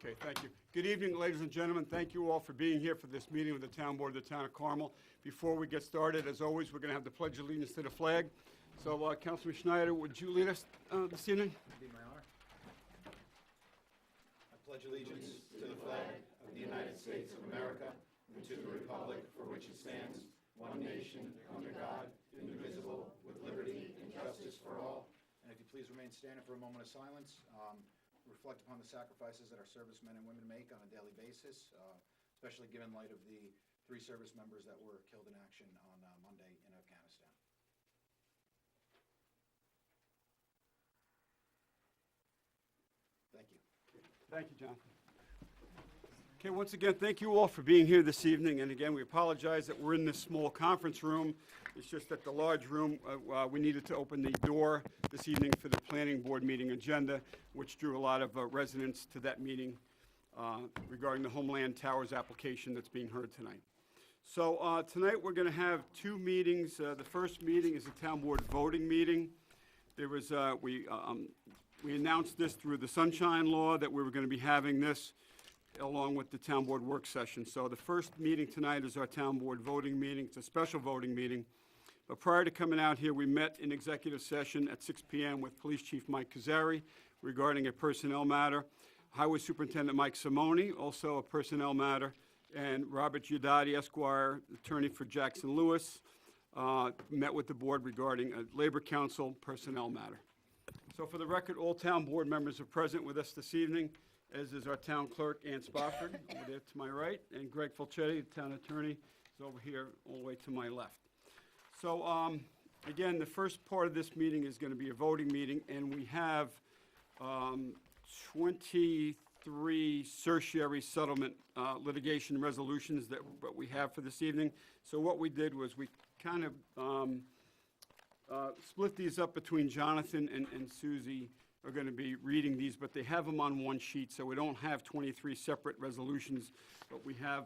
Okay, thank you. Good evening, ladies and gentlemen. Thank you all for being here for this meeting with the Town Board of the Town of Carmel. Before we get started, as always, we're going to have the Pledge of Allegiance to the flag. So, Councilman Schneider, would you lead us this evening? It'd be my honor. I pledge allegiance to the flag of the United States of America and to the republic for which it stands, one nation, under God, indivisible, with liberty and justice for all. And if you please remain standing for a moment of silence, reflect upon the sacrifices that our servicemen and women make on a daily basis, especially given light of the 3 service members that were killed in action on Monday in Afghanistan. Thank you. Thank you, Jonathan. Okay, once again, thank you all for being here this evening. And again, we apologize that we're in this small conference room. It's just that the large room, we needed to open the door this evening for the planning board meeting agenda, which drew a lot of residents to that meeting regarding the Homeland Towers application that's being heard tonight. So tonight we're going to have 2 meetings. The first meeting is a town board voting meeting. There was, we announced this through the Sunshine Law that we were going to be having this along with the town board work session. So the first meeting tonight is our town board voting meeting. It's a special voting meeting. But prior to coming out here, we met in executive session at 6 p.m. with Police Chief Mike Kazari regarding a personnel matter. Highway Superintendent Mike Simone, also a personnel matter. And Robert Giudotti, Esquire, attorney for Jackson Lewis, met with the board regarding a Labor Council personnel matter. So for the record, all town board members are present with us this evening, as is our town clerk, Ann Spofford, over there to my right, and Greg Fulchetti, the town attorney, is over here all the way to my left. So, again, the first part of this meeting is going to be a voting meeting, and we have 23 certiorari settlement litigation resolutions that we have for this evening. So what we did was we kind of split these up between Jonathan and Susie are going to be reading these, but they have them on one sheet, so we don't have 23 separate resolutions, but we have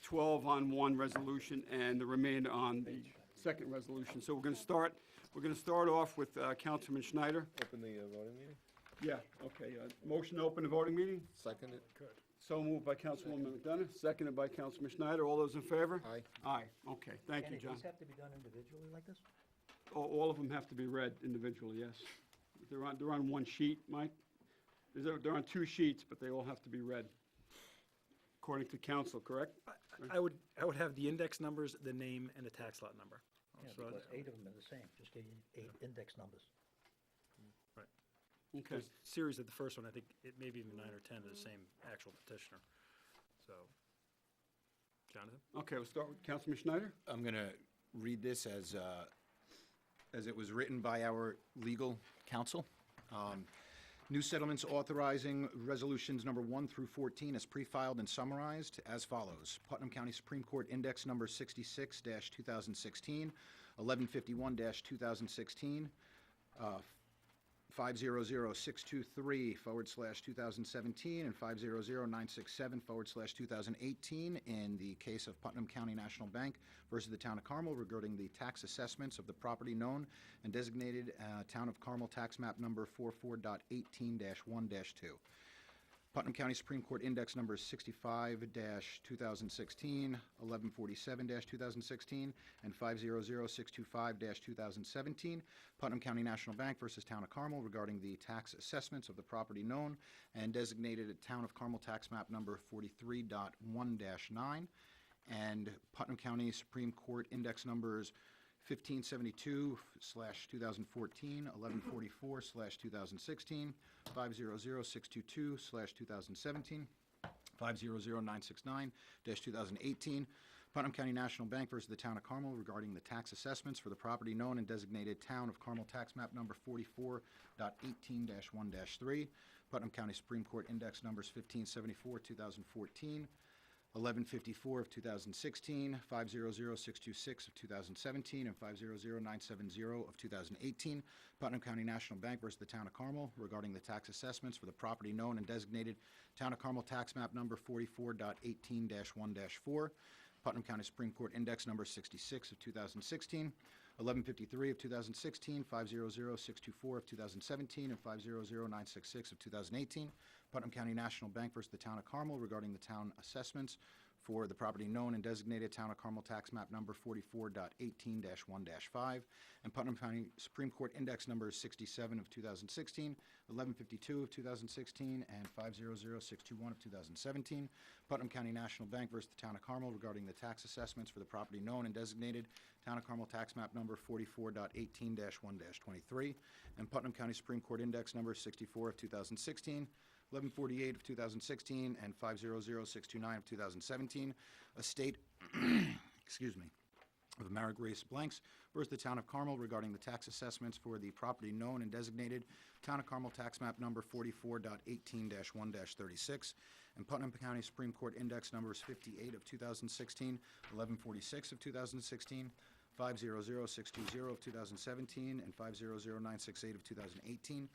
12 on one resolution and the remainder on the second resolution. So we're going to start off with Councilman Schneider. Open the voting meeting? Yeah, okay. Motion to open the voting meeting? Second it? Good. So moved by Councilwoman McDonough, seconded by Councilman Schneider. All those in favor? Aye. Aye, okay. Thank you, Kenny, John. these have to be done individually like this? All of them have to be read individually, yes. They're on one sheet, Mike? They're on 2 sheets, but they all have to be read, according to council, correct? I would have the index numbers, the name, and the tax lot number. Yeah, So- because 8 of them are the same, just give you 8 index numbers. Okay. There's a series of the first one, I think it may be even 9 or 10 of the same actual petitioner. So, Jonathan? Okay, we'll start with Councilman Schneider. I'm going to read this as it was written by our legal counsel. New settlements authorizing resolutions number 1 through 14 as pre-filed and summarized as follows. Putnam County Supreme Court Index number 66-2016, 1151-2016, 500-623/2017 and 500-967/2018 in the case of Putnam County National Bank versus the Town of Carmel regarding the tax assessments of the property known and designated Town of Carmel tax map number 44.18-1-2. Putnam County Supreme Court Index number 65-2016, 1147-2016, and 500-625-2017. Putnam County National Bank versus Town of Carmel regarding the tax assessments of the property known and designated at Town of Carmel tax map number 43.1-9. And Putnam County Supreme Court Index numbers 1572/2014, 1144/2016, 500-622/2017, 500-969-2018. Putnam County National Bank versus the Town of Carmel regarding the tax assessments for the property known and designated Town of Carmel tax map number 44.18-1-3. Putnam County Supreme Court Index numbers 1574/2014, 1154/2016, 500-626/2017, and 500-970/2018. Putnam County National Bank versus the Town of Carmel regarding the tax assessments for the property known and designated Town of Carmel tax map number 44.18-1-4. Putnam County Supreme Court Index number 66/2016, 1153/2016, 500-624/2017, and 500-966/2018. Putnam County National Bank versus the Town of Carmel regarding the town assessments for the property known and designated Town of Carmel tax map number 44.18-1-5, and Putnam County Supreme Court Index numbers 67 of 2016, 1152 of 2016, and 500621 of 2017. Putnam County National Bank versus the Town of Carmel regarding the tax assessments for the property known and designated Town of Carmel tax map number 44.18-1-23, and Putnam County Supreme Court Index number 64 of 2016, 1148 of 2016, and 500629 of 2017, estate, excuse me, of Mary Grace Blanks versus the Town of Carmel regarding the tax assessments for the property known and designated Town of Carmel tax map number 44.18-1-36, and Putnam County Supreme Court Index numbers 58 of 2016, 1146 of 2016, 500620 of 2017, and 500968 of 2018.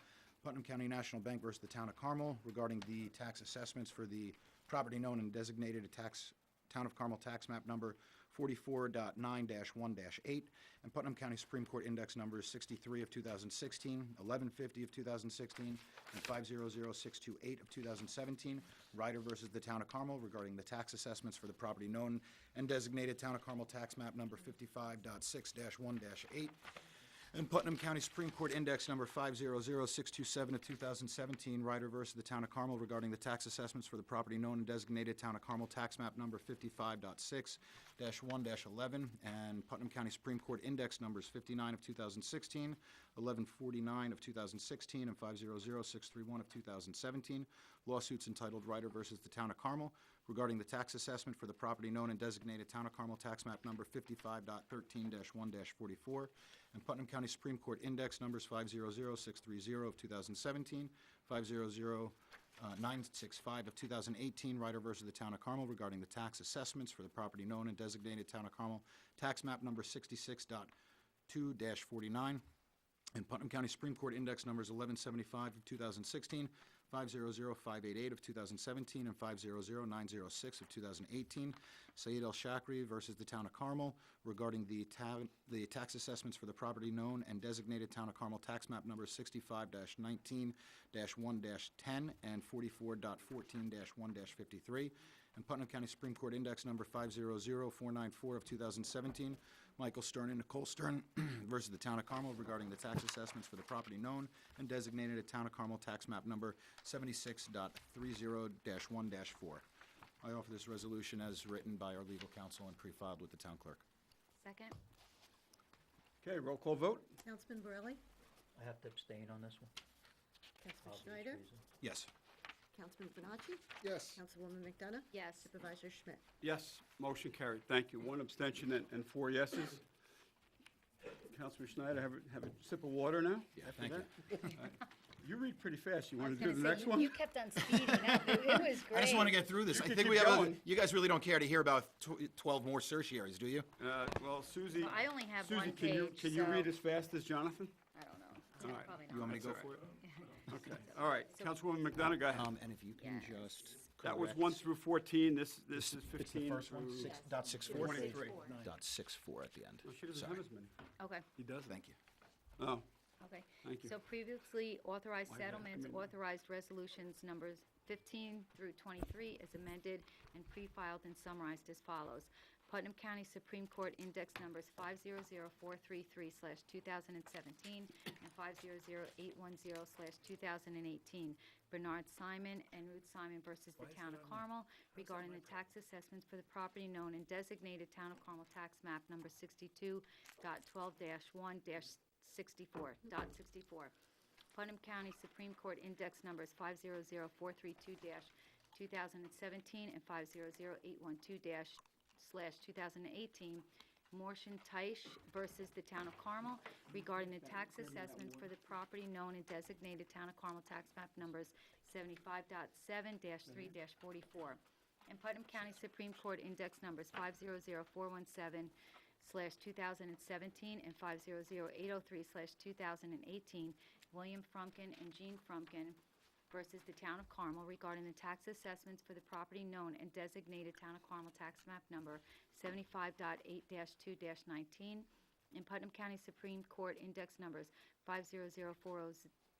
Putnam County National Bank versus the Town of Carmel regarding the tax assessments for the property known and designated Town of Carmel tax map number 44.9-1-8, and Putnam County Supreme Court Index numbers 63 of 2016, 1150 of 2016, and 500628 of 2017, Ryder versus the Town of Carmel regarding the tax assessments for the property known and designated Town of Carmel tax map number 55.6-1-8, and Putnam County Supreme Court Index number 500627 of 2017, Ryder versus the Town of Carmel regarding the tax assessments for the property known and designated Town of Carmel tax map number 55.6-1-11, and Putnam County Supreme Court Index numbers 59 of 2016, 1149 of 2016, and 500631 of 2017, lawsuits entitled Ryder versus the Town of Carmel regarding the tax assessment for the property known and designated Town of Carmel tax map number 55.13-1-44, and Putnam County Supreme Court Index numbers 500630 of 2017, 500965 of 2018, Ryder versus the Town of Carmel regarding the tax assessments for the property known and designated Town of Carmel tax map number 66.2-49, and Putnam County Supreme Court Index numbers 1175 of 2016, 500588 of 2017, and 500906 of 2018, Saeed El Shakri versus the Town of Carmel regarding the tax assessments for the property known and designated Town of Carmel tax map number 65-19-1-10 and 44.14-1-53, and Putnam County Supreme Court Index number 500494 of 2017, Michael Stern and Nicole Stern versus the Town of Carmel regarding the tax assessments for the property known and designated at Town of Carmel tax map number 76.30-1-4. I offer this resolution as written by our legal counsel and pre-filed with the town clerk. Second? Okay, roll call vote? Councilman Borelli? I have to abstain on this one. Councilman obvious Schneider? reason. Yes. Councilman Bonacci? Yes. Councilwoman McDonough? Yes. Supervisor Schmidt? Yes, motion carried. Thank you. One abstention and 4 yeses. Councilman Schneider, have a sip of water now? Yeah, after thank you. that? You read pretty fast. You I want was to do gonna the say, next one? You kept on speeding up. It was great. I just want to get through this. I can think we keep have going. you guys really don't care to hear about 12 more certiaries, do you? Well, Susie, Well, I only have Susie, one can you, page, can you so- read as fast as Jonathan? I don't know. All right. Probably You want not. me to go That's for it? Okay, all right. Councilwoman McDonough, go ahead. And if you can Yes. just That was correct- 1 through 14. This is 15 It's the first one, through... 6.64? 23. Dot 64 at the end. Well, she doesn't Sorry. have as many. Okay, He doesn't. Thank you. Oh, okay. thank you. So previously authorized Why did I settlements, come in? authorized resolutions numbers 15 through 23 is amended and pre-filed and summarized as follows. Putnam County Supreme Court Index numbers 500433/2017 and 500810/2018. Bernard Simon and Ruth Simon versus the Town of Carmel regarding the tax assessments for the property known and designated Town of Carmel tax map number 62.12-1-64. Putnam County Supreme Court Index numbers 500432-2017 and 500812-2018, Morshan Taish versus the Town of Carmel regarding the tax assessments for the property known and designated Town of Carmel tax map numbers 75.7-3-44. And Putnam County Supreme Court Index numbers 500417/2017 and 500803/2018, William Frumkin and Jean Frumkin versus the Town of Carmel regarding the tax assessments for the property known and designated Town of Carmel tax map number 75.8-2-19, and Putnam County Supreme Court Index numbers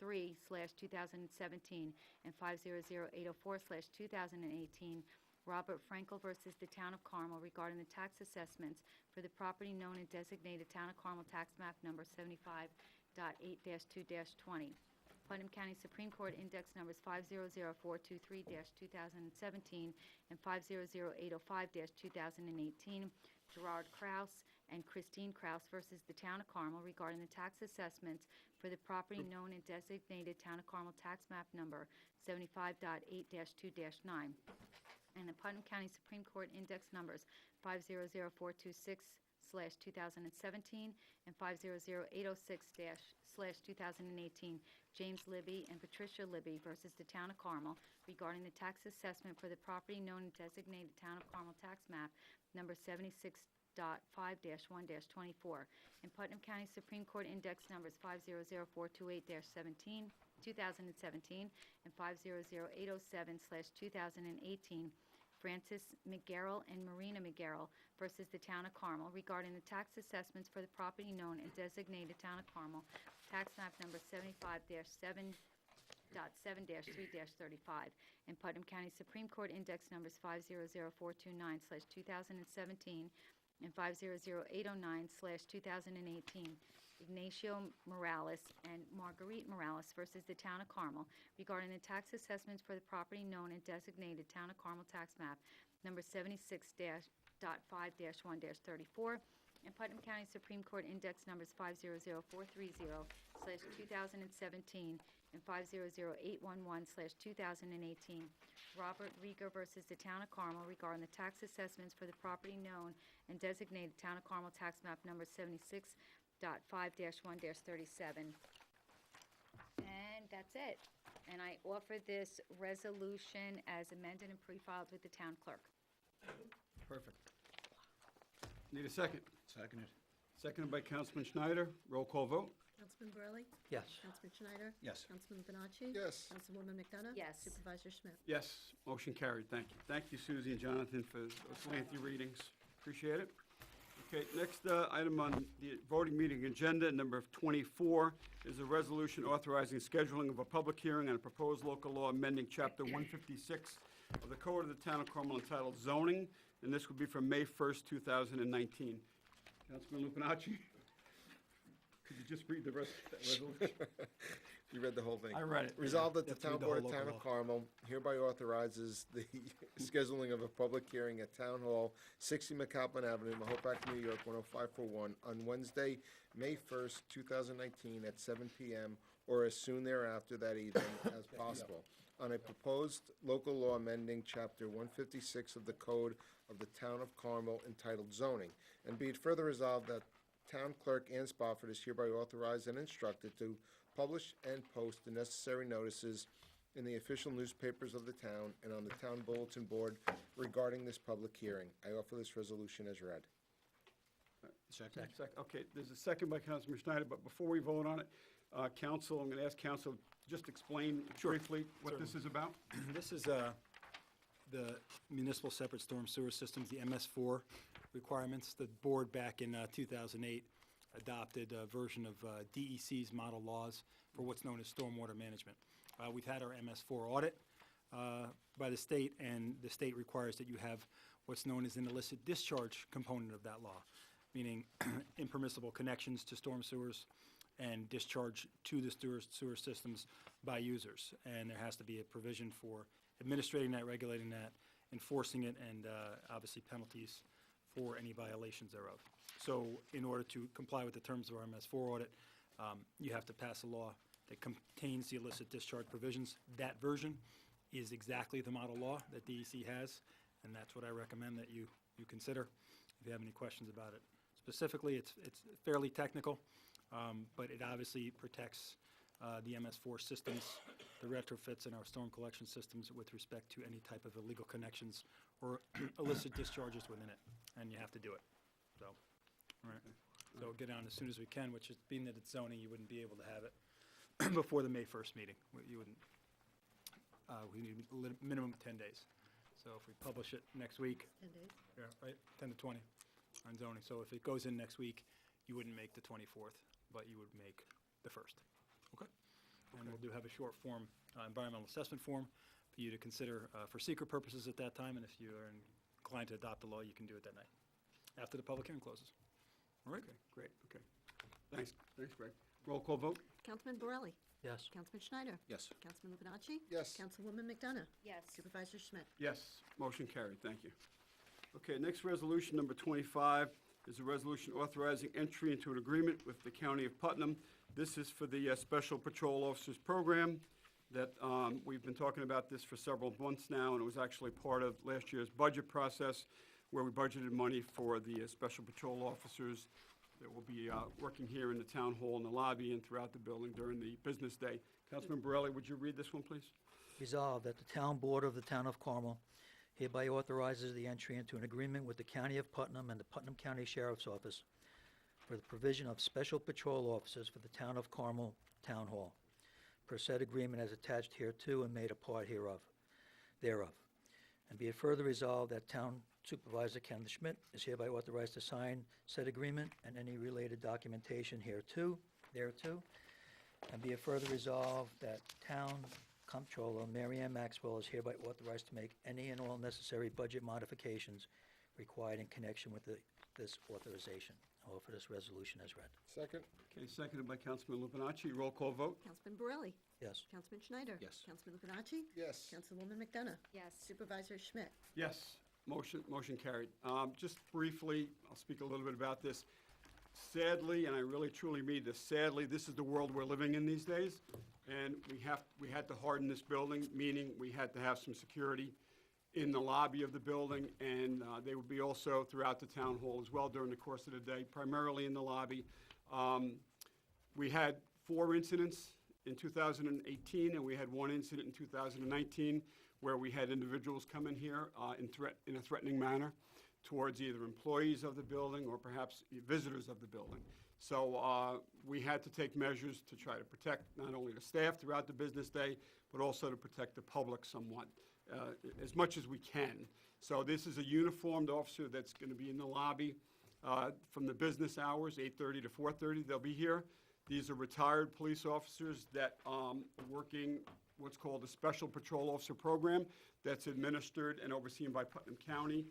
500-803/2017 and 500-804/2018, Robert Frankel versus the Town of Carmel regarding the tax assessments for the property known and designated Town of Carmel Tax Map Number 75.8-2-20. Putnam County Supreme Court Index Numbers 500423-2017 and 500805-2018, Gerard Kraus and Christine Kraus versus the Town of Carmel regarding the tax assessments for the property known and designated Town of Carmel Tax Map Number 75.8-2-9. And the Putnam County Supreme Court Index Numbers 500426/2017 and 500806/2018, James Libby and Patricia Libby versus the Town of Carmel regarding the tax assessment for the property known and designated Town of Carmel Tax Map Number 76.5-1-24. And Putnam County Supreme Court Index Numbers 500428-17, 2017, and 500807/2018, Francis McGarrell and Marina McGarrell versus the Town of Carmel regarding the tax assessments for the property known and designated Town of Carmel, tax map number 75-7.7-3-35, and Putnam County Supreme Court Index Numbers 500429/2017 and 500809/2018, Ignacio Morales and Marguerite Morales versus the Town of Carmel regarding the tax assessments for the property known and designated Town of Carmel tax map number 76.5-1-34, and Putnam County Supreme Court Index Numbers 500430/2017 and 500811/2018, Robert Rieger versus the Town of Carmel regarding the tax assessments for the property known and designated Town of Carmel tax map number 76.5-1-37. And that's it. And I offer this resolution as amended and pre-filed with the town clerk. Perfect. Need a second? Seconded. Seconded by Councilman Schneider. Roll call vote. Councilman Burley? Yes. Councilman Schneider? Yes. Councilman Bonacci? Yes. Councilwoman McDonough? Yes. Supervisor Schmidt? Yes, motion carried. Thank you. Thank you, Susie and Jonathan, for those lengthy readings. Appreciate it. Okay, next item on the voting meeting agenda, number 24, is a resolution authorizing scheduling of a public hearing on a proposed local law amending Chapter 156 of the Code of the Town of Carmel entitled Zoning, and this would be from May 1st, 2019. Councilman Lupinacci, could you just read the rest of that resolution? You read the whole thing? I read it. Resolved that the Have to read Town the Board of whole Town local of law. Carmel hereby authorizes the scheduling of a public hearing at Town Hall, 60 McAlpin Avenue, Mahopac, New York, 10541, on Wednesday, May 1st, 2019, at 7 p.m. or as soon thereafter that evening as possible, on a proposed local law amending Chapter 156 of the Code of the Town of Carmel entitled Zoning. And be it further resolved that Town Clerk Ann Spofford is hereby authorized and instructed to publish and post the necessary notices in the official newspapers of the town and on the town bulletin board regarding this public hearing. I offer this resolution as read. Second. Okay, there's a second by Councilman Schneider, but before we vote on it, council, I'm going to ask council, just explain briefly what this is about. This is the municipal separate storm sewer systems, the MS4 requirements. The board back in 2008 adopted a version of DEC's model laws for what's known as stormwater management. We've had our MS4 audit by the state, and the state requires that you have what's known as an illicit discharge component of that law, meaning impermissible connections to storm sewers and discharge to the sewer systems by users. And there has to be a provision for administrating that, regulating that, enforcing it, and obviously penalties for any violations thereof. So in order to comply with the terms of our MS4 audit, you have to pass a law that contains the illicit discharge provisions. That version is exactly the model law that DEC has, and that's what I recommend that you consider if you have any questions about it. Specifically, it's fairly technical, but it obviously protects the MS4 systems, the retrofits in our storm collection systems with respect to any type of illegal connections or illicit discharges within it, and you have to do it. So, all right. So get on as soon as we can, which is, being that it's zoning, you wouldn't be able to have it before the May 1st meeting. You wouldn't, we need a minimum of 10 days. So if we publish it next week, 10 days. yeah, right, 10 to 20 on zoning. So if it goes in next week, you wouldn't make the 24th, but you would make the 1st. Okay? And we'll have a short form, environmental assessment form for you to consider for secret purposes at that time, and if you are inclined to adopt the law, you can do it that night, after the public hearing closes. All right? Okay, great, okay. Thanks, Greg. Roll call vote? Councilman Borelli? Yes. Councilman Schneider? Yes. Councilman Lupinacci? Yes. Councilwoman McDonough? Yes. Supervisor Schmidt? Yes, motion carried, thank you. Okay, next resolution, number 25, is a resolution authorizing entry into an agreement with the County of Putnam. This is for the Special Patrol Officers Program that we've been talking about this for several months now, and it was actually part of last year's budget process where we budgeted money for the Special Patrol Officers that will be working here in the town hall, in the lobby, and throughout the building during the business day. Councilman Borelli, would you read this one, please? Resolved that the Town Board of the Town of Carmel hereby authorizes the entry into an agreement with the County of Putnam and the Putnam County Sheriff's Office for the provision of special patrol officers for the Town of Carmel Town Hall, per said agreement as attached hereto and made a part thereof. And be it further resolved that Town Supervisor Ken Schmidt is hereby authorized to sign said agreement and any related documentation thereto. And be it further resolved that Town Comptroller Mary Ann Maxwell is hereby authorized to make any and all necessary budget modifications required in connection with this authorization. I offer this resolution as read. Second? Okay, seconded by Councilman Lupinacci. Roll call vote? Councilman Borelli? Yes. Councilman Schneider? Yes. Councilman Lupinacci? Yes. Councilwoman McDonough? Yes. Supervisor Schmidt? Yes, motion carried. Just briefly, I'll speak a little bit about this. Sadly, and I really truly mean this, sadly, this is the world we're living in these days, and we had to harden this building, meaning we had to have some security in the lobby of the building, and they would be also throughout the town hall as well during the course of the day, primarily in the lobby. We had 4 incidents in 2018, and we had 1 incident in 2019 where we had individuals come in here in a threatening manner towards either employees of the building or perhaps visitors of the building. So we had to take measures to try to protect not only the staff throughout the business day, but also to protect the public somewhat, as much as we can. So this is a uniformed officer that's going to be in the lobby from the business hours, 8:30 to 4:30. They'll be here. These are retired police officers that are working what's called a Special Patrol Officer Program that's administered and overseen by Putnam County.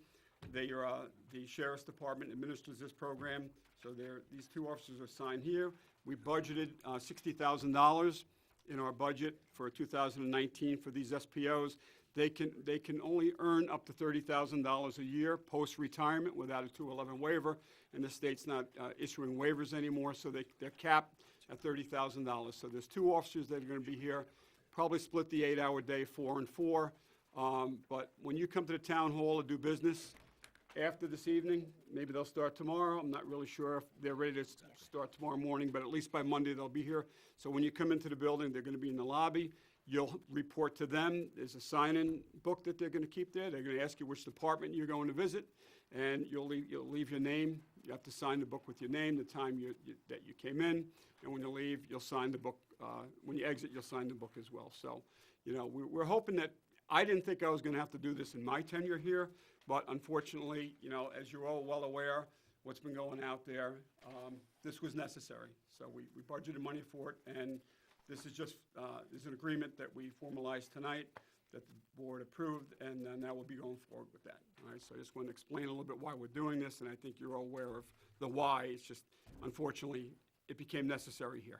They are, the Sheriff's Department administers this program, so these 2 officers are assigned here. We budgeted $60,000 in our budget for 2019 for these SPOs. They can only earn up to $30,000 a year post-retirement without a 211 waiver, and the state's not issuing waivers anymore, so they're capped at $30,000. So there's 2 officers that are going to be here, probably split the 8-hour day, 4 and 4. But when you come to the town hall to do business after this evening, maybe they'll start tomorrow. I'm not really sure if they're ready to start tomorrow morning, but at least by Monday they'll be here. So when you come into the building, they're going to be in the lobby. You'll report to them. There's a sign-in book that they're going to keep there. They're going to ask you which department you're going to visit, and you'll leave your name. You have to sign the book with your name, the time that you came in, and when you leave, you'll sign the book. When you exit, you'll sign the book as well. So, you know, we're hoping that, I didn't think I was going to have to do this in my tenure here, but unfortunately, you know, as you're all well aware, what's been going out there, this was necessary. So we budgeted money for it, and this is just, there's an agreement that we formalized tonight that the board approved, and now we'll be going forward with that. All right, so I just want to explain a little bit why we're doing this, and I think you're all aware of the why. It's just, unfortunately, it became necessary here.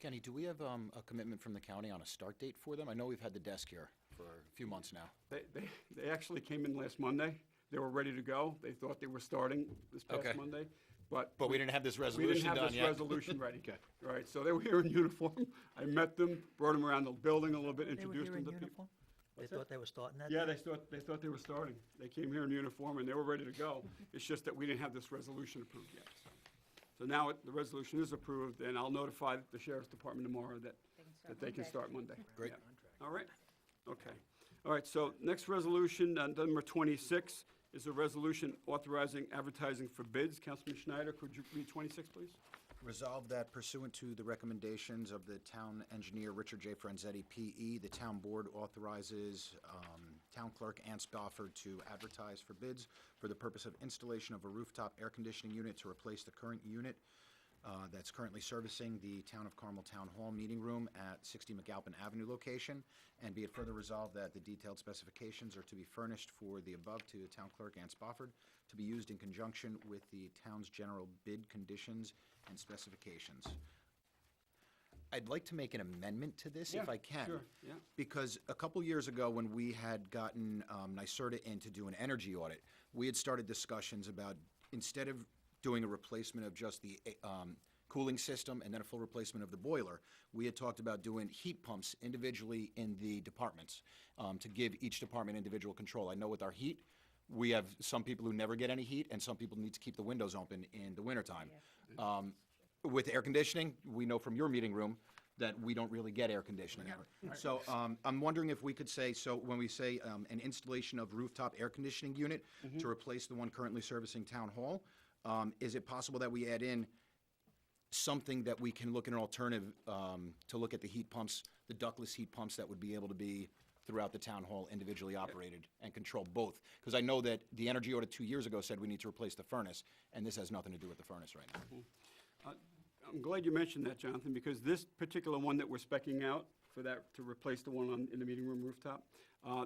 Kenny, do we have a commitment from the county on a start date for them? I know we've had the desk here for a few months now. They actually came in last Monday. They were ready to go. They thought they were starting this past Okay. Monday, but But we didn't have this we resolution didn't have done this yet. resolution ready. Okay. Right, so they were here in uniform. I met them, brought them around the building a little bit, They were introduced here them in to people. uniform? They What's that? thought they were starting that? Yeah, day? they thought they were starting. They came here in uniform, and they were ready to go. It's just that we didn't have this resolution approved yet. So now the resolution is approved, and I'll notify the Sheriff's Department tomorrow that they can start Monday. Great. Yeah. All right? Okay. All right, so next resolution, number 26, is a resolution authorizing advertising for bids. Councilman Schneider, could you read 26, please? Resolved that pursuant to the recommendations of the town engineer Richard J. Franzetti, P.E., the town board authorizes town clerk Ann Spofford to advertise for bids for the purpose of installation of a rooftop air conditioning unit to replace the current unit that's currently servicing the Town of Carmel Town Hall Meeting Room at 60 McAlpin Avenue location, and be it further resolved that the detailed specifications are to be furnished for the above to Town Clerk Ann Spofford, to be used in conjunction with the town's general bid conditions and specifications. I'd like to make an amendment to this if Yeah, I can. sure, yeah. Because a couple years ago, when we had gotten NYSERDA in to do an energy audit, we had started discussions about, instead of doing a replacement of just the cooling system and then a full replacement of the boiler, we had talked about doing heat pumps individually in the departments to give each department individual control. I know with our heat, we have some people who never get any heat, and some people need to keep the windows open in the wintertime. With air conditioning, we know from your meeting room that we don't really get air conditioning. So I'm wondering if we could say, so when we say an installation of rooftop air conditioning unit to replace the one currently servicing Town Hall, is it possible that we add in something that we can look at an alternative to look at the heat pumps, the ductless heat pumps that would be able to be throughout the Town Hall individually operated and control both? Because I know that the energy audit 2 years ago said we need to replace the furnace, and this has nothing to do with the furnace right now. I'm glad you mentioned that, Jonathan, because this particular one that we're specking out for that, to replace the one in the meeting room rooftop,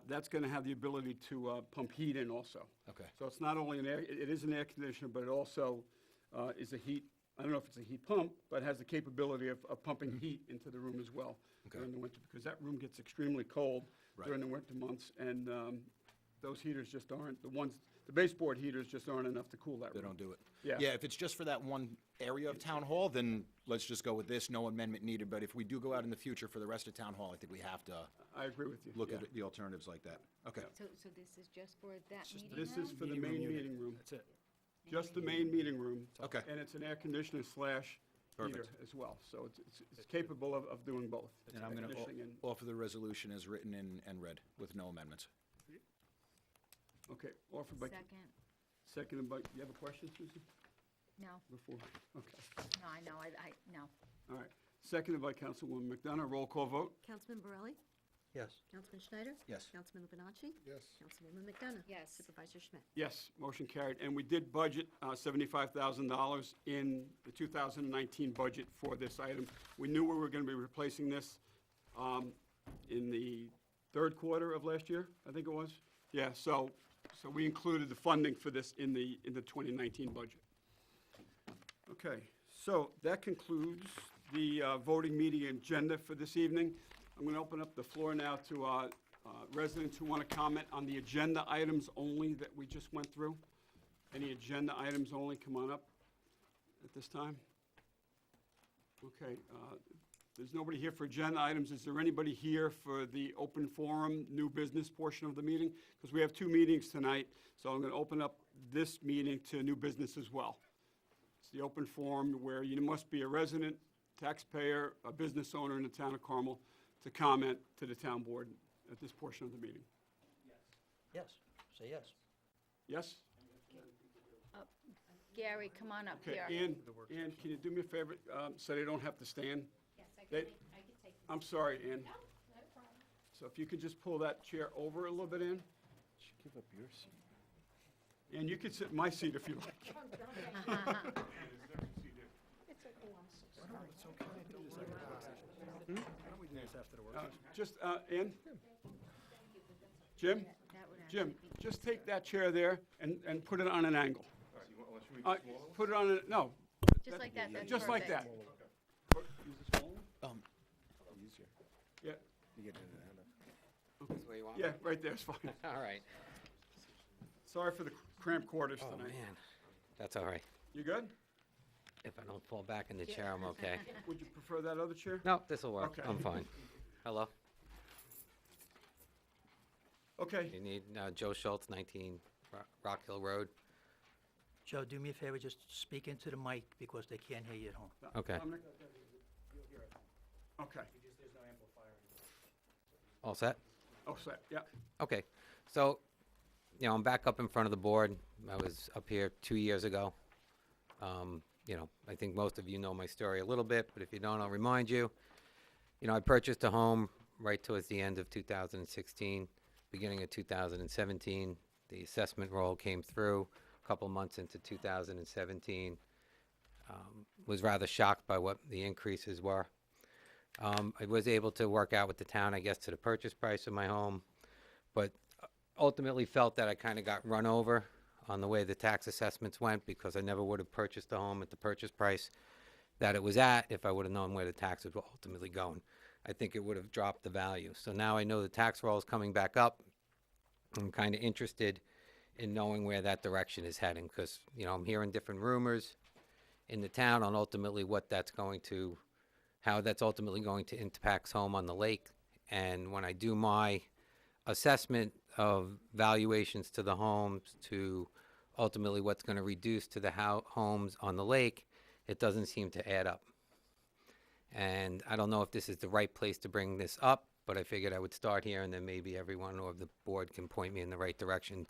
that's gonna have the ability to pump heat in also. Okay. So it's not only it is an air conditioner, but it also is a heat, I don't know if it's a heat pump, but has the capability of pumping heat into the room as well Okay. during the winter, because that room gets extremely cold Right. during the winter months, and those heaters just aren't, the baseboard heaters just aren't enough to cool that room. They don't do it. Yeah. Yeah, if it's just for that one area of Town Hall, then let's just go with this, no amendment needed. But if we do go out in the future for the rest of Town Hall, I think we have to I agree with you. look yeah. at the alternatives like that. Okay. So this is just for that meeting room? This is for the Meeting room main unit. meeting room, That's it. just the main meeting room. Okay. And it's an air conditioner slash heater Perfect. as well, so it's capable of doing both. And I'm Air going to conditioning and- offer the resolution as written and read with no amendments. Okay, offered by, Second, seconded by, you have a question, Susan, no, before? Okay, no, I know, no. all right. Seconded by Councilwoman McDonough, roll call vote? Councilman Borelli? Yes. Councilman Schneider? Yes. Councilman Lubinachi? Yes. Councilwoman McDonough? Yes. Supervisor Schmidt? Yes, motion carried, and we did budget $75,000 in the 2019 budget for this item. We knew we were going to be replacing this in the third quarter of last year, I think it was. Yeah, so we included the funding for this in the 2019 budget. Okay, so that concludes the voting meeting agenda for this evening. I'm going to open up the floor now to residents who want to comment on the agenda items only that we just went through. Any agenda items only, come on up at this time. Okay, there's nobody here for agenda items. Is there anybody here for the open forum, new business portion of the meeting? Because we have two meetings tonight, so I'm going to open up this meeting to new business as well. It's the open forum where you must be a resident, taxpayer, a business owner in the town of Carmel to comment to the town board at this portion of the meeting. Yes. Say yes. Yes? Gary, come on up Okay, here. Ann, can you do me a favor, so they don't have to stand? Yes, I They- can take. I'm sorry, Ann. So if you could just pull that chair over a little bit, Ann? Give up your seat. And you could sit in my seat if you like. Why don't we do this after the work session? Just, Ann? Jim? That would Jim, actually be- just take that chair there and put it on an angle. Put it on a, no. Just like that, that's Just like that. perfect. Use the small one? Easier. Yeah, You get it in the hand of. yeah, right there is fine. All right. Sorry for the cramped quarters Oh, tonight. man. That's all right. You good? If I don't fall back in the chair, I'm okay. Would you prefer that other chair? No, this'll work. Okay. I'm fine. Hello? Okay, You need Joe Schultz, 19 Rock Hill Road. Joe, do me a favor, just speak into the mic because they can't hear you at home. Okay. Okay, All set? all set, yeah. Okay. So, I'm back up in front of the board. I was up here 2 years ago. I think most of you know my story a little bit, but if you don't, I'll remind you. I purchased a home right towards the end of 2016, beginning of 2017. The assessment roll came through a couple months into 2017. was rather shocked by what the increases were. I was able to work out with the town, I guess, to the purchase price of my home, but ultimately felt that I kind of got run over on the way the tax assessments went, because I never would have purchased the home at the purchase price that it was at if I would have known where the taxes were ultimately going. I think it would have dropped the value. So now I know the tax roll is coming back up. I'm kind of interested in knowing where that direction is heading, because, you know, I'm hearing different rumors in the town on ultimately what that's going to, how that's ultimately going to impact home on the lake. And when I do my assessment of valuations to the homes to ultimately what's going to reduce to the homes on the lake, it doesn't seem to add up. And I don't know if this is the right place to bring this up, but I figured I would start here, and then maybe everyone or the board can point me in the right direction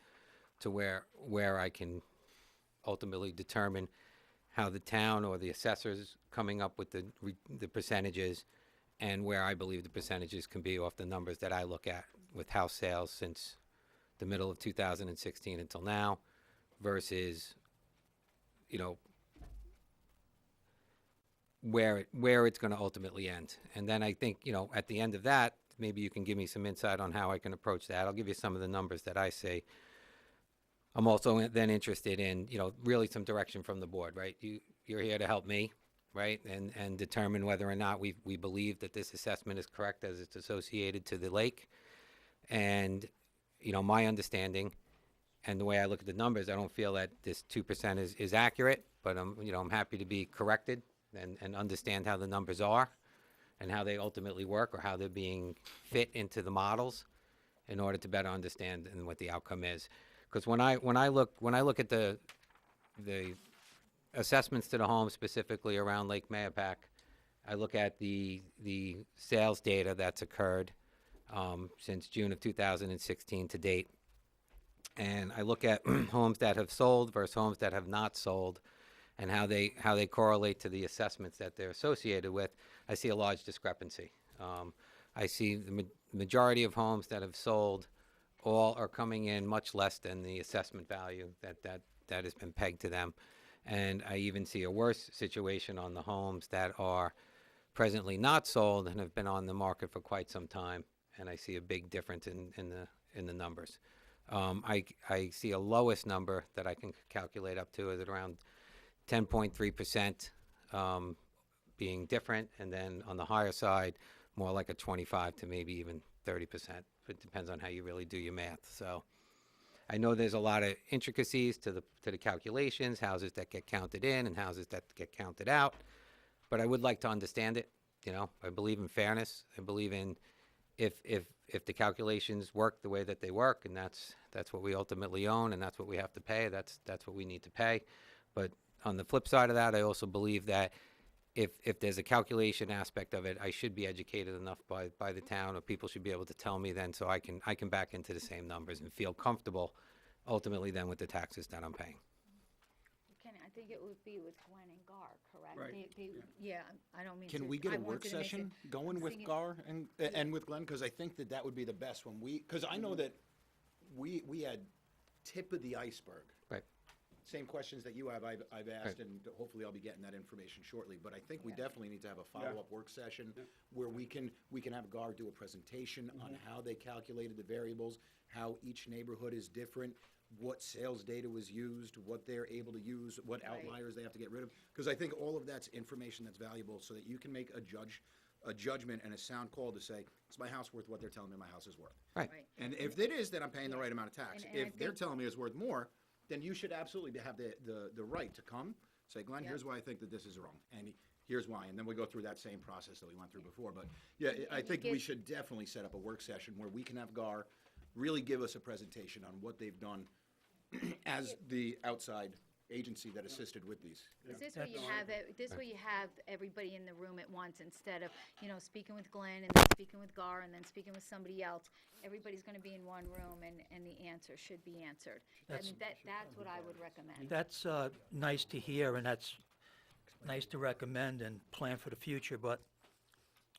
to where I can ultimately determine how the town or the assessors coming up with the percentages, and where I believe the percentages can be off the numbers that I look at with house sales since the middle of 2016 until now, versus, you know, where it's going to ultimately end. And then I think, you know, at the end of that, maybe you can give me some insight on how I can approach that. I'll give you some of the numbers that I say. I'm also then interested in, you know, really some direction from the board, right? You're here to help me, right? And determine whether or not we believe that this assessment is correct as it's associated to the lake. And, you know, my understanding and the way I look at the numbers, I don't feel that this 2% is accurate, but I'm happy to be corrected and understand how the numbers are and how they ultimately work, or how they're being fit into the models in order to better understand and what the outcome is. Because when I look at the assessments to the home, specifically around Lake Mayapack, I look at the sales data that's occurred since June of 2016 to date, and I look at homes that have sold versus homes that have not sold, and how they correlate to the assessments that they're associated with. I see a large discrepancy. I see the majority of homes that have sold all are coming in much less than the assessment value that has been pegged to them. And I even see a worse situation on the homes that are presently not sold and have been on the market for quite some time. And I see a big difference in the numbers. I see a lowest number that I can calculate up to is at around 10.3% being different, and then on the higher side, more like a 25 to maybe even 30%. It depends on how you really do your math. So I know there's a lot of intricacies to the calculations, houses that get counted in and houses that get counted out, but I would like to understand it. You know, I believe in fairness. I believe in if the calculations work the way that they work, and that's what we ultimately own, and that's what we have to pay, that's what we need to pay. But on the flip side of that, I also believe that if there's a calculation aspect of it, I should be educated enough by the town, or people should be able to tell me then, so I can back into the same numbers and feel comfortable ultimately then with the taxes that I'm paying. Kenny, I think it would be with Gwen and Gar, correct? Right. Yeah, I don't mean to. Can we get I a work wanted to make session it- going I'm with thinking- Gar and with Glenn? Because I think that would be the best when because I know that we had tip of the iceberg. Right. Same questions that you have, I've asked, and hopefully I'll be getting that information shortly. But I think we definitely need to have a follow-up work session where we can have Gar do a presentation on how they calculated the variables, how each neighborhood is different, what sales data was used, what they're able to use, what outliers they have to get rid of. Because I think all of that's information that's valuable, so that you can make a judgment and a sound call to say, is my house worth what they're telling me my house is worth? Right. Right. And if it is, then I'm paying the right amount of tax. And I If they're think- telling me it's worth more, then you should absolutely have the right to come, say, Glenn, Yep. here's why I think that this is wrong, and here's why, and then we go through that same process that we went through before. But yeah, I you think we get- should definitely set up a work session where we can have Gar really give us a presentation on what they've done as the outside agency that assisted with these. Is this where you have, everybody in the room at once, instead of, speaking with Glenn and then speaking with Gar and then speaking with somebody else? Everybody's gonna be in one room and the answer should be answered. I mean, that's what I would recommend. That's nice to hear, and that's nice to recommend and plan for the future, but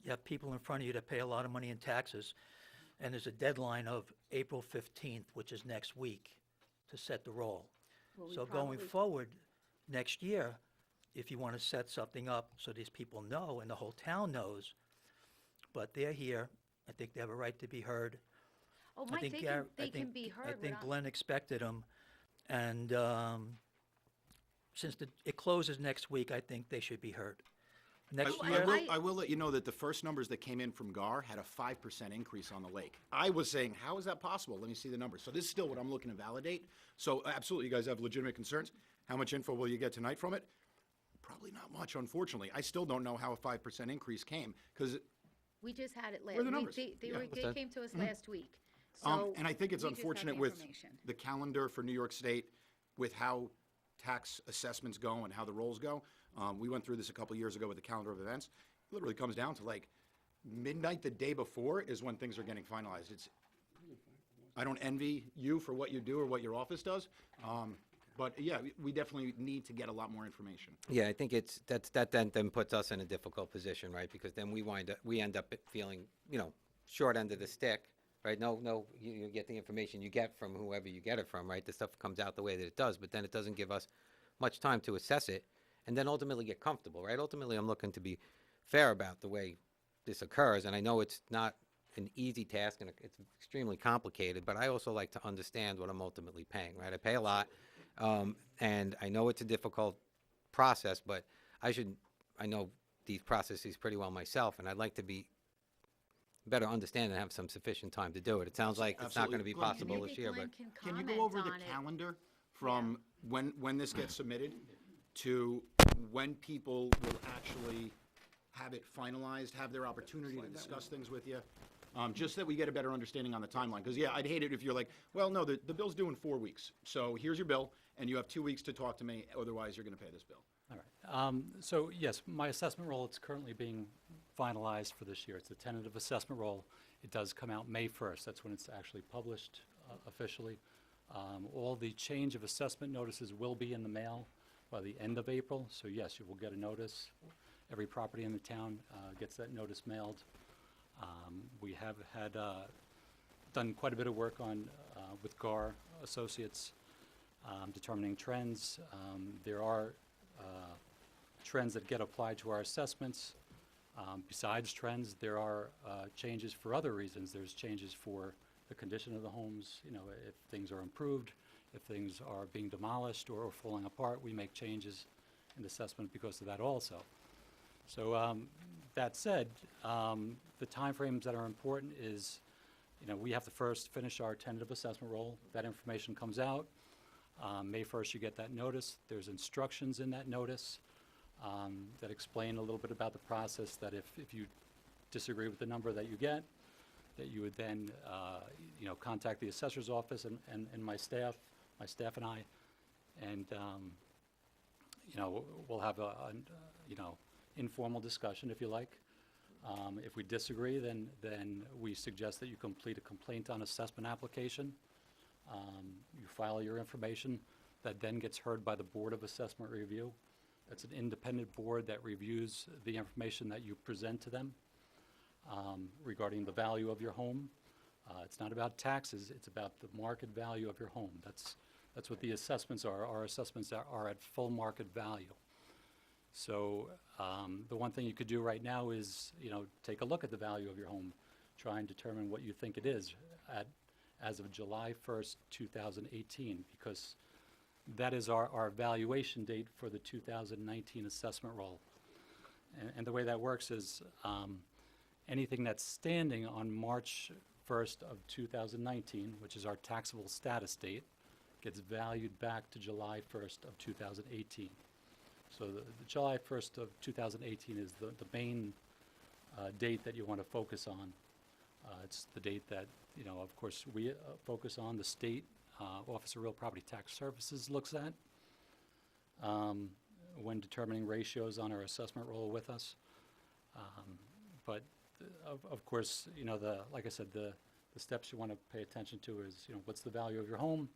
you have people in front of you that pay a lot of money in taxes, and there's a deadline of April 15th, which is next week, to set the roll. Well, we So going probably- forward, next year, if you want to set something up so these people know and the whole town knows, but they're here, I think they have a right to be heard. Oh, I Mike, think they Gar- I can think- be I heard think without, Glenn expected them, and since it closes next week, I think they should be heard. Next I year, will, I will let you know that the first numbers that came in from GAR had a 5% increase on the lake. I was saying, how is that possible? Let me see the numbers. So this is still what I'm looking to validate. So absolutely, you guys have legitimate concerns. How much info will you get tonight from it? Probably not much, unfortunately. I still don't know how a 5% increase came, because, we just had it last. Where are the numbers? They Yeah. were, they that? came to us last week, so. and I think it's we just have the unfortunate with information. the calendar for New York State, with how tax assessments go and how the rolls go. We went through this a couple years ago with the calendar of events. It literally comes down to like midnight the day before is when things are getting finalized. I don't envy you for what you do or what your office does. But yeah, we definitely need to get a lot more information. Yeah, I think that then puts us in a difficult position, right? Because then we end up feeling, short end of the stick, right? No, you get the information you get from whoever you get it from, right? The stuff comes out the way that it does, but then it doesn't give us much time to assess it and then ultimately get comfortable, right? Ultimately, I'm looking to be fair about the way this occurs, and I know it's not an easy task and it's extremely complicated, but I also like to understand what I'm ultimately paying, right? I pay a lot, and I know it's a difficult process, but I know these processes pretty well myself, and I'd like to be better understand and have some sufficient time to do it. It sounds like it's not going to be Absolutely. Glenn, can possible you- this year, but Can you go over the on it? calendar from when this gets submitted to when people will actually have it finalized, have their opportunity to discuss things with you? Just that we get a better understanding on the timeline. Because, yeah, I'd hate it if you're like, well, no, the bill's due in 4 weeks. So here's your bill, and you have 2 weeks to talk to me, otherwise you're going to pay this bill. All right. So yes, my assessment roll, it's currently being finalized for this year. It's a tentative assessment roll. It does come out May 1st. That's when it's actually published officially. All the change of assessment notices will be in the mail by the end of April. So yes, you will get a notice. Every property in the town gets that notice mailed. We have had done quite a bit of work on with GAR Associates, determining trends. There are trends that get applied to our assessments. Besides trends, there are changes for other reasons. There's changes for the condition of the homes, if things are improved, if things are being demolished or falling apart, we make changes in the assessment because of that also. So that said, the timeframes that are important is, we have to first finish our tentative assessment roll. That information comes out. May 1st, you get that notice. There's instructions in that notice that explain a little bit about the process, that if you disagree with the number that you get, that you would then, contact the assessor's office and my staff and I, and, we'll have informal discussion, if you like. If we disagree, then we suggest that you complete a complaint on assessment application. You file your information. That then gets heard by the Board of Assessment Review. That's an independent board that reviews the information that you present to them regarding the value of your home. It's not about taxes, it's about the market value of your home. That's what the assessments are. Our assessments are at full market value. So the one thing you could do right now is, take a look at the value of your home, try and determine what you think it is as of July 1st, 2018, because that is our valuation date for the 2019 assessment roll. And the way that works is anything that's standing on March 1st of 2019, which is our taxable status date, gets valued back to July 1st of 2018. So the July 1st of 2018 is the main date that you want to focus on. It's the date that, of course, we focus on, the state Office of Real Property Tax Services looks at when determining ratios on our assessment roll with us. But of course, like I said, the steps you want to pay attention to is, what's the value of your home?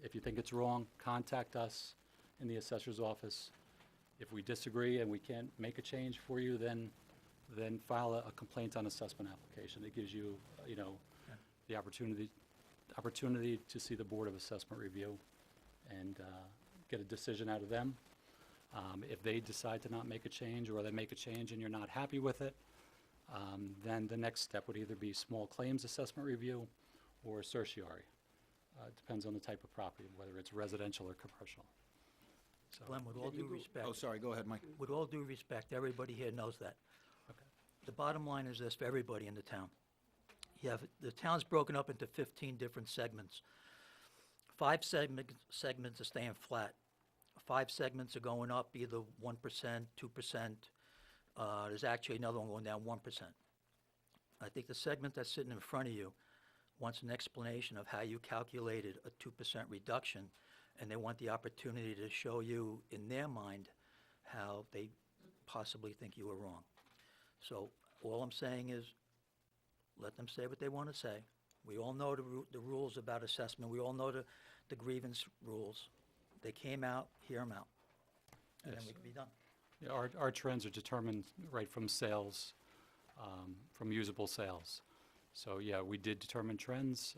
If you think it's wrong, contact us in the assessor's office. If we disagree and we can't make a change for you, then file a complaint on assessment application. It gives you, the opportunity to see the Board of Assessment Review and get a decision out of them. If they decide to not make a change, or they make a change and you're not happy with it, then the next step would either be small claims assessment review or certiorari. It depends on the type of property, whether it's residential or commercial. So, Glenn, with all due respect, Oh, sorry, go ahead, Mike. with all due respect, everybody here knows that. okay. The bottom line is this for everybody in the town. The town's broken up into 15 different segments. 5 segments are staying flat. 5 segments are going up either 1%, 2%. There's actually another one going down 1%. I think the segment that's sitting in front of you wants an explanation of how you calculated a 2% reduction, and they want the opportunity to show you, in their mind, how they possibly think you were wrong. So all I'm saying is, let them say what they want to say. We all know the rules about assessment. We all know the grievance rules. They came out, hear them out, and then Yes. we can be done. Yeah, our trends are determined right from sales, from usable sales. So, yeah, we did determine trends.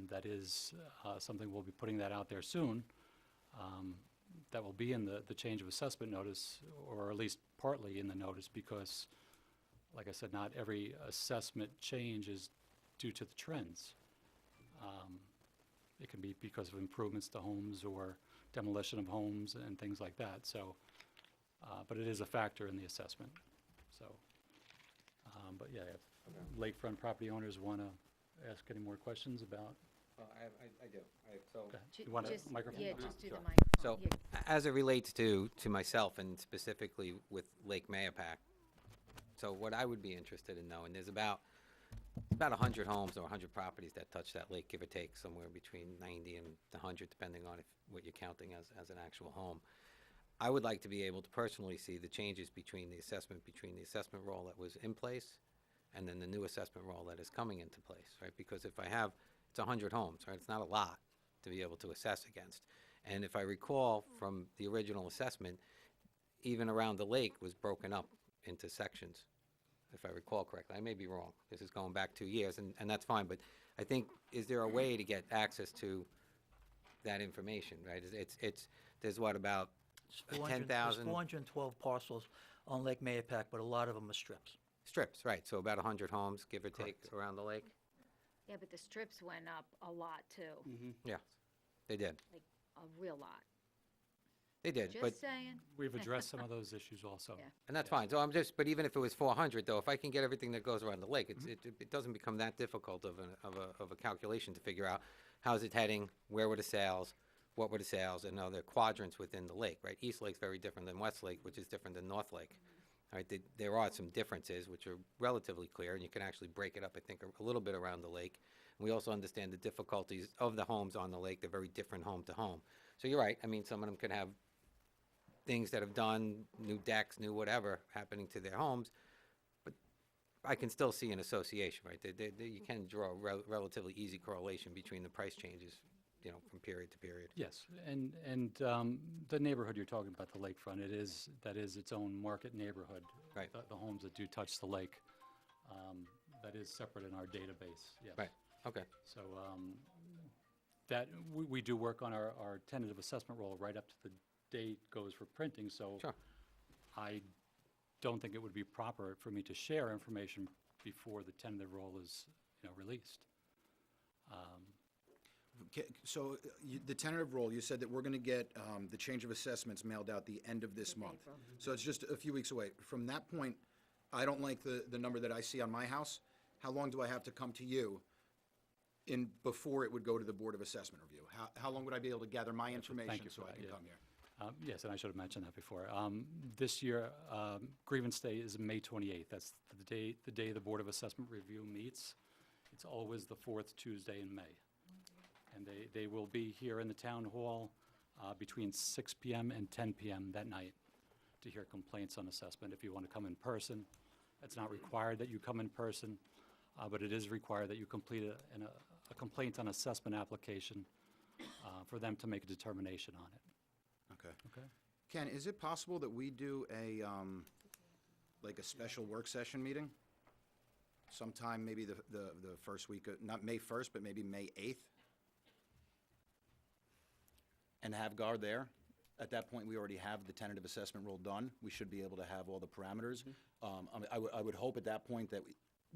That is something we'll be putting that out there soon. That will be in the change of assessment notice, or at least partly in the notice, because, like I said, not every assessment change is due to the trends. It can be because of improvements to homes or demolition of homes and things like that. So, but it is a factor in the assessment. So, but yeah, if lakefront property owners want to ask any more questions about, I do. So, okay. Ju- You want a just- microphone? Yeah, just do the Sure. microphone. So, Yeah. as it relates to myself and specifically with Lake Mayapack, so what I would be interested in knowing, there's about 100 homes or 100 properties that touch that lake, give or take, somewhere between 90 and 100, depending on what you're counting as an actual home. I would like to be able to personally see the changes between the assessment roll that was in place and then the new assessment roll that is coming into place, right? Because if I have, it's 100 homes, right? It's not a lot to be able to assess against. And if I recall from the original assessment, even around the lake was broken up into sections, if I recall correctly. I may be wrong. This is going back 2 years, and that's fine. But I think, is there a way to get access to that information, right? There's what, about It's 400 10,000? There's 412 parcels on Lake Mayapack, but a lot of them are strips. Strips, right. So about 100 homes, give or take, around the lake? Yeah, but the strips went up a lot too, Yeah, they did. like a real lot. They did, but, Just saying. We've addressed some of those issues also. Yeah. and that's fine. So I'm just, but even if it was 400, though, if I can get everything that goes around the lake, it doesn't become that difficult of a calculation to figure out how's it heading, where were the sales, what were the sales, and other quadrants within the lake, right? East Lake's very different than West Lake, which is different than North Lake. All right, there are some differences which are relatively clear, and you can actually break it up, I think, a little bit around the lake. And we also understand the difficulties of the homes on the lake. They're very different home to home. So you're right. I mean, some of them could have things that have done, new decks, new whatever, happening to their homes. But I can still see an association, right? You can draw a relatively easy correlation between the price changes, from period to period. Yes, and the neighborhood you're talking about, the lakefront, that is its own market neighborhood. Right. The homes that do touch the lake, that is separate in our database, yes. Right, okay. So that, we do work on our tentative assessment roll right up to the date goes for printing, so Sure. I don't think it would be proper for me to share information before the tentative roll is, released. So the tentative roll, you said that we're going to get the change of assessments mailed out the end of this month. So it's just a few weeks away. From that point, I don't like the number that I see on my house. How long do I have to come to you before it would go to the Board of Assessment Review? How long would I be able to gather my information you so for I that, can yeah. come here? Yes, and I should have mentioned that before. This year, grievance day is May 28th. That's the day the Board of Assessment Review meets. It's always the fourth Tuesday in May. And they will be here in the town hall between 6 p.m. and 10 p.m. that night to hear complaints on assessment. If you want to come in person, it's not required that you come in person, but it is required that you complete a complaint on assessment application for them to make a determination on it. Okay. Okay? Ken, is it possible that we do a special work session meeting? Sometime maybe the first week, not May 1st, but maybe May 8th? And have Gar there? at that point, we already have the tentative assessment roll done. We should be able to have all the parameters. I mean, I would hope at that point that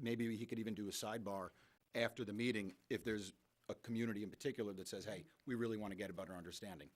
maybe he could even do a sidebar after the meeting if there's a community in particular that says, hey, we really want to get a better understanding.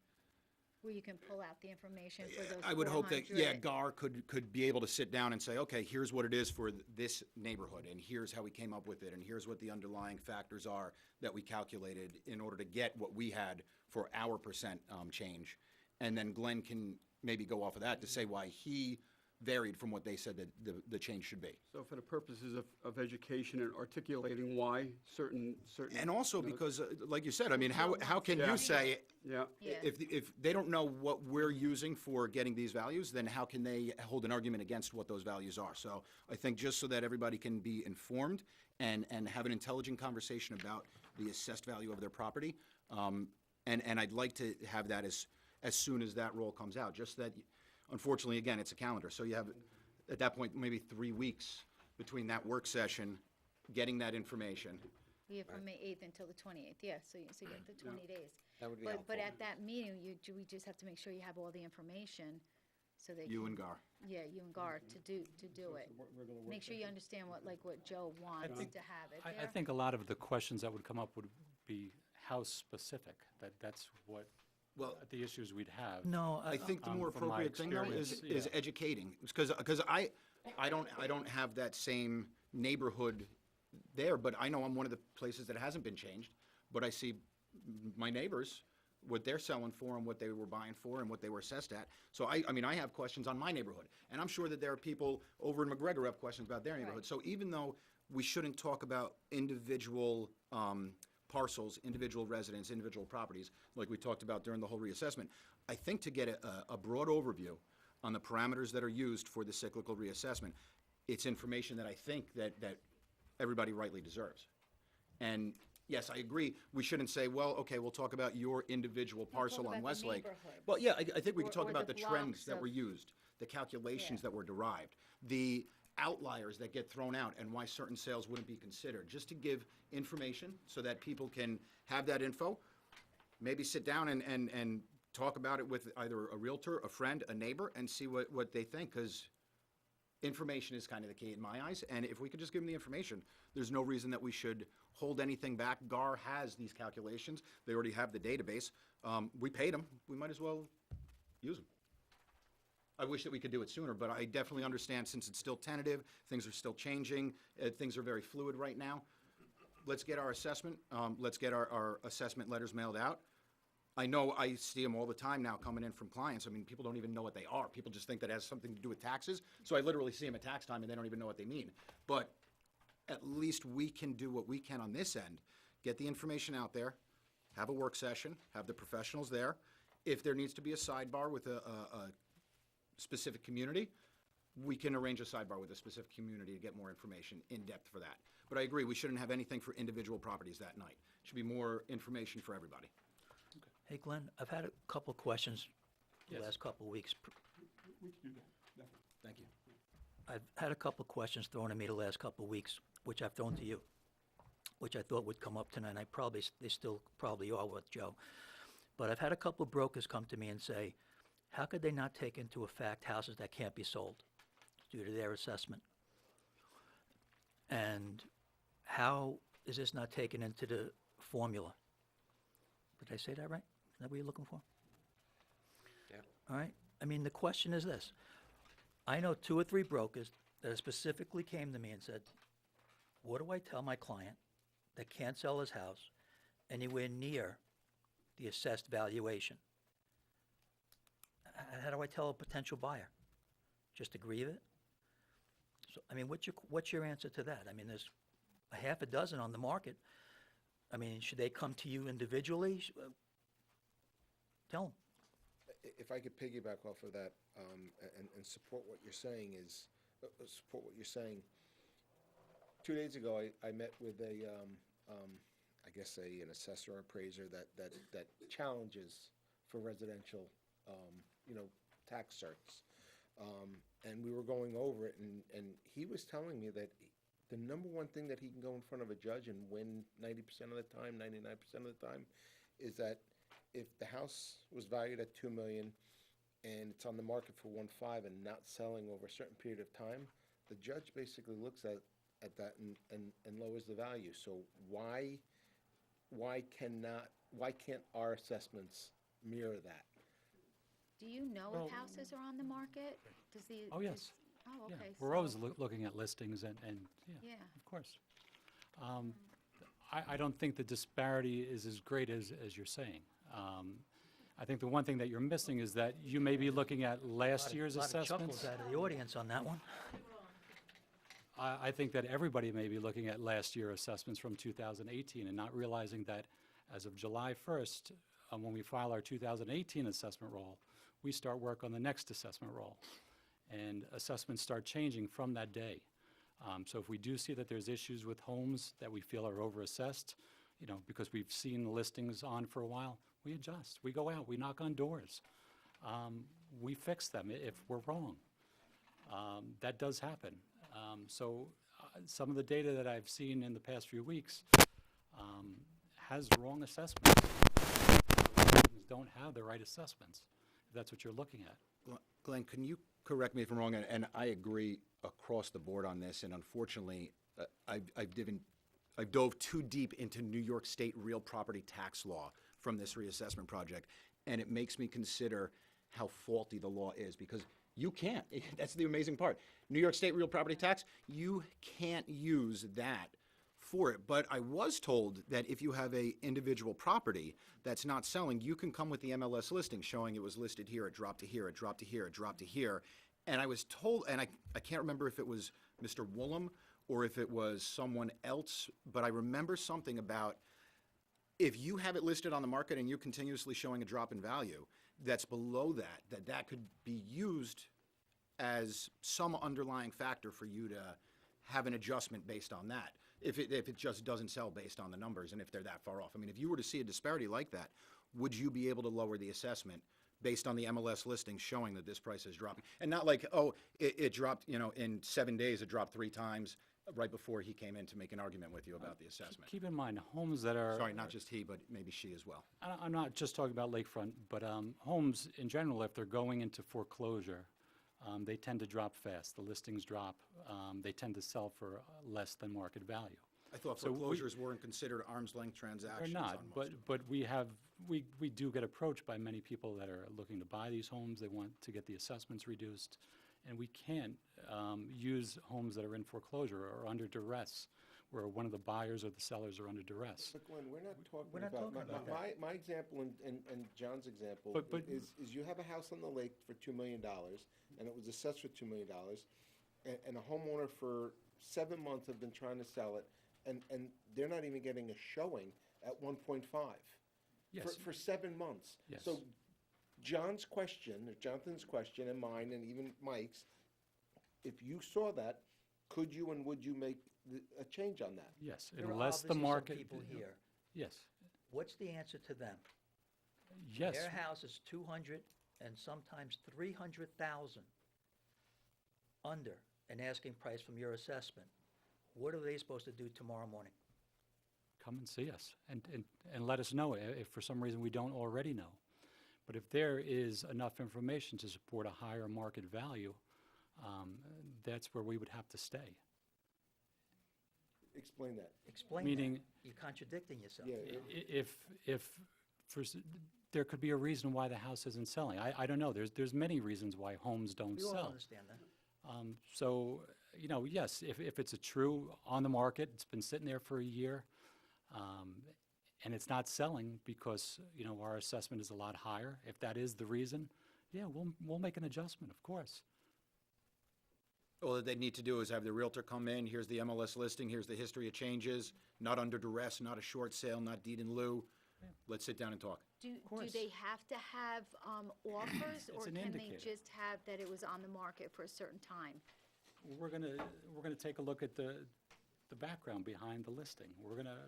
Where you can pull out the information for those I would hope that, 400. yeah, GAR could be able to sit down and say, okay, here's what it is for this neighborhood, and here's how we came up with it, and here's what the underlying factors are that we calculated in order to get what we had for our percent change. And then Glenn can maybe go off of that to say why he varied from what they said that the change should be. So for the purposes of education and articulating why certain. And also because, like you said, I mean, how can Yeah. you say, Yeah. Yeah. if they don't know what we're using for getting these values, then how can they hold an argument against what those values are? So I think just so that everybody can be informed and have an intelligent conversation about the assessed value of their property, and I'd like to have that as soon as that roll comes out, just that, unfortunately, again, it's a calendar, so you have, at that point, maybe 3 weeks between that work session, getting that information. We have from May 8th until the 28th, yeah, so you get the 20 days. That would be But helpful. at that meeting, we just have to make sure you have all the information, so that. You and Gar. Yeah, you and Gar to do it. Make sure you understand what Joe wants to have it I there. think a lot of the questions that would come up would be house-specific, that's what, Well, the issues we'd have. No, I think the more from my appropriate thing, though, is experience, yeah. educating, because I don't have that same neighborhood there, but I know I'm one of the places that hasn't been changed, but I see my neighbors, what they're selling for and what they were buying for and what they were assessed at. So I mean, I have questions on my neighborhood, and I'm sure that there are people over in McGregor who have questions about their neighborhood. Right. So even though we shouldn't talk about individual parcels, individual residents, individual properties, like we talked about during the whole reassessment, I think to get a broad overview on the parameters that are used for the cyclical reassessment, it's information that I think that everybody rightly deserves. And yes, I agree, we shouldn't say, well, okay, we'll talk about your individual parcel on about the Westlake. neighborhood. Well, yeah, I think we could Or- talk or about the the trends blocks that of- were used, the calculations Yeah. that were derived, the outliers that get thrown out and why certain sales wouldn't be considered, just to give information so that people can have that info, maybe sit down and talk about it with either a realtor, a friend, a neighbor, and see what they think, because information is kind of the key in my eyes, and if we could just give them the information, there's no reason that we should hold anything back. GAR has these calculations, they already have the database, we paid them, we might as well use them. I wish that we could do it sooner, but I definitely understand, since it's still tentative, things are still changing, things are very fluid right now. Let's get our assessment, let's get our assessment letters mailed out. I know I see them all the time now coming in from clients. I mean, people don't even know what they are. People just think that it has something to do with taxes. So I literally see them at tax time and they don't even know what they mean. But at least we can do what we can on this end, get the information out there, have a work session, have the professionals there. If there needs to be a sidebar with a specific community, we can arrange a sidebar with a specific community to get more information in depth for that. But I agree, we shouldn't have anything for individual properties that night. It should be more information for everybody. Hey, Glenn, I've had a couple questions the Yes. last couple of weeks. We can do that, definitely. Thank you. I've had a couple of questions thrown at me the last couple of weeks, which I've thrown to you, which I thought would come up tonight. They still probably are with Joe. But I've had a couple of brokers come to me and say, how could they not take into effect houses that can't be sold due to their assessment? And how is this not taken into the formula? Did I say that right? Is that what you're looking for? Yeah. All right. I mean, the question is this. I know 2 or 3 brokers that specifically came to me and said, what do I tell my client that can't sell his house anywhere near the assessed valuation? How do I tell a potential buyer? Just agree with it? So, I mean, what's your answer to that? I mean, there's a half a dozen on the market. I mean, should they come to you individually? Tell them. If I could piggyback off of that, and support what you're saying is, support what you're saying. 2 days ago, I met with I guess an assessor or appraiser that challenges for residential, tax certs. And we were going over it, and he was telling me that the number one thing that he can go in front of a judge and win 90% of the time, 99% of the time, is that if the house was valued at 2 million and it's on the market for 1.5 and not selling over a certain period of time, the judge basically looks at that and lowers the value. So why can't our assessments mirror that? Do you know Well- if houses are on the market? Does the? Oh, yes. Oh, Yeah, okay. we're so- always looking at listings and, yeah, Yeah. of course. I don't think the disparity is as great as you're saying. I think the one thing that you're missing is that you may be looking at last year's Lot of assessments. chuckles out of the audience on that one. I think that everybody may be looking at last year assessments from 2018 and not realizing that as of July 1st, when we file our 2018 assessment roll, we start work on the next assessment roll. And assessments start changing from that day. So if we do see that there's issues with homes that we feel are overassessed, because we've seen the listings on for a while, we adjust. We go out, we knock on doors. We fix them if we're wrong. That does happen. Some of the data that I've seen in the past few weeks has wrong assessments. Don't have the right assessments, if that's what you're looking at. Glenn, can you correct me if I'm wrong, and I agree across the board on this, and unfortunately, I've dove too deep into New York State real property tax law from this reassessment project, and it makes me consider how faulty the law is, because you can't, that's the amazing part. New York State real property tax, you can't use that for it. But I was told that if you have a individual property that's not selling, you can come with the MLS listing showing it was listed here, it dropped to here, it dropped to here, it dropped to here. And I was told, and I can't remember if it was Mr. Woolham or if it was someone else, but I remember something about if you have it listed on the market and you're continuously showing a drop in value that's below that could be used as some underlying factor for you to have an adjustment based on that. If it just doesn't sell based on the numbers and if they're that far off. I mean, if you were to see a disparity like that, would you be able to lower the assessment based on the MLS listing showing that this price is dropping? And not like, oh, it dropped, in 7 days, it dropped 3 times right before he came in to make an argument with you about the assessment. Keep in mind, homes that are... Sorry, not just he, but maybe she as well. I'm not just talking about lakefront, but homes in general, if they're going into foreclosure, they tend to drop fast. The listings drop. They tend to sell for less than market value. I thought So we- foreclosures weren't considered arm's length They're transactions not, on most but we do get approached by many people that are looking to buy these homes. They want to get the assessments reduced. And we can't use homes that are in foreclosure or under duress, where one of the buyers or the sellers are under duress. But Glenn, we're not We're not talking talking about, about my example and John's example But- is you have a house on the lake for $2 million, and it was assessed for $2 million, and a homeowner for 7 months have been trying to sell it, and they're not even getting a showing at 1.5. Yes. For 7 months. Yes. So John's question, or Jonathan's question, and mine, and even Mike's, if you saw that, could you and would you make a change on that? Yes, There are unless the obviously some market... people here. Yes, What's the answer to them? yes. Their house is 200 and sometimes 300,000 under an asking price from your assessment. What are they supposed to do tomorrow morning? Come and see us and let us know if for some reason we don't already know. But if there is enough information to support a higher market value, that's where we would have to stay. Explain that. Explain Meaning- that. You're contradicting yourself. Yeah. If there could be a reason why the house isn't selling. I don't know. There's many reasons why homes don't We all sell. understand that. So, yes, if it's a true on the market, it's been sitting there for a year, and it's not selling because, our assessment is a lot higher, if that is the reason, yeah, we'll make an adjustment, of course. All that they need to do is have the realtor come in, here's the MLS listing, here's the history of changes, not under duress, not a short sale, not deed in lieu. Let's sit down and talk. Do course. they have to have offers, or an can they indicator. just have that it was on the market for a certain time? We're gonna take a look at the background behind the listing. We're gonna,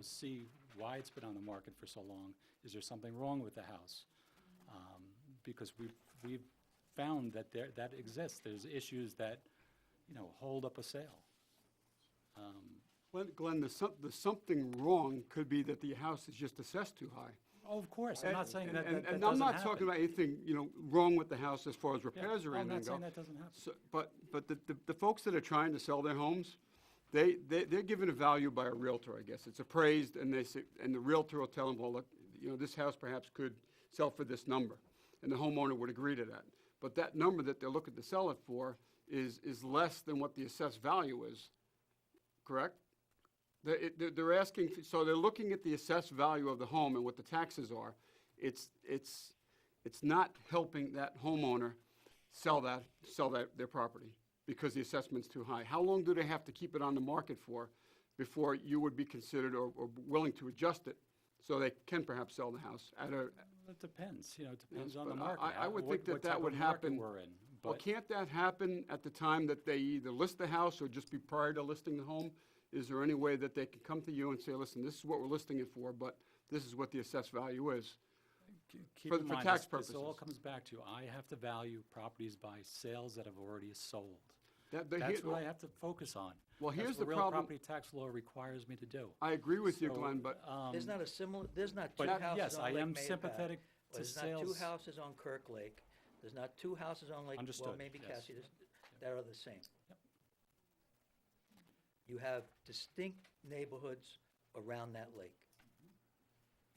see why it's been on the market for so long. Is there something wrong with the house? Because we've found that that exists. There's issues that, hold up a sale. Glenn, the something wrong could be that the house is just assessed too high. Oh, of course, I'm not saying that that And doesn't I'm not happen. talking about anything, wrong with the house as far as repairs or I'm anything not saying go. that doesn't happen. So, but the folks that are trying to sell their homes, they're given a value by a realtor, I guess. It's appraised, and they say, and the realtor will tell them, well, look, this house perhaps could sell for this number, and the homeowner would agree to that. But that number that they're looking to sell it for is less than what the assessed value is, correct? They're asking, so they're looking at the assessed value of the home and what the taxes are. It's not helping that homeowner sell their property because the assessment's too high. How long do they have to keep it on the market for before you would be considered or willing to adjust it so they can perhaps sell the house at a? It depends, it depends Yes, on the but market. I would what- think that what that type would of market happen. we're in, Well, but- can't that happen at the time that they either list the house or just be prior to listing the home? Is there any way that they can come to you and say, listen, this is what we're listing it for, but this is what the assessed value is? Keep for in mind, tax this all purposes. comes back to, I have to value properties by sales that have already sold. That- That's what I have to focus on. Well, That's here's what the real problem- property tax law requires me to do. I agree with you, So, Glenn, but There's not there's not two But houses yes, on I Lake am Mahopac, sympathetic or to There's not two sales. houses on Kirk Lake, there's not two houses on Lake, well, Understood, maybe yes. Cassie, that are the same. You have distinct neighborhoods around that lake.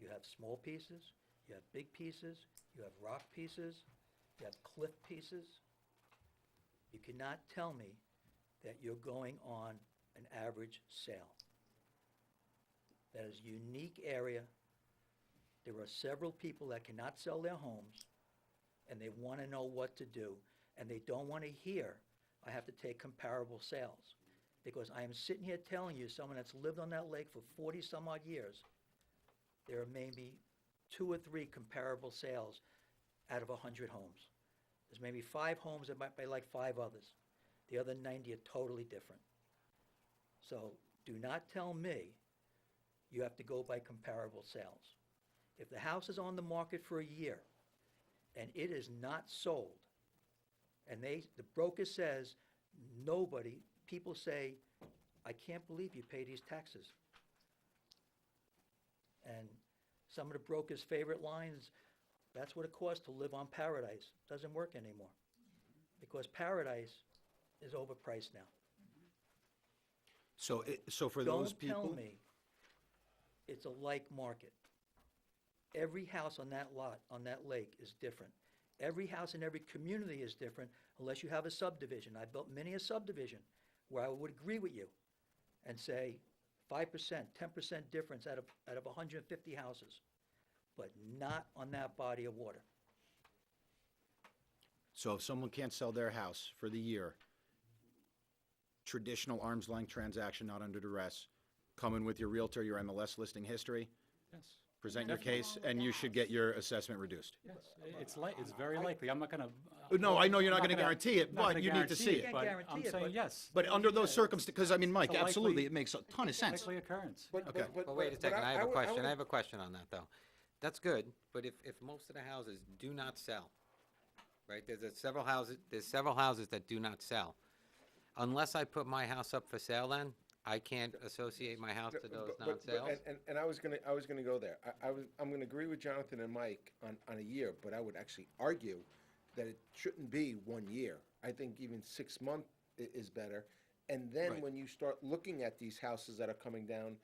You have small pieces, you have big pieces, you have rock pieces, you have cliff pieces. You cannot tell me that you're going on an average sale. That is a unique area. There are several people that cannot sell their homes, and they want to know what to do, and they don't want to hear, I have to take comparable sales. Because I am sitting here telling you, someone that's lived on that lake for 40-some-odd years, there are maybe 2 or 3 comparable sales out of 100 homes. There's maybe 5 homes that might be like 5 others. The other 90 are totally different. So do not tell me you have to go by comparable sales. If the house is on the market for a year and it is not sold, and the broker says, people say, I can't believe you pay these taxes. And some of the broker's favorite lines, that's what it costs to live on paradise. Doesn't work anymore. Because paradise is overpriced now. So for those people. Don't tell me it's a like market. Every house on that lot, on that lake is different. Every house in every community is different unless you have a subdivision. I built many a subdivision where I would agree with you and say 5%, 10% difference out of 150 houses, but not on that body of water. So if someone can't sell their house for the year, traditional arm's length transaction, not under duress, come in with your realtor, your MLS listing history, Yes. present your case, and you should get your assessment reduced. Yes, it's very likely. I'm not gonna. No, I know you're not gonna guarantee it, not but gonna you need to guarantee see it. Can't But guarantee I'm it, saying but- yes. But under those circumstances, because I mean, Mike, It's a absolutely, likely- it makes a ton of sense. Likely occurrence. Okay. But wait a second, I have a question. I have a question on that, though. That's good, but if most of the houses do not sell, right, there's several houses that do not sell. Unless I put my house up for sale then, I can't associate my house to those non-sales? And I was gonna go there. I'm gonna agree with Jonathan and Mike on a year, but I would actually argue that it shouldn't be 1 year. I think even 6 months is better. And then Right. when you start looking at these houses that are coming down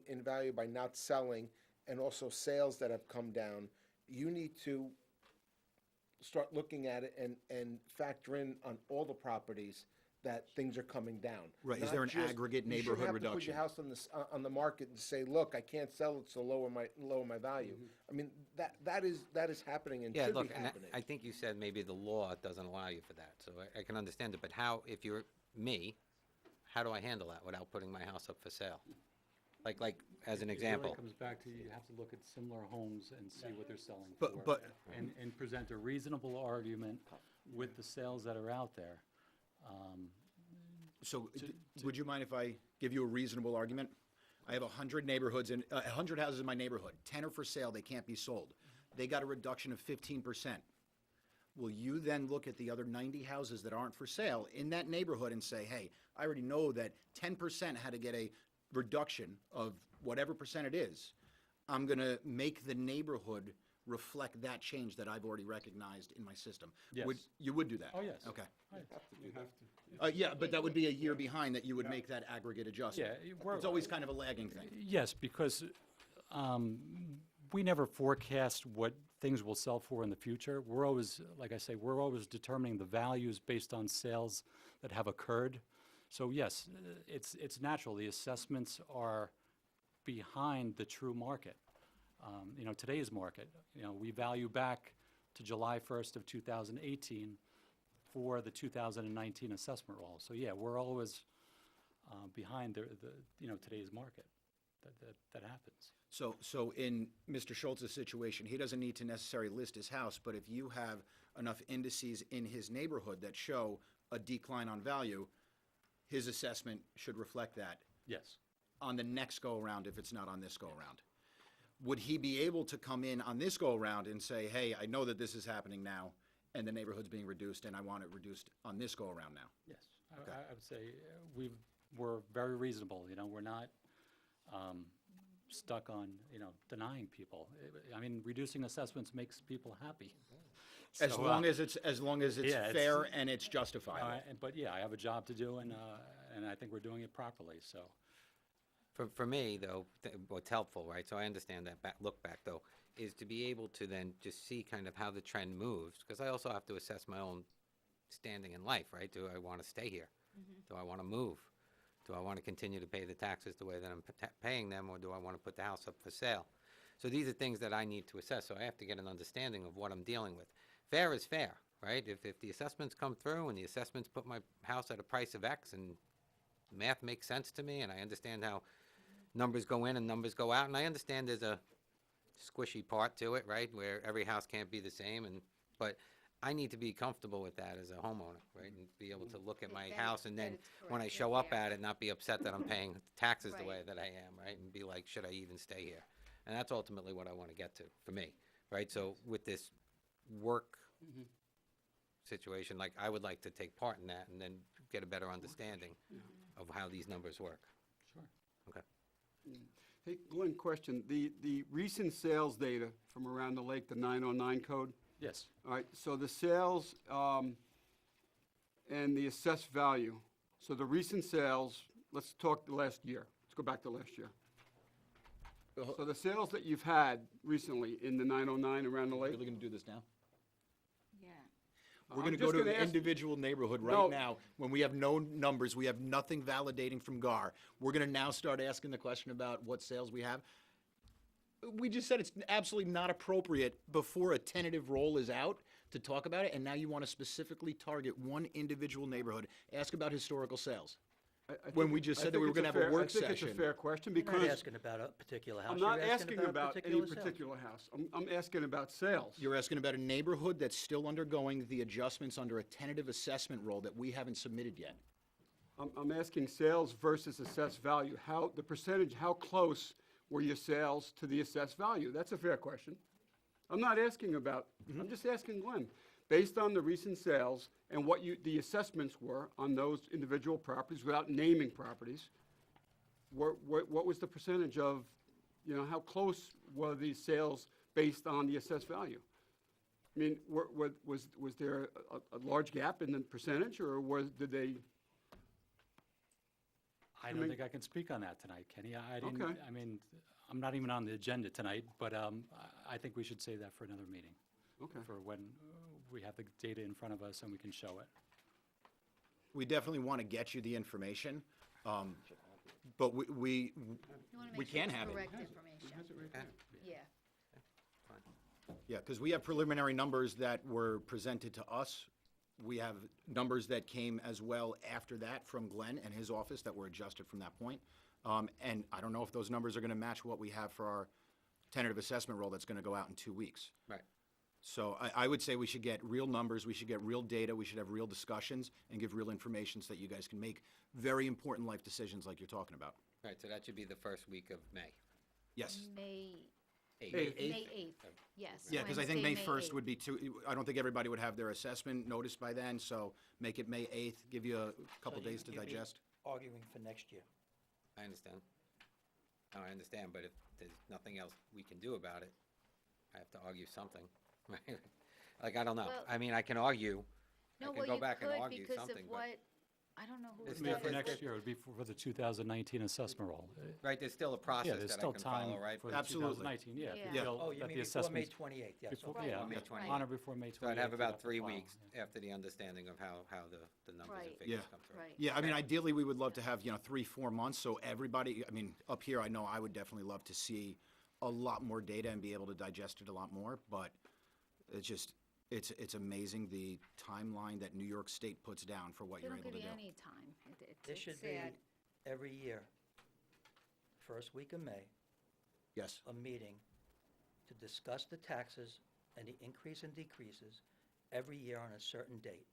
in value by not selling, and also sales that have come down, you need to start looking at it and factor in on all the properties that things are coming down. Right, is Not there an just- aggregate you neighborhood shouldn't have to put reduction? your house on the market and say, look, I can't sell it, so lower my value. I mean, that is happening and Yeah, should look, be and happening. I think you said maybe the law doesn't allow you for that, so I can understand it, but how, if you're me, how do I handle that without putting my house up for sale? Like, as an It example. really comes back to, you have to look at similar homes and see what they're selling But- for. but- And present a reasonable argument with the sales that are out there. So, would you mind if I give you a reasonable argument? I have 100 neighborhoods and 100 houses in my neighborhood. 10 are for sale, they can't be sold. They got a reduction of 15%. Will you then look at the other 90 houses that aren't for sale in that neighborhood and say, hey, I already know that 10% had to get a reduction of whatever percent it is. I'm gonna make the neighborhood reflect that change that I've already recognized in my system. Yes. You would do that? Oh, yes. Okay. You have to. Yeah, but that would be a year behind that you would make that aggregate adjustment. Yeah, we're- It's always kind of a lagging thing. Yes, because we never forecast what things will sell for in the future. We're always, like I say, we're always determining the values based on sales that have occurred. So yes, it's natural. The assessments are behind the true market. Today's market, we value back to July 1st of 2018 for the 2019 assessment roll. So yeah, we're always behind today's market. That happens. So in Mr. Schultz's situation, he doesn't need to necessarily list his house, but if you have enough indices in his neighborhood that show a decline on value, his assessment should reflect that Yes. on the next go-around if it's not on this go-around. Would he be able to come in on this go-around and say, hey, I know that this is happening now, and the neighborhood's being reduced, and I want it reduced on this go-around now? Yes. I would say we're very reasonable. We're not stuck on, denying people. I mean, reducing assessments makes people happy. As So, long as it's yeah, fair and it's justifiable. But yeah, I have a job to do, and I think we're doing it properly, so. For me, though, what's helpful, right, so I understand that look back, though, is to be able to then just see kind of how the trend moves, because I also have to assess my own standing in life, right? Do I want to stay here? Do I want to move? Do I want to continue to pay the taxes the way that I'm paying them, or do I want to put the house up for sale? So these are things that I need to assess, so I have to get an understanding of what I'm dealing with. Fair is fair, right? If the assessments come through and the assessments put my house at a price of X and math makes sense to me and I understand how numbers go in and numbers go out, and I understand there's a squishy part to it, right, where every house can't be the same, but I need to be comfortable with that as a homeowner, right, and be able to look at my house and then it's when I correct, show they're up fair. at it, not be upset that I'm paying taxes the way Right. that I am, right, and be like, should I even stay here? And that's ultimately what I want to get to, for me, right? So with this work situation, like, I would like to take part in that and then get a better understanding of how these numbers work. Sure. Okay. Hey, Glenn, question. The recent sales data from around the lake, the 909 code, Yes. all right, so the sales and the assessed value. So the recent sales, let's talk the last year. Let's go back to last year. So the sales that you've had recently in the 909 around the lake, Really gonna do this now? Yeah. We're I'm gonna just go to gonna an ask- individual neighborhood No. right now, when we have no numbers, we have nothing validating from GAR. We're gonna now start asking the question about what sales we have. We just said it's absolutely not appropriate before a tentative roll is out to talk about it, and now you wanna specifically target one individual neighborhood, ask about historical sales. I When think we it- just I said that think we were it's a gonna have a fair- work I think it's session. a fair question You're not because asking about a particular house. I'm you're not asking about any particular sale. particular house. I'm asking about sales. You're asking about a neighborhood that's still undergoing the adjustments under a tentative assessment roll that we haven't submitted yet. I'm asking sales versus assessed value. How, the percentage, how close were your sales to the assessed value? That's a fair question. I'm not asking about, I'm just asking Glenn, based on the recent sales and what the assessments were on those individual properties, without naming properties, what was the percentage of, how close were these sales based on the assessed value? I mean, was there a large gap in the percentage, or did they? I don't think I can speak on that tonight, Kenny. I didn't, Okay. I mean, I'm not even on the agenda tonight, but I think we should save that for another meeting, Okay. for when we have the data in front of us and we can show it. We definitely want to get you the information, but we You wanna We make sure can it's have it. correct information. Yeah. yeah, because we have preliminary numbers that were presented to us. We have numbers that came as well after that from Glenn and his office that were adjusted from that point. And I don't know if those numbers are going to match what we have for our tentative assessment roll that's going to go out in 2 weeks. Right. So I would say we should get real numbers, we should get real data, we should have real discussions, and give real information so that you guys can make very important life decisions like you're talking about. Right, so that should be the first week of May. Yes. May, Eighth. May 8th, yes. Yeah, because I think Wednesday, May 1st 8th. would be too, I don't think everybody would have their assessment noticed by then, so make it May 8th, give you a couple So days to you'd be digest. Arguing for next year. I understand. No, I understand, but if there's nothing else we can do about it, I have to argue something, right? Like, I don't know. Well- I mean, I can argue, No, I well, can go you back and could argue because of something, but, what, I don't know who It's was not- that. For it's- next year, it would be for the 2019 assessment roll. right, there's still a Yeah, process there's that I still can time follow, right? for But- the Absolutely. 2019, yeah. if Yeah. you feel Oh, you that mean the before May assessments- 28th, yes. before- okay. Yeah, May yeah, 28th. on or before May 28th. So I'd have you'd about to 3 file, weeks yeah. after the understanding of how the numbers and Right. figures Yeah. come through. Right. Yeah, I mean, ideally, we would love to have, 3, 4 months, so everybody, I mean, up here, I know I would definitely love to see a lot more data and be able to digest it a lot more, but it's just, it's amazing the timeline that New York State puts down for what They you're don't able to give do. you any time. This It's should be sad. every year, first week of May, Yes, a meeting to discuss the taxes and the increase and decreases every year on a certain date.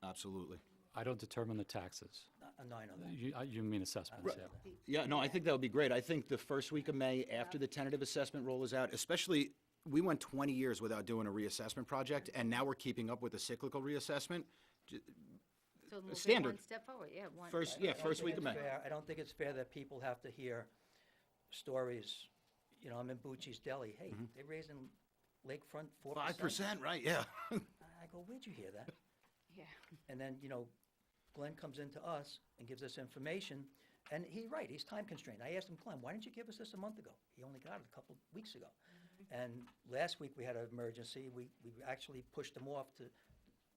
absolutely. I don't determine the taxes. I know that. You mean assessments, yeah. Yeah, no, I think that would be great. I think the first week of May, after the tentative assessment roll is out, especially, we went 20 years without doing a reassessment project, and now we're keeping up with the cyclical reassessment. So move it standard. one step forward, yeah, one. First, I yeah, don't first think week of it's May. fair- I don't think it's fair that people have to hear stories, I'm in Bucci's Deli, hey, they're raising lakefront 4%. 5%, right, yeah. I go, where'd you hear that? Yeah. And then, Glenn comes into us and gives us information, and he's right, he's time constrained. I asked him, Glenn, why didn't you give us this a month ago? He only got it a couple weeks ago. And last week, we had an emergency. We actually pushed them off to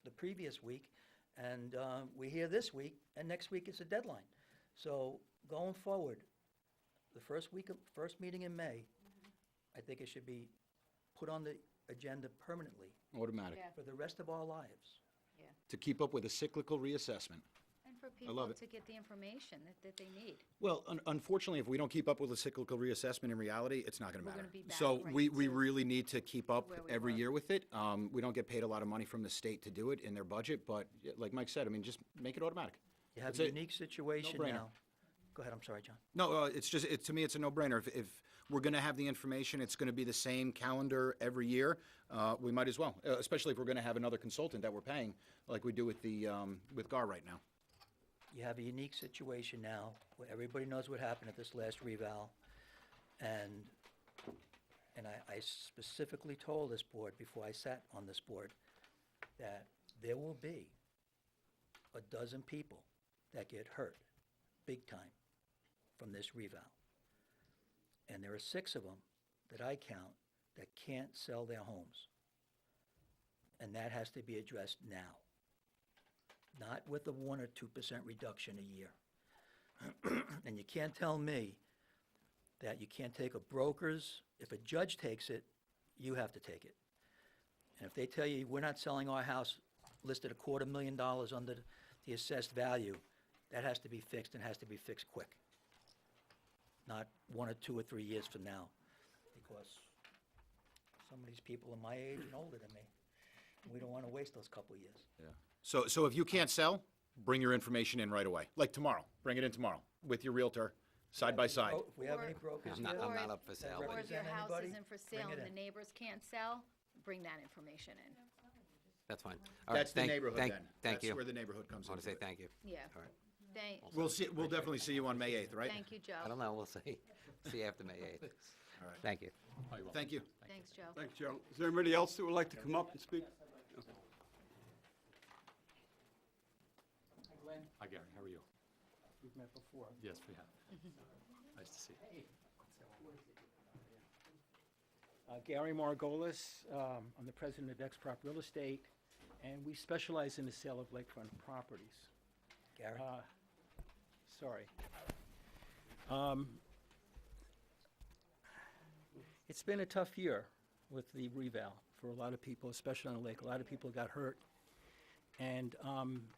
the previous week, and we're here this week, and next week is a deadline. So going forward, the first meeting in May, I think it should be put on the agenda permanently Automatic. Yeah. for the rest of our lives. To keep up with a cyclical reassessment. And for love people it. to get the information that they need. Well, unfortunately, if we don't keep up with a cyclical reassessment in reality, it's not going to We're matter. gonna be back So right we to really need to keep up where we every were. year with it. We don't get paid a lot of money from the state to do it in their budget, but like Mike said, I mean, just make it automatic. You have That's a it. unique situation No-brainer. now. Go ahead, I'm sorry, John. No, it's just, to me, it's a no-brainer. If we're going to have the information, it's going to be the same calendar every year, we might as well, especially if we're going to have another consultant that we're paying, like we do with with GAR right now. You have a unique situation now where everybody knows what happened at this last reval. And I specifically told this board before I sat on this board that there will be a dozen people that get hurt big time from this reval. And there are 6 of them that I count that can't sell their homes. And that has to be addressed now. Not with a 1 or 2% reduction a year. And you can't tell me that you can't take a broker's, if a judge takes it, you have to take it. And if they tell you, we're not selling our house listed $250,000 under the assessed value, that has to be fixed and has to be fixed quick. Not 1 or 2 or 3 years from now, because some of these people are my age and older than me. We don't want to waste those couple years. So if you can't sell, bring your information in right away, like tomorrow. Bring it in tomorrow with your Realtor, side by side. If we have any brokers I'm not, here, I'm Or not if- up for sale. Or Or but- if your Represent house anybody? isn't for Bring sale it and the in. neighbors can't sell, bring that information in. That's fine. All right, That's the thank- neighborhood thank- then. Thank you. That's where the neighborhood comes I want to into say it. thank you. Yeah. All right. Thank, We'll definitely see you on May 8th, right? thank you, Joe. I don't know, we'll see. See you after May 8th. All right. Thank you. Oh, you're welcome. Thank you. Thanks, Joe. Thanks, Joe. Is there anybody else that would like to come up and speak? Hi, Gary, how are you? We've met before. Yes, we have. Nice to see you. Gary Margolis, I'm the president of X-Prop Real Estate, and we specialize in the sale of lakefront properties. Gary? Sorry. It's been a tough year with the reval for a lot of people, especially on the lake. A lot of people got hurt. And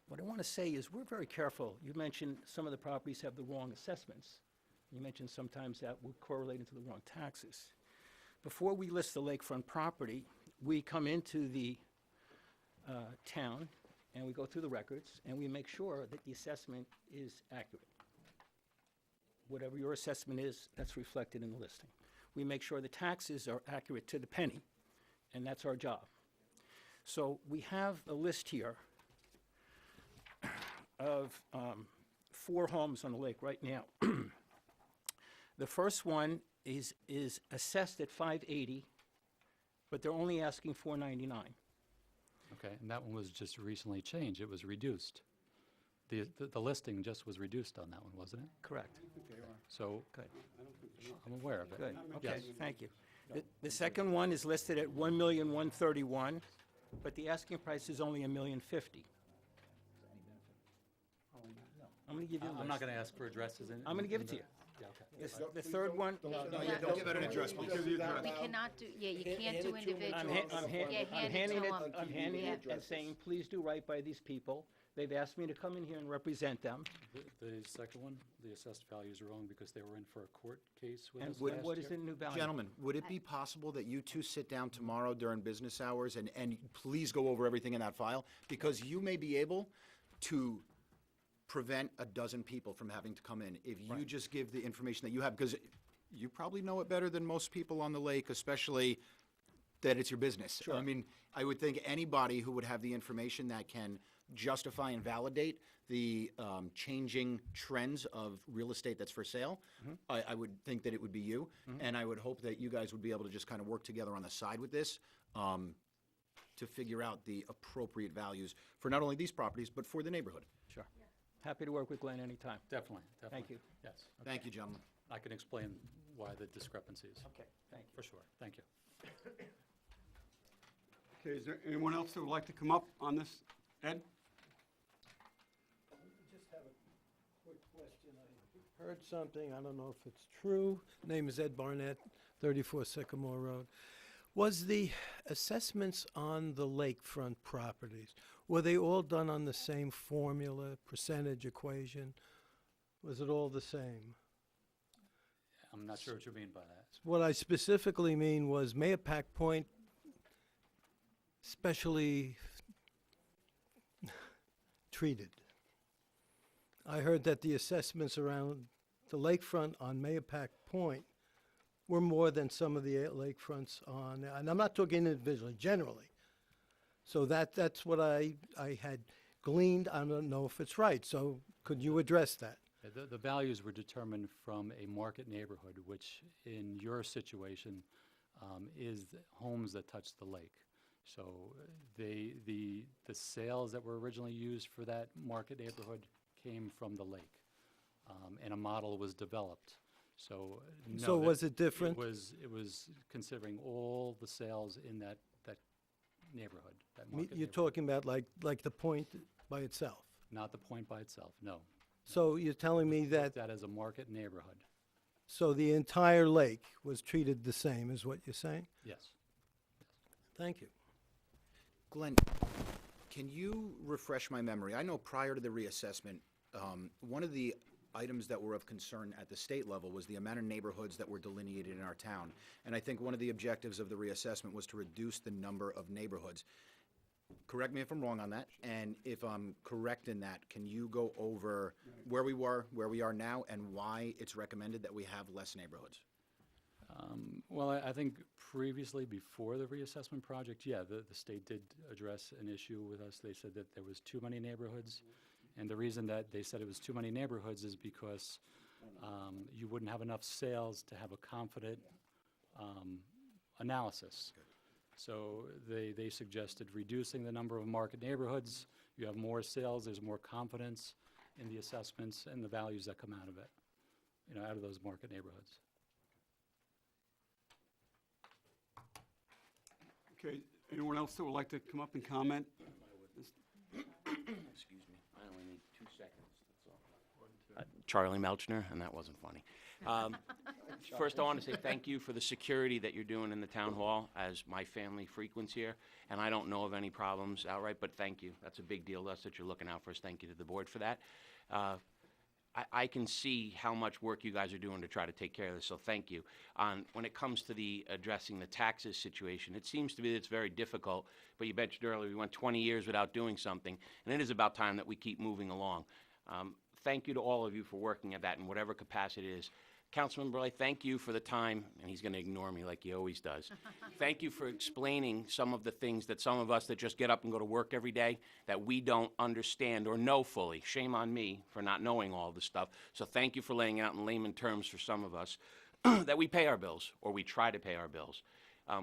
what I want to say is we're very careful. You mentioned some of the properties have the wrong assessments. You mentioned sometimes that would correlate into the wrong taxes. Before we list the lakefront property, we come into the town and we go through the records and we make sure that the assessment is accurate. Whatever your assessment is, that's reflected in the listing. We make sure the taxes are accurate to the penny, and that's our job. So we have a list here of 4 homes on the lake right now. The first one is assessed at 580, but they're only asking 499. Okay, and that one was just recently changed. It was reduced. The listing just was reduced on that one, wasn't it? Correct. So, Good. I'm aware of it. Good, okay, Yes. thank you. The second one is listed at 1,131,000, but the asking price is only 1,050,000. I'm gonna give you a I'm not list. going to ask for addresses in. I'm gonna give it to you. Yeah, okay. The third one, Don't give out an address, please. We cannot do, yeah, you can't do individuals. I'm Yeah, hand it to them. I'm handing it Yeah. and saying, please do right by these people. They've asked me to come in here and represent them. The second one, the assessed values are wrong because they were in for a court case with And us what last what is year. the new value? Gentlemen, would it be possible that you two sit down tomorrow during business hours and please go over everything in that file? Because you may be able to prevent a dozen people from having to come in if you just give the information that you have, because you probably know it better than most people on the lake, especially that it's your business. I mean, I would think anybody who would have the information that can justify and validate the changing trends of real estate that's for sale, I would think that it would be you. And I would hope that you guys would be able to just kind of work together on the side with this to figure out the appropriate values for not only these properties, but for the neighborhood. Sure. Happy to work with Glenn anytime. Definitely, definitely. Thank you. Yes. Thank you, gentlemen. I can explain why the discrepancies. Okay, thank you. For sure. Thank you. Okay, is there anyone else that would like to come up on this? Ed? Just have a quick question. I heard something, I don't know if it's true. Name is Ed Barnett, 34 Sycamore Road. Was the assessments on the lakefront properties, were they all done on the same formula, percentage equation? Was it all the same? I'm not sure what you mean by that. What I specifically mean was Mayapack Point specially treated. I heard that the assessments around the lakefront on Mayapack Point were more than some of the lakefronts on, and I'm not talking individually, generally. So that's what I had gleaned. I don't know if it's right, so could you address that? The values were determined from a market neighborhood, which in your situation is homes that touch the lake. So the sales that were originally used for that market neighborhood came from the lake, and a model was developed. So no, So was it different? It was considering all the sales in that neighborhood, that market You're neighborhood. talking about like the point by itself? Not the point by itself, no. So you're telling me that, That is a market neighborhood, so the entire lake was treated the same, is what you're saying? yes. Thank you. Glenn, can you refresh my memory? I know prior to the reassessment, one of the items that were of concern at the state level was the amount of neighborhoods that were delineated in our town. And I think one of the objectives of the reassessment was to reduce the number of neighborhoods. Correct me if I'm wrong on that, and if I'm correct in that, can you go over where we were, where we are now, and why it's recommended that we have less neighborhoods? Well, I think previously, before the reassessment project, yeah, the state did address an issue with us. They said that there was too many neighborhoods. And the reason that they said it was too many neighborhoods is because you wouldn't have enough sales to have a confident analysis. So they suggested reducing the number of market neighborhoods. You have more sales, there's more confidence in the assessments and the values that come out of it, out of those market neighborhoods. Okay, anyone else that would like to come up and comment? Excuse me, I only need 2 seconds, that's all. Charlie Melchner, and that wasn't funny. First, I want to say thank you for the security that you're doing in the town hall, as my family frequents here, and I don't know of any problems outright, but thank you. That's a big deal to us that you're looking out for us. Thank you to the board for that. I can see how much work you guys are doing to try to take care of this, so thank you. When it comes to the addressing the taxes situation, it seems to be that it's very difficult, but you mentioned earlier we went 20 years without doing something, and it is about time that we keep moving along. Thank you to all of you for working at that in whatever capacity it is. Councilman Burley, thank you for the time, and he's going to ignore me like he always does. Thank you for explaining some of the things that some of us that just get up and go to work every day that we don't understand or know fully. Shame on me for not knowing all this stuff. So thank you for laying out in layman terms for some of us. that we pay our bills, or we try to pay our bills.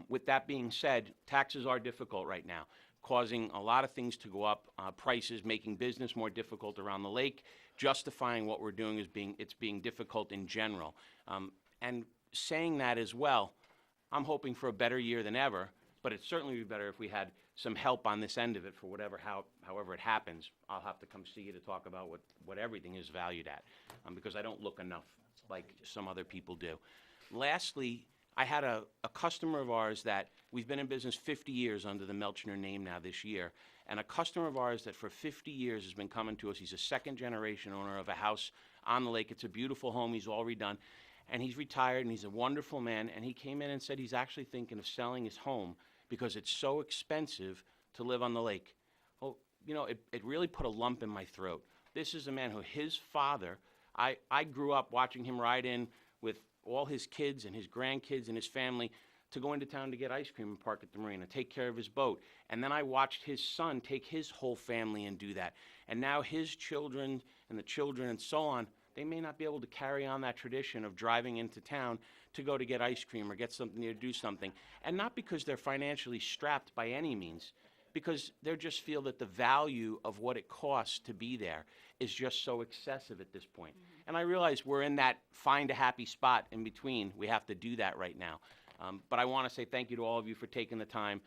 With that being said, taxes are difficult right now, causing a lot of things to go up, prices, making business more difficult around the lake, justifying what we're doing as being difficult in general. And saying that as well, I'm hoping for a better year than ever, but it'd certainly be better if we had some help on this end of it for however it happens. I'll have to come see you to talk about what everything is valued at, because I don't look enough like some other people do. Lastly, I had a customer of ours that we've been in business 50 years under the Melchner name now this year, and a customer of ours that for 50 years has been coming to us. He's a second-generation owner of a house on the lake. It's a beautiful home. He's all redone, and he's retired, and he's a wonderful man, and he came in and said he's actually thinking of selling his home because it's so expensive to live on the lake. Well, you know, it really put a lump in my throat. This is a man who his father, I grew up watching him ride in with all his kids and his grandkids and his family to go into town to get ice cream and park at the marina, take care of his boat. And then I watched his son take his whole family and do that. And now his children and the children and so on, they may not be able to carry on that tradition of driving into town to go to get ice cream or get something or do something. And not because they're financially strapped by any means, because they just feel that the value of what it costs to be there is just so excessive at this point. And I realize we're in that find a happy spot in between. We have to do that right now. But I want to say thank you to all of you for taking the time.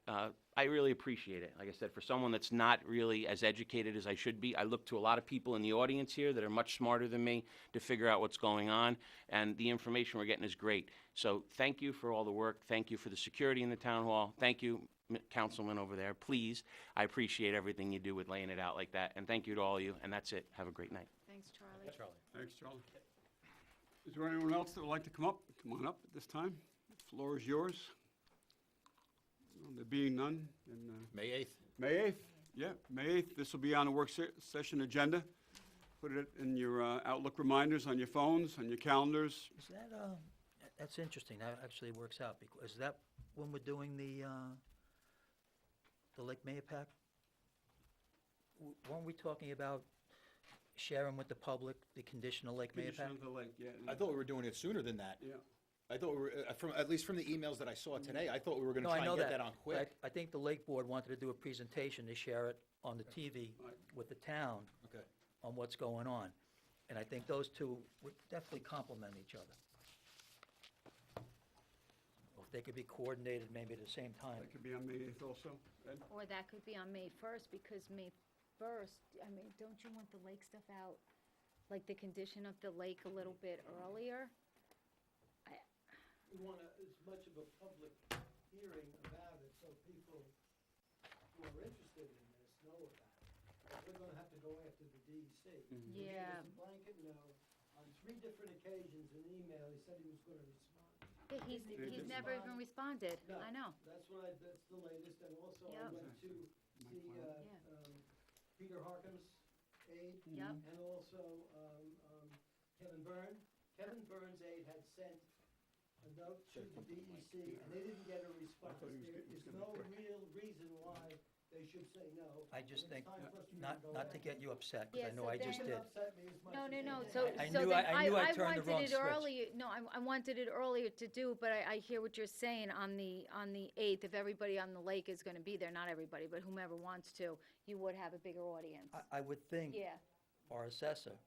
I really appreciate it. Like I said, for someone that's not really as educated as I should be, I look to a lot of people in the audience here that are much smarter than me to figure out what's going on, and the information we're getting is great. So thank you for all the work. Thank you for the security in the town hall. Thank you, Councilman over there. Please, I appreciate everything you do with laying it out like that, and thank you to all of you, and that's it. Have a great night. Thanks, Charlie. Thanks, Charlie. Is there anyone else that would like to come up? Come on up at this time. The floor is yours. Well, there being none, then, May 8th. May 8th, yeah, May 8th. This will be on the work session agenda. Put it in your Outlook reminders on your phones, on your calendars. Is that, that's interesting, that actually works out, because is that when we're doing the Lake Mayapack? Weren't we talking about sharing with the public the condition of Lake Condition Mayapack? of the lake, yeah. I thought we were doing it sooner than that. Yeah. I thought we were, at least from the emails that I saw today, I thought we were gonna No, I try know and get that. that on but quick. I think the Lake Board wanted to do a presentation to share it on the TV Right. with the town Okay. on what's going on. And I think those two would definitely complement each other. Or if they could be coordinated maybe at the same time. That could be on May 8th also. Ed? Or that could be on May 1st, because May 1st, I mean, don't you want the lake stuff out, like the condition of the lake a little bit earlier? We want as much of a public hearing about it, so people who are interested in this know about it. But we're gonna have to go after the DEC. He gave Yeah. us a blanket no. On 3 different occasions, in email, he said he was gonna respond. Yeah, he's never even responded, No, I know. that's the latest, and also I Yep. went to see, Peter Harkin's aide. Yep. And also, Kevin Byrne. Kevin Byrne's aide had sent a note to the DEC, and they didn't get a response. thought he was There gonna is be no quick. real reason why they should say no. I just and it's think, time for us to not go to after get it. you upset, Yeah, because I know so I then- just It did. doesn't upset me as much No, as no, it no, did. so, I so knew then I turned the wrong wanted it switch. earlier, no, I wanted it earlier to do, but I hear what you're saying on the 8th, if everybody on the lake is gonna be there, not everybody, but whomever wants to, you would have a bigger audience. I would think Yeah, our assessor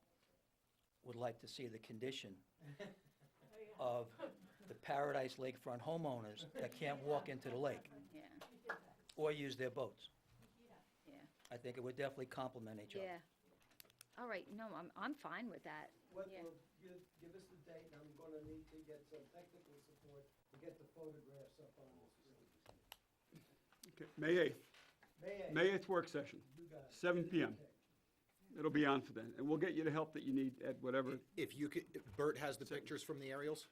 would like to see the condition of the Paradise Lakefront homeowners that can't walk into the lake yeah, or use their boats. yeah, I think it would definitely complement each other. yeah. All right, no, I'm fine with that. What, Yeah. well, give us the date, and I'm gonna need to get some technical support to get the photographs up on the screen. Okay, May 8th. May 8th. May 8th work session, You got it. 7 PM. Okay. It'll be on for then. And we'll get you the help that you need, Ed, whatever. If you could, Bert has the pictures from the aerials?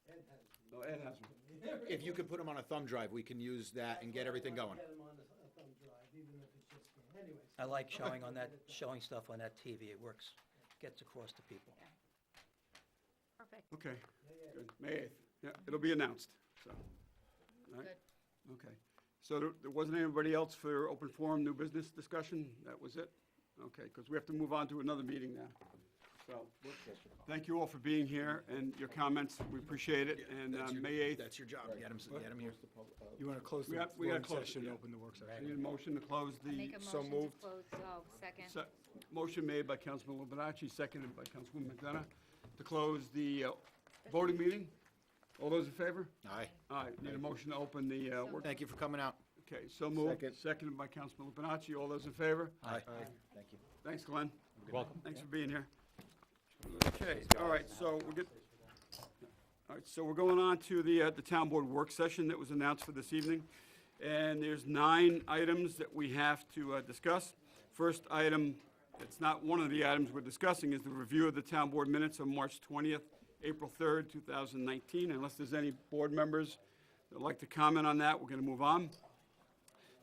Ed has the- No, Ed has one. If you could put them on a thumb drive, we can use that and get everything going. Get them on a thumb drive, even if it's just scanned. Anyways. I like showing stuff on that TV. It works, gets across to people. Perfect. Okay, good. May 8th. Yeah, it'll be announced, so. All right? Good. Okay. So there wasn't anybody else for open forum, new business discussion? That was it? Okay, because we have to move on to another meeting now. So, thank you all for being here and your comments. We appreciate it. And May 8th, That's your job. Get 'em here. You want to close the we gotta work close it, session, yeah. open the work I session? need a motion to close the, Make a So motion to moved. close, second. motion made by Councilman Lobernacci, seconded by Councilwoman McDonough, to close the voting meeting. All those in favor? Aye. All right, need a motion to open the work. Thank you for coming out. Okay, so moved. Second. Seconded by Councilman Lobernacci. All those in favor? Aye. Thank you. Thanks, Glenn. You're welcome. Thanks for being here. Okay, all right, so we're going on to the town board work session that was announced for this evening. And there's 9 items that we have to discuss. First item, it's not one of the items we're discussing, is the review of the town board minutes of March 20th, April 3rd, 2019. Unless there's any board members that would like to comment on that, we're going to move on.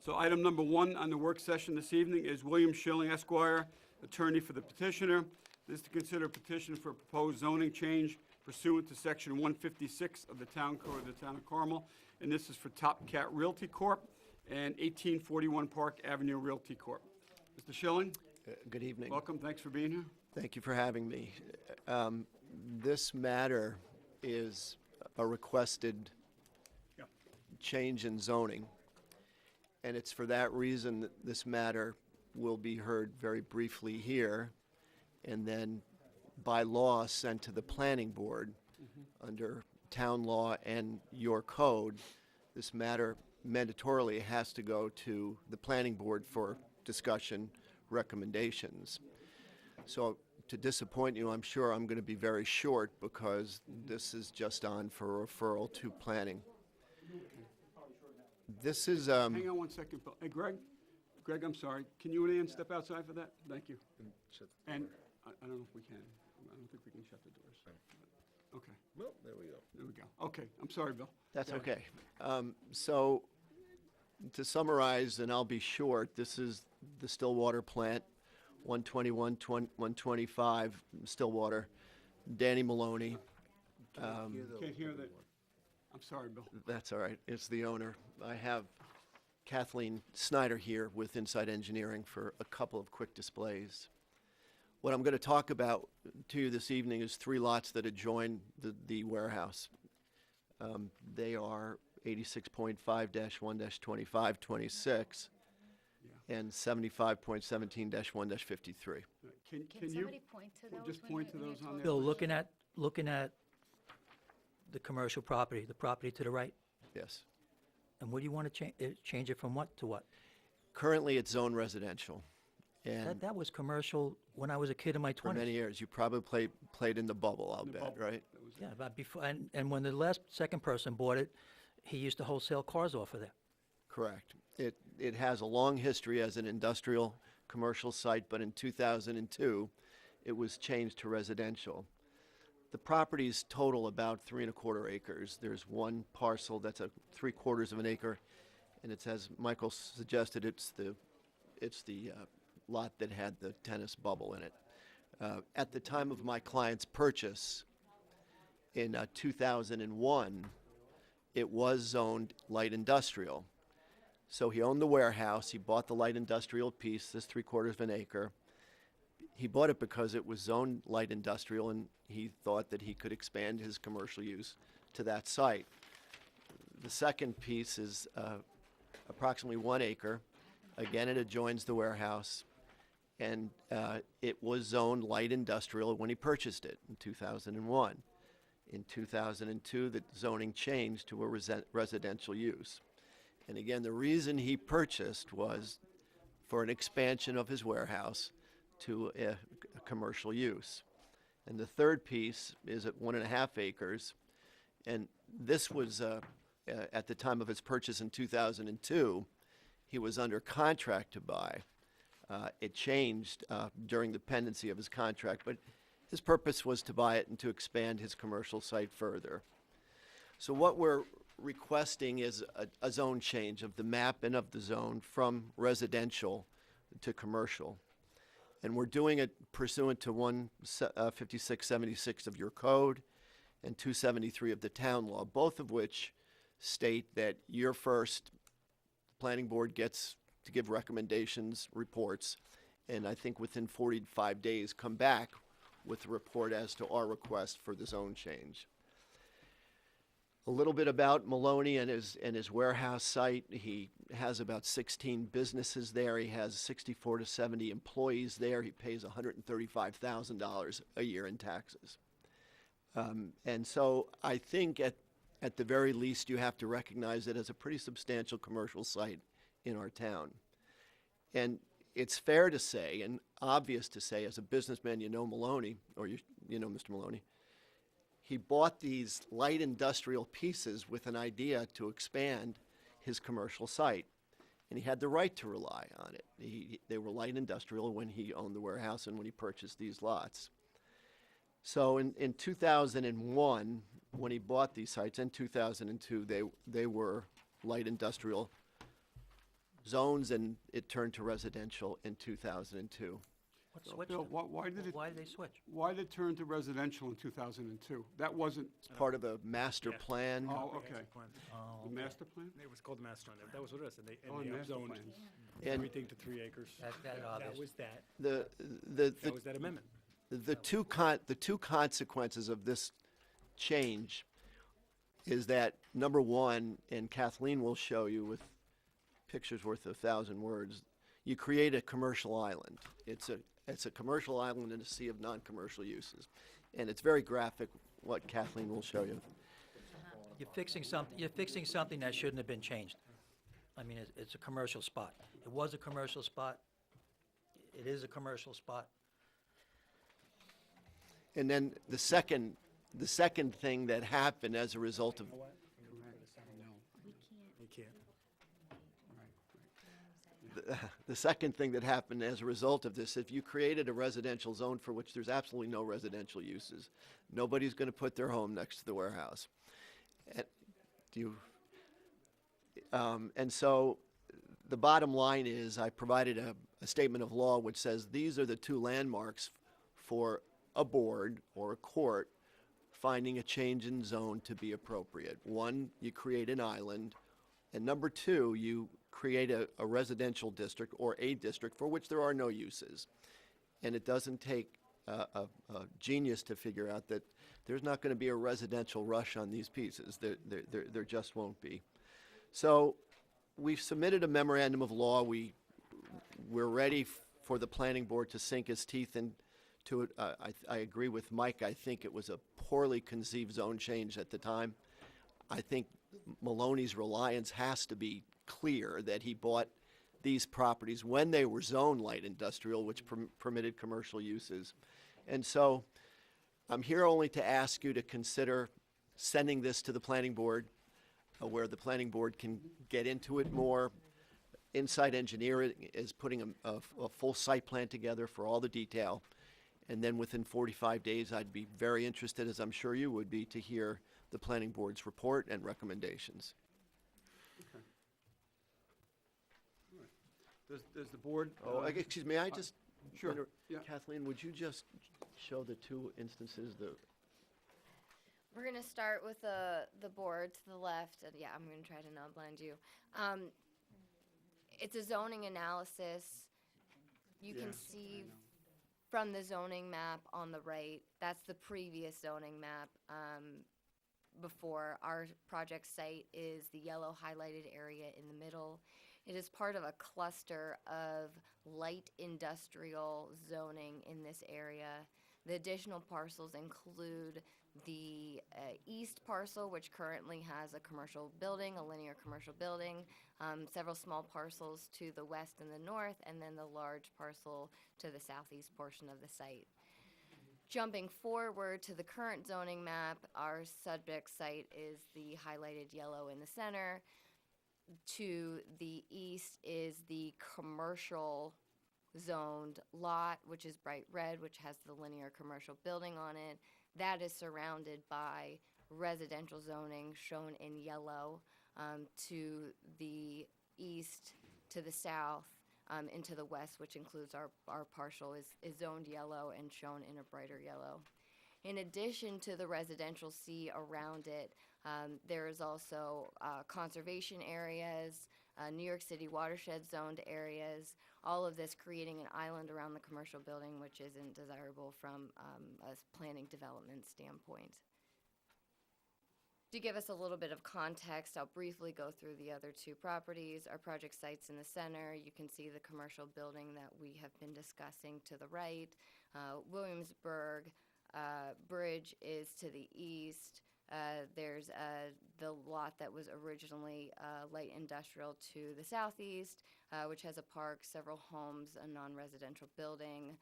So item number 1 on the work session this evening is William Schilling Esquire, attorney for the petitioner. This is to consider a petition for a proposed zoning change pursuant to Section 156 of the Town Code of the Town of Carmel. And this is for Top Cat Realty Corp. and 1841 Park Avenue Realty Corp. Mr. Schilling, Good evening. welcome, thanks for being here. Thank you for having me. This matter is a requested Yeah. change in zoning, and it's for that reason that this matter will be heard very briefly here, and then by law sent to the planning board under town law and your code. This matter mandatorily has to go to the planning board for discussion, recommendations. So to disappoint you, I'm sure I'm going to be very short because this is just on for referral to planning. This is, Hang on one second, Bill. Hey, Greg? Greg, I'm sorry. Can you and Ann step outside for that? Thank you. And I don't know if we can. I don't think we can shut the doors. Okay, Well, there we go. there we go. Okay, I'm sorry, Bill. That's Go ahead. okay. So, to summarize, and I'll be short, this is the Stillwater plant, 125 Stillwater, Danny Maloney. Can't hear that. I'm sorry, Bill. That's all right, it's the owner. I have Kathleen Snyder here with Inside Engineering for a couple of quick displays. What I'm going to talk about to you this evening is 3 lots that adjoin the warehouse. They are 86.5-1-2526 and 75.17-1-53. Can Can you somebody point to those? just when point to you're those on talking? there? Bill, looking at the commercial property, the property to the right, Yes. and what do you want to change it from what to what? Currently, it's zone residential. And That was commercial when I was a kid in my for many 20s. years, you probably played in the bubble, I'll The bet, bubble. right? That was- Yeah, but before, and when the second person bought it, he used to wholesale cars off of there. Correct. It has a long history as an industrial commercial site, but in 2002, it was changed to residential. The properties total about 3¼ acres. There's one parcel that's a 3/4 of an acre, and it's, as Michael suggested, it's the lot that had the tennis bubble in it. At the time of my client's purchase in 2001, it was zoned light industrial. So he owned the warehouse, he bought the light industrial piece, this 3/4 of an acre. He bought it because it was zoned light industrial, and he thought that he could expand his commercial use to that site. The second piece is approximately 1 acre. Again, it adjoins the warehouse, and it was zoned light industrial when he purchased it in 2001. In 2002, the zoning changed to a residential use. And again, the reason he purchased was for an expansion of his warehouse to a commercial use. And the third piece is at 1½ acres, and this was, at the time of his purchase in 2002, he was under contract to buy. It changed during the pendency of his contract, but his purpose was to buy it and to expand his commercial site further. So what we're requesting is a zone change of the map and of the zone from residential to commercial. And we're doing it pursuant to 15676 of your code and 273 of the town law, both of which state that year first, the planning board gets to give recommendations, reports, and I think within 45 days come back with a report as to our request for the zone change. A little bit about Maloney and his warehouse site. He has about 16 businesses there. He has 64 to 70 employees there. He pays $135,000 a year in taxes. And so I think at the very least, you have to recognize it as a pretty substantial commercial site in our town. And it's fair to say and obvious to say, as a businessman, you know Maloney, or you know Mr. Maloney. He bought these light industrial pieces with an idea to expand his commercial site. And he had the right to rely on it. They were light industrial when he owned the warehouse and when he purchased these lots. So in 2001, when he bought these sites, in 2002, they were light industrial zones, and it turned to residential in 2002. What switched Bill, them? why did it? Why did they switch? Why did it turn to residential in 2002? That wasn't, Part of a master plan. oh, okay. Oh, The okay. master plan? It was called the master plan. That was what it is. And Oh, they master upzoned plans. And everything to 3 acres. That obvious. was that. the That was that amendment. the two consequences of this change is that, number one, and Kathleen will show you with pictures worth 1,000 words, you create a commercial island. It's a commercial island in a sea of non-commercial uses. And it's very graphic, what Kathleen will show you. You're fixing something that shouldn't have been changed. I mean, it's a commercial spot. It was a commercial spot. It is a commercial spot. And then the second thing that happened as a result of, You can't. the second thing that happened as a result of this, if you created a residential zone for which there's absolutely no residential uses, nobody's going to put their home next to the warehouse. And so the bottom line is I provided a statement of law which says these are the two landmarks for a board or a court finding a change in zone to be appropriate. One, you create an island, and number two, you create a residential district or a district for which there are no uses. And it doesn't take a genius to figure out that there's not going to be a residential rush on these pieces. There just won't be. So we've submitted a memorandum of law. We're ready for the planning board to sink its teeth into it. I agree with Mike. I think it was a poorly conceived zone change at the time. I think Maloney's reliance has to be clear that he bought these properties when they were zone light industrial, which permitted commercial uses. And so I'm here only to ask you to consider sending this to the planning board, where the planning board can get into it more. Inside Engineering is putting a full site plan together for all the detail. And then within 45 days, I'd be very interested, as I'm sure you would be, to hear the planning board's report and recommendations. Okay. All right. Does the board? Excuse me, I just. Sure, yeah. Kathleen, would you just show the two instances, We're going to start with the board to the left, and yeah, I'm going to try to not blind you. It's a zoning analysis. You can see from the zoning map on the right, that's the previous zoning map. Before our project site is the yellow highlighted area in the middle. It is part of a cluster of light industrial zoning in this area. The additional parcels include the east parcel, which currently has a commercial building, a linear commercial building, several small parcels to the west and the north, and then the large parcel to the southeast portion of the site. Jumping forward to the current zoning map, our subject site is the highlighted yellow in the center. To the east is the commercial zoned lot, which is bright red, which has the linear commercial building on it. That is surrounded by residential zoning shown in yellow. To the east, to the south, and to the west, which includes our partial, is zoned yellow and shown in a brighter yellow. In addition to the residential sea around it, There is also conservation areas, New York City watershed zoned areas, all of this creating an island around the commercial building, which isn't desirable from a planning development standpoint. To give us a little bit of context, I'll briefly go through the other two properties. Our project site's in the center. You can see the commercial building that we have been discussing to the right. Williamsburg Bridge is to the east. There's the lot that was originally light industrial to the southeast, which has a park, several homes, a non-residential building.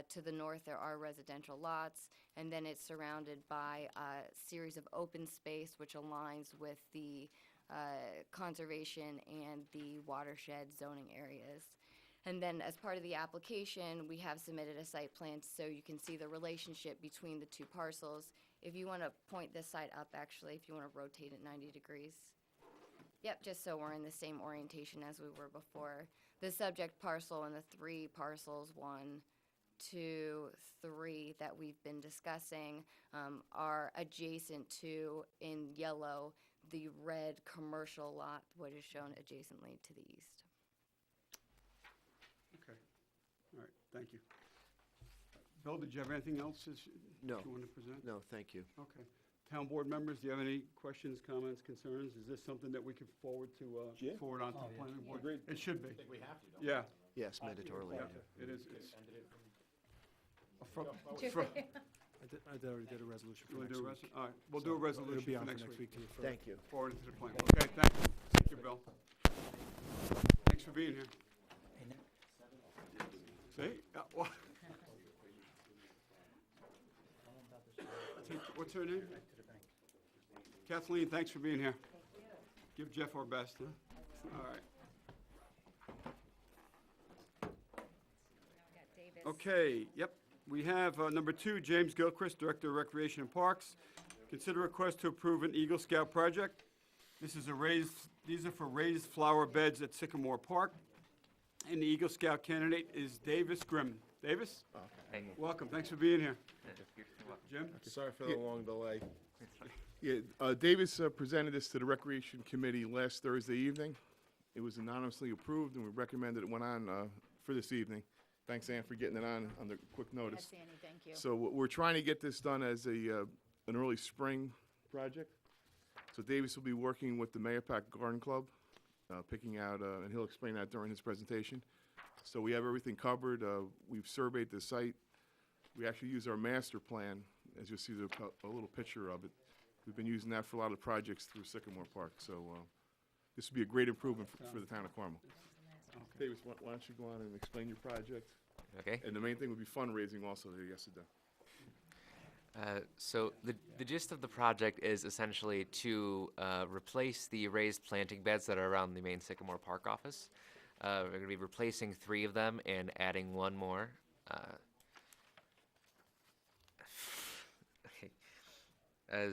To the north, there are residential lots, and then it's surrounded by a series of open space, which aligns with the conservation and the watershed zoning areas. And then as part of the application, we have submitted a site plan so you can see the relationship between the two parcels. If you want to point this side up, actually, if you want to rotate it 90 degrees. Yep, just so we're in the same orientation as we were before. The subject parcel and the three parcels, 1, 2, 3, that we've been discussing are adjacent to, in yellow, the red commercial lot, what is shown adjacently to the east. Okay. All right, thank you. Bill, did you have anything else that No. you want to present? No, thank you. Okay. Town board members, do you have any questions, comments, concerns? Is this something that we could forward on to the planning board? It should be. I think we have to, don't we? Yeah. Yes, mandatorily. Yeah, it is. It's- I already did a resolution You for want next to do a week. All right, we'll do a resolution It'll be for on for next next week. week to refer. Thank you. Forward it to the plan. Okay, thank you, Bill. Thanks for being here. See? Well, what's her name? Kathleen, thanks for being here. Give Jeff our best, huh? All right. Okay, yep. We have number 2, James Gilchrist, Director of Recreation and Parks. Consider request to approve an Eagle Scout project. These are for raised flower beds at Sycamore Park. And the Eagle Scout candidate is Davis Grimm. Davis? Welcome, thanks for being here. Jim? Sorry for the long delay. Yeah, Davis presented this to the Recreation Committee last Thursday evening. It was anonymously approved, and we recommended it went on for this evening. Thanks, Ann, for getting it on the quick notice. Yes, Annie, thank you. So we're trying to get this done as an early spring project. So Davis will be working with the Mayapack Garden Club, picking out, and he'll explain that during his presentation. So we have everything covered. We've surveyed the site. We actually use our master plan, as you'll see a little picture of it. We've been using that for a lot of projects through Sycamore Park. So this would be a great improvement for the town of Carmel. Davis, why don't you go on and explain your project? Okay. And the main thing would be fundraising also there yesterday. So the gist of the project is essentially to replace the raised planting beds that are around the main Sycamore Park office. We're going to be replacing 3 of them and adding 1 more. Okay.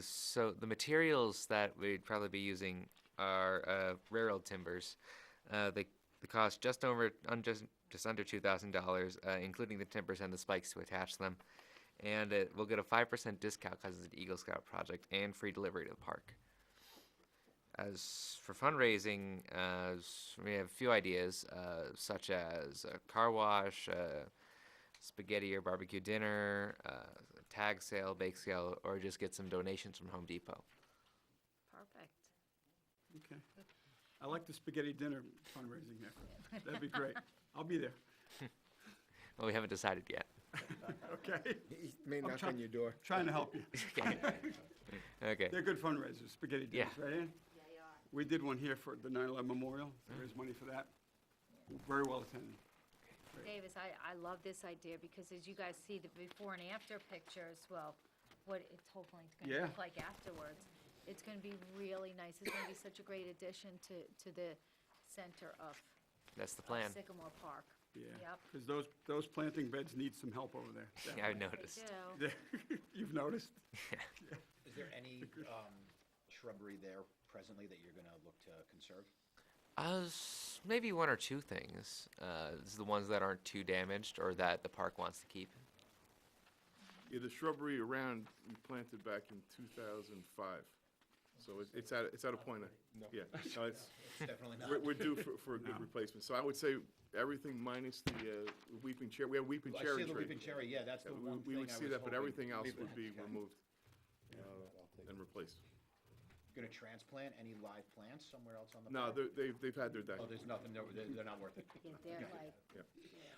So the materials that we'd probably be using are railroad timbers. They cost just under $2,000, including the timbers and the spikes to attach them. And we'll get a 5% discount because it's an Eagle Scout project and free delivery to the park. As for fundraising, we have a few ideas, such as a car wash, spaghetti or barbecue dinner, tag sale, bake sale, or just get some donations from Home Depot. Perfect. Okay. I like the spaghetti dinner fundraising there. That'd be great. I'll be there. Well, we haven't decided yet. Okay. He may I'm knock on your door. Trying to help you. Okay. Okay. They're good fundraisers, spaghetti dinners, Yeah. right, Ann? Yeah, you are. We did one here for the 9/11 memorial, to raise money for that. Very well attended. Davis, I love this idea because as you guys see the before and after pictures, well, what it's hopefully it's gonna Yeah. look like afterwards, it's gonna be really nice. It's gonna be such a great addition to the center of That's the plan. Sycamore Park. Yeah. Yep. Because those planting beds need some help over there. Yeah, I've They noticed. do. You've noticed? Is there any shrubbery there presently that you're going to look to conserve? Maybe 1 or 2 things. This is the ones that aren't too damaged or that the park wants to keep. Yeah, the shrubbery around we planted back in 2005. So it's at a point, yeah, no, it's, Definitely not. we're due for a good replacement. So I would say everything minus the weeping cherry, we have weeping I cherry see the tree. weeping cherry, yeah, that's the one We thing would I see was that, but hoping. everything else would be Okay. removed and replaced. Gonna transplant any live plants somewhere else on the No, park? they've had their day. Oh, there's nothing, they're not worth it. Yeah, they're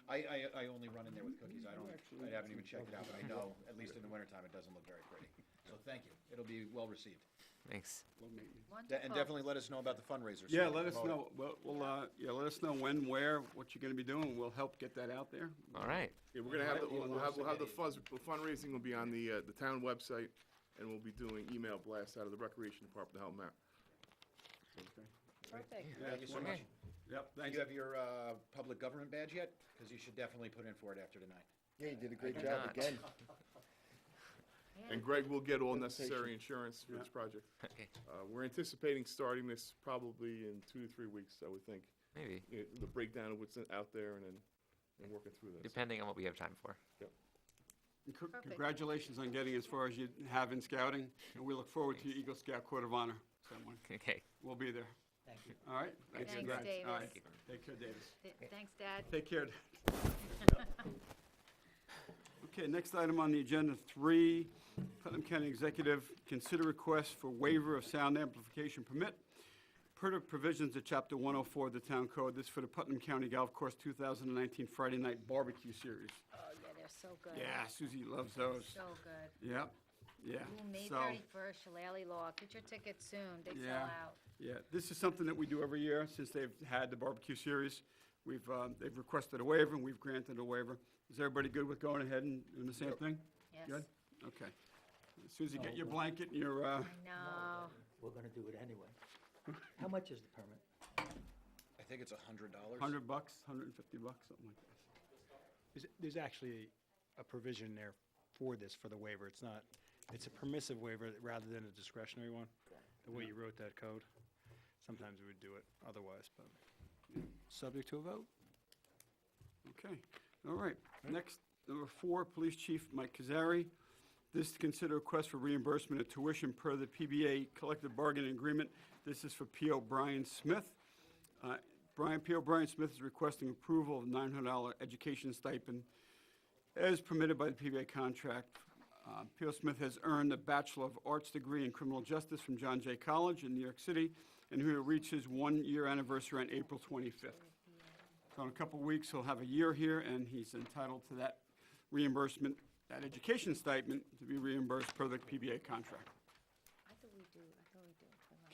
like, I only run in there with cookies, I haven't even checked it out, but I know, at least in the wintertime, it doesn't look very pretty. So thank you, it'll be well received. Thanks. And wonderful. definitely let us know about the fundraiser. so Yeah, we let can us promote it. know, let us know when, where, what you're gonna be doing, we'll help get that out there. All right. Yeah, we're gonna have, we'll have the fundraising will be on the town website, and we'll be doing email blasts out of the Recreation Department to help them out. Perfect. Thank you so much. Yep, Do thanks. you have your public government badge yet? Because you should definitely put in for it after tonight. Yeah, you did a great did job not. again. And Greg will get all necessary insurance for this project. Okay. We're anticipating starting this probably in 2 to 3 weeks, I would think. Maybe. The breakdown of what's out there and then working through this. Depending on what we have time for. Congratulations on getting as far as you have in scouting, and we look forward to your Eagle Scout Court of Honor ceremony. Okay. We'll be there. Thank you. All right? Thanks, Congrats. Davis. All right. Take care, Davis. Thanks, Dad. Take care. Okay, next item on the agenda, 3, Putnam County Executive, consider request for waiver of sound amplification permit per the provisions of Chapter 104 of the Town Code. This for the Putnam County Golf Course 2019 Friday Night Barbecue Series. Oh, yeah, they're so good. Yeah, Susie loves those. So good. Yep, yeah. Ooh, May So, 31st, Shillelagh Law. Get your tickets soon. They sell Yeah. out. yeah, this is something that we do every year since they've had the barbecue series. They've requested a waiver, and we've granted a waiver. Is everybody good with going ahead and doing the same thing? Yes. Good? Okay. Susie, get your blanket and your, I know. We're gonna do it anyway. How much is the permit? I think it's $100. $100, $150, something like that. There's actually a provision there for this, for the waiver. It's a permissive waiver rather than a discretionary one, the way you wrote that code. Sometimes we would do it otherwise, but subject to a vote. Okay, all right. Next, number 4, Police Chief Mike Kazari. This to consider request for reimbursement of tuition per the PBA collective bargaining agreement. This is for P.O. Brian Smith. P.O. Brian Smith is requesting approval of $900 education stipend as permitted by the PBA contract. P.O. Smith has earned a Bachelor of Arts degree in Criminal Justice from John Jay College in New York City, and he will reach his 1-year anniversary on April 25th. So in a couple of weeks, he'll have a year here, and he's entitled to that reimbursement, that education stipend, to be reimbursed per the PBA contract. I thought we do.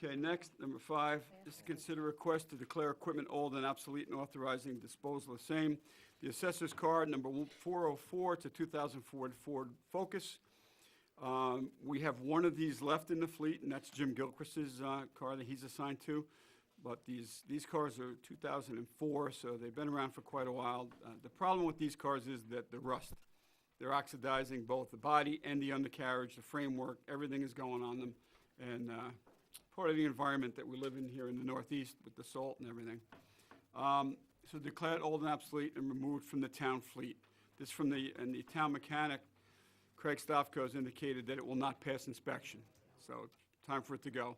Okay, next, number 5, this is consider request to declare equipment old and obsolete and authorizing disposal of same. The assessor's card, number 404, to 2004 Ford Focus. We have one of these left in the fleet, and that's Jim Gilchrist's car that he's assigned to. But these cars are 2004, so they've been around for quite a while. The problem with these cars is that the rust. They're oxidizing both the body and the undercarriage, the framework, everything is going on them. And part of the environment that we live in here in the Northeast with the salt and everything. So declared old and obsolete and removed from the town fleet. This from the town mechanic, Craig Stofko, has indicated that it will not pass inspection. So time for it to go.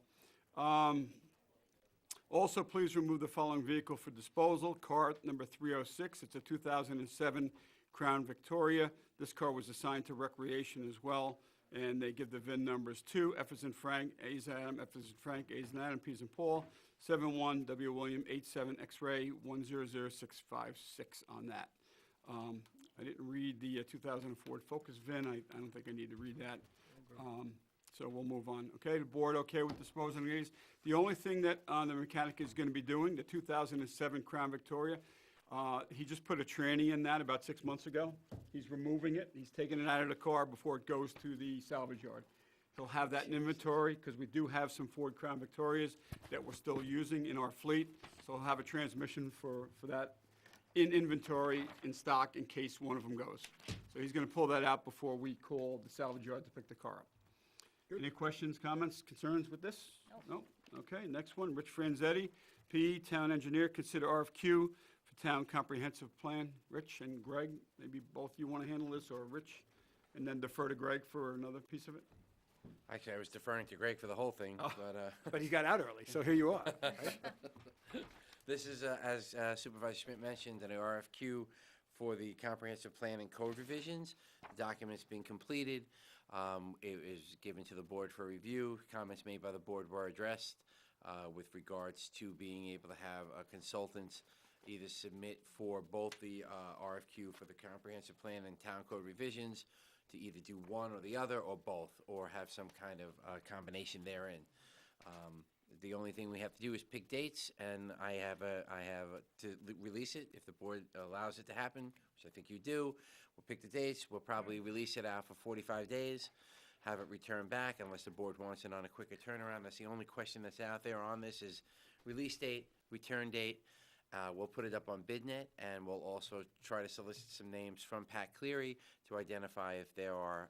Also, please remove the following vehicle for disposal. Car number 306, it's a 2007 Crown Victoria. This car was assigned to Recreation as well, and they give the VIN numbers to F as in Frank, A as in Adam, F as in Frank, A as in Adam, P as in Paul, 71 W William 87 X-ray 100656 on that. I didn't read the 2004 Focus VIN. I don't think I need to read that. So we'll move on. Okay, the board okay with disposing of these? The only thing that the mechanic is going to be doing, the 2007 Crown Victoria, he just put a tranny in that about 6 months ago. He's removing it. He's taking it out of the car before it goes to the salvage yard. He'll have that in inventory because we do have some Ford Crown Victorias that we're still using in our fleet. So he'll have a transmission for that in inventory, in stock, in case one of them goes. So he's going to pull that out before we call the salvage yard to pick the car up. Any questions, comments, concerns with this? No. Okay, next one, Rich Franzetti, P, Town Engineer, consider RFQ for Town Comprehensive Plan. Rich and Greg, maybe both you want to handle this, or Rich, and then defer to Greg for another piece of it? Actually, I was deferring to Greg for the whole thing, Oh, but. But he got out early, so here you are. right? This is, as Supervisor Schmidt mentioned, an RFQ for the comprehensive plan and code revisions. The document's been completed. It is given to the board for review. Comments made by the board were addressed with regards to being able to have a consultant either submit for both the RFQ for the comprehensive plan and town code revisions, to either do one or the other, or both, or have some kind of combination therein. The only thing we have to do is pick dates, and I have to release it if the board allows it to happen, which I think you do. We'll pick the dates. We'll probably release it out for 45 days, have it returned back unless the board wants it on a quicker turnaround. That's the only question that's out there on this is release date, return date. We'll put it up on BidNet, and we'll also try to solicit some names from Pat Cleary to identify if there are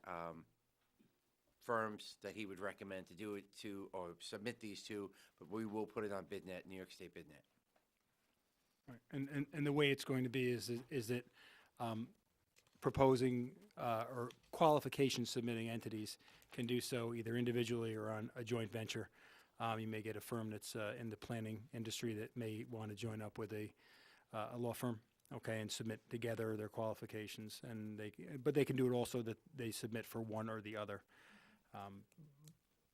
firms that he would recommend to do it to or submit these to, but we will put it on BidNet, New York State BidNet. Right. And the way it's going to be is that proposing or qualification submitting entities can do so either individually or on a joint venture. You may get a firm that's in the planning industry that may want to join up with a law firm, okay, and submit together their qualifications, and but they can do it also that they submit for one or the other.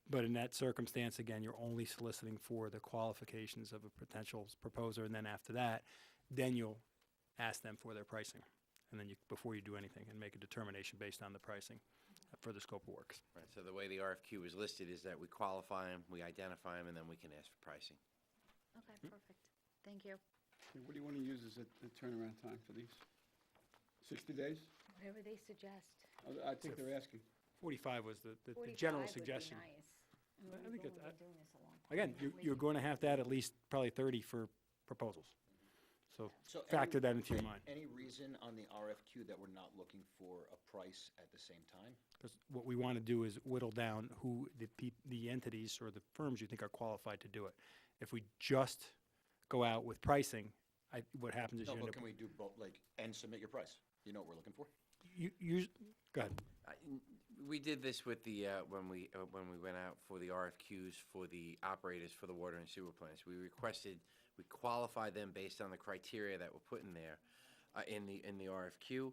But in that circumstance, again, you're only soliciting for the qualifications of a potential proposer, and then after that, then you'll ask them for their pricing, and then before you do anything, and make a determination based on the pricing for the scope of works. Right, so the way the RFQ is listed is that we qualify them, we identify them, and then we can ask for pricing. Okay, perfect. Thank you. Okay, what do you want to use as a turnaround time for these? 60 days? Whatever they suggest. I think they're asking. 45 was the 45 general would be suggestion. nice. I mean, I we've think only it's- been doing this a long time. Again, you're going to have to add at least probably 30 for proposals. So So factor that into your mind. Any reason on the RFQ that we're not looking for a price at the same time? Because what we want to do is whittle down who the entities or the firms you think are qualified to do it. If we just go out with pricing, what happens is No, you end but up. can we do both, like, and submit your price? You know what we're looking for? Go ahead. We did this with the, when we went out for the RFQs for the operators for the water and sewer plants. We qualified them based on the criteria that were put in there, in the RFQ.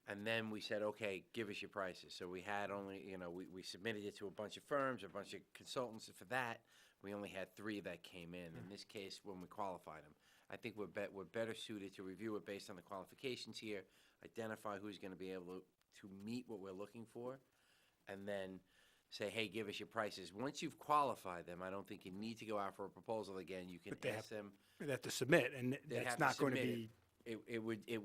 And then we said, okay, give us your prices. So we had only, we submitted it to a bunch of firms, a bunch of consultants. For that, we only had 3 that came in. In this case, when we qualified them, I think we're better suited to review it based on the qualifications here, identify who's going to be able to meet what we're looking for, and then say, hey, give us your prices. Once you've qualified them, I don't think you need to go out for a proposal again. You can But they ask them. They have to submit, and They'd that's have not going to submit be. It would be, a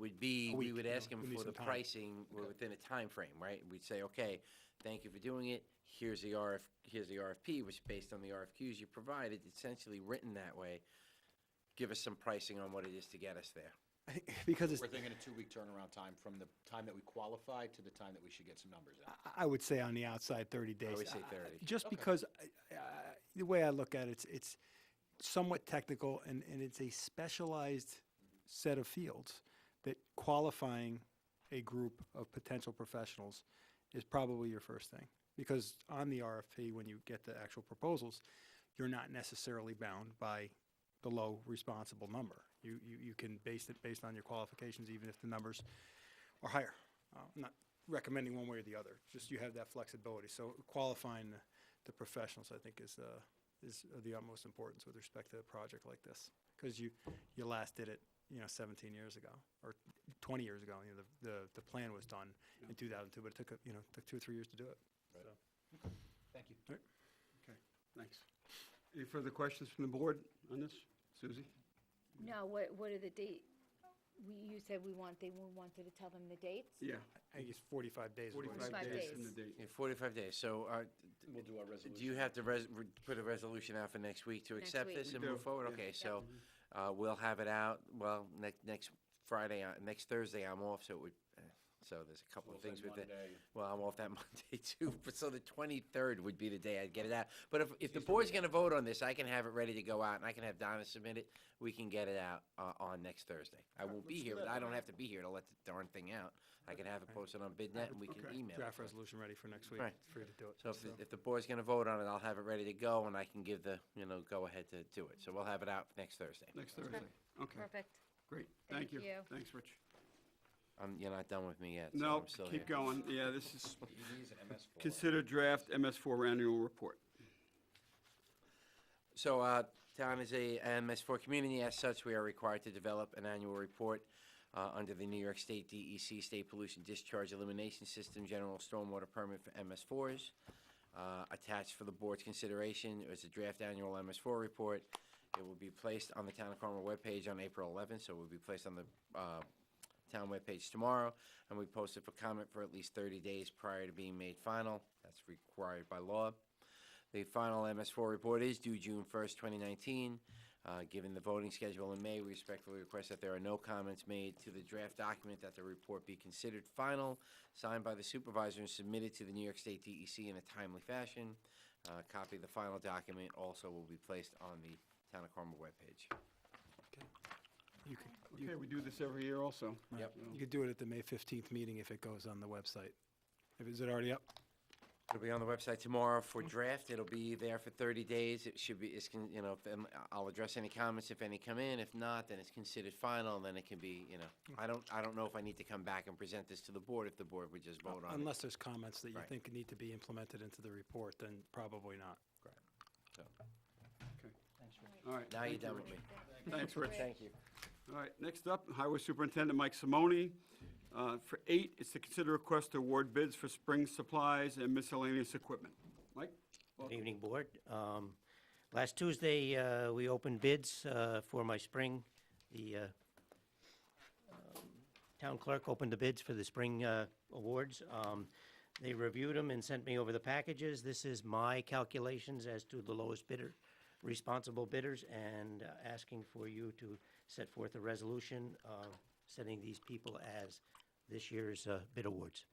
we week, would you know, ask them we need for the some time. pricing within a time frame, right? We'd say, okay, thank you for doing it. Here's the RFP, which is based on the RFQs you provided, essentially written that way. Give us some pricing on what it is to get us there. Because it's, We're thinking a 2-week turnaround time from the time that we qualify to the time that we should get some numbers in. I would say on the outside 30 days. I would say 30. Just because the way I look at it, it's somewhat technical, and it's a specialized set of fields that qualifying a group of potential professionals is probably your first thing. Because on the RFP, when you get the actual proposals, you're not necessarily bound by the low responsible number. You can base it based on your qualifications, even if the numbers are higher. I'm not recommending one way or the other, just you have that flexibility. So qualifying the professionals, I think, is of the utmost importance with respect to a project like this. Because you last did it, 17 years ago, or 20 years ago. The plan was done in 2002, but it took 2 or 3 years to do it. Right. So. Thank you. Okay, thanks. Any further questions from the board on this? Susie? No, what are the date? You said we wanted to tell them the dates? Yeah. I think it's 45 days. 45 days from the date. Yeah, 45 days. So We'll do our resolution. do you have to put a resolution out for next week to Next accept week. this We and do, move forward? yeah. Okay, so we'll have it out, well, next Friday, next Thursday I'm off, so it would, So there's a couple of things with it. Well, I'm off that Monday too, but so the 23rd would be the day I'd get it out. But if the board's gonna vote on this, I can have it ready to go out, and I can have Donna submit it. We can get it out on next Thursday. I won't be here, but I don't have to be here to let the darn thing out. I can have it posted on BidNet, and we can email it. Draft resolution ready for next week. Right. For you to do it. So if the board's gonna vote on it, I'll have it ready to go, and I can give the, go-ahead to do it. So we'll have it out next Thursday. Next Thursday. Okay, Perfect. great. Thank Thank you. you. Thanks, Rich. You're not done with me yet, so No, I'm still keep here. going. Yeah, this is consider draft MS4 annual report. So, town is a MS4 community. As such, we are required to develop an annual report under the New York State DEC State Pollution Discharge Elimination System General Stormwater Permit for MS4s. Attached for the board's consideration is a draft annual MS4 report. It will be placed on the Town of Carmel webpage on April 11th, so it will be placed on the town webpage tomorrow, and we post it for comment for at least 30 days prior to being made final. That's required by law. The final MS4 report is due June 1st, 2019. Given the voting schedule in May, we respectfully request that there are no comments made to the draft document, that the report be considered final, signed by the supervisor, and submitted to the New York State DEC in a timely fashion. A copy of the final document also will be placed on the Town of Carmel webpage. You could, Okay, we do this every year also. Yep. you could do it at the May 15th meeting if it goes on the website. Is it already up? It'll be on the website tomorrow for draft. It'll be there for 30 days. It should be, I'll address any comments if any come in. If not, then it's considered final, and then it can be, I don't know if I need to come back and present this to the board, if the board would just vote on it. Unless there's comments that you Right. think need to be implemented into the report, then probably not. So, All right. now you're thank you, done with Rich. me. Thanks, Rich. Thank you. All right, next up, Highway Superintendent Mike Simone. For 8, it's to consider request to award bids for spring supplies and miscellaneous equipment. Mike? Good evening, Board. Last Tuesday, we opened bids for my spring. The town clerk opened the bids for the spring awards. They reviewed them and sent me over the packages. This is my calculations as to the lowest bidder, responsible bidders, and asking for you to set forth a resolution setting these people as this year's bid awards.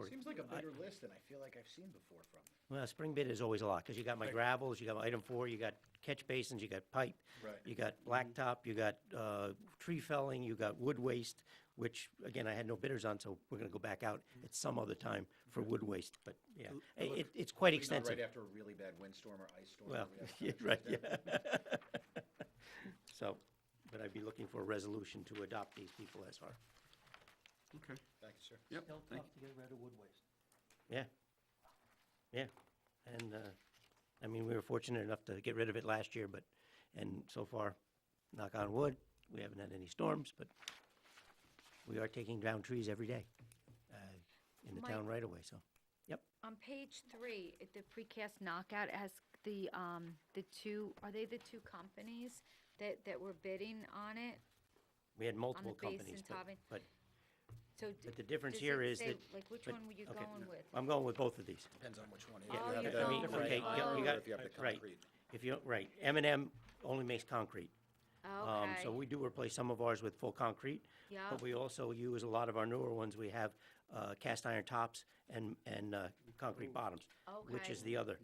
Seems like a bigger list than I feel like I've seen before from them. Well, spring bid is always a lot, because you got my gravels, you got item 4, you got catch basins, you got pipe, Right. you got blacktop, you got tree felling, you got wood waste, which, again, I had no bidders on, so we're gonna go back out at some other time for wood waste, but, yeah. It's quite extensive. Right after a really bad windstorm or ice storm. Well, we have yeah, right, yeah. So, but I'd be looking for a resolution to adopt these people as our. Okay. Thank you, sir. Yep, Still thank tough to get rid of wood waste. Yeah. Yeah. And, I mean, we were fortunate enough to get rid of it last year, but, and so far, knock on wood, we haven't had any storms, but we are taking down trees every day in the town Mike- right away, so, yep. On page 3, the precast knockout has the two, are they the two companies that were bidding on it? We had multiple base companies, and but, topping? but So but the difference does here it is say, that. like, which but- one were you okay, going with? I'm going with both of these. Depends on which one. Oh, You have you're the going different okay, rate, yeah, you or got- if you have the right. concrete. If you, right, M&M only makes concrete. Okay. So we do replace some of ours with full concrete. Yeah. But we also use a lot of our newer ones. We have cast iron tops and concrete bottoms, which Okay. is the other.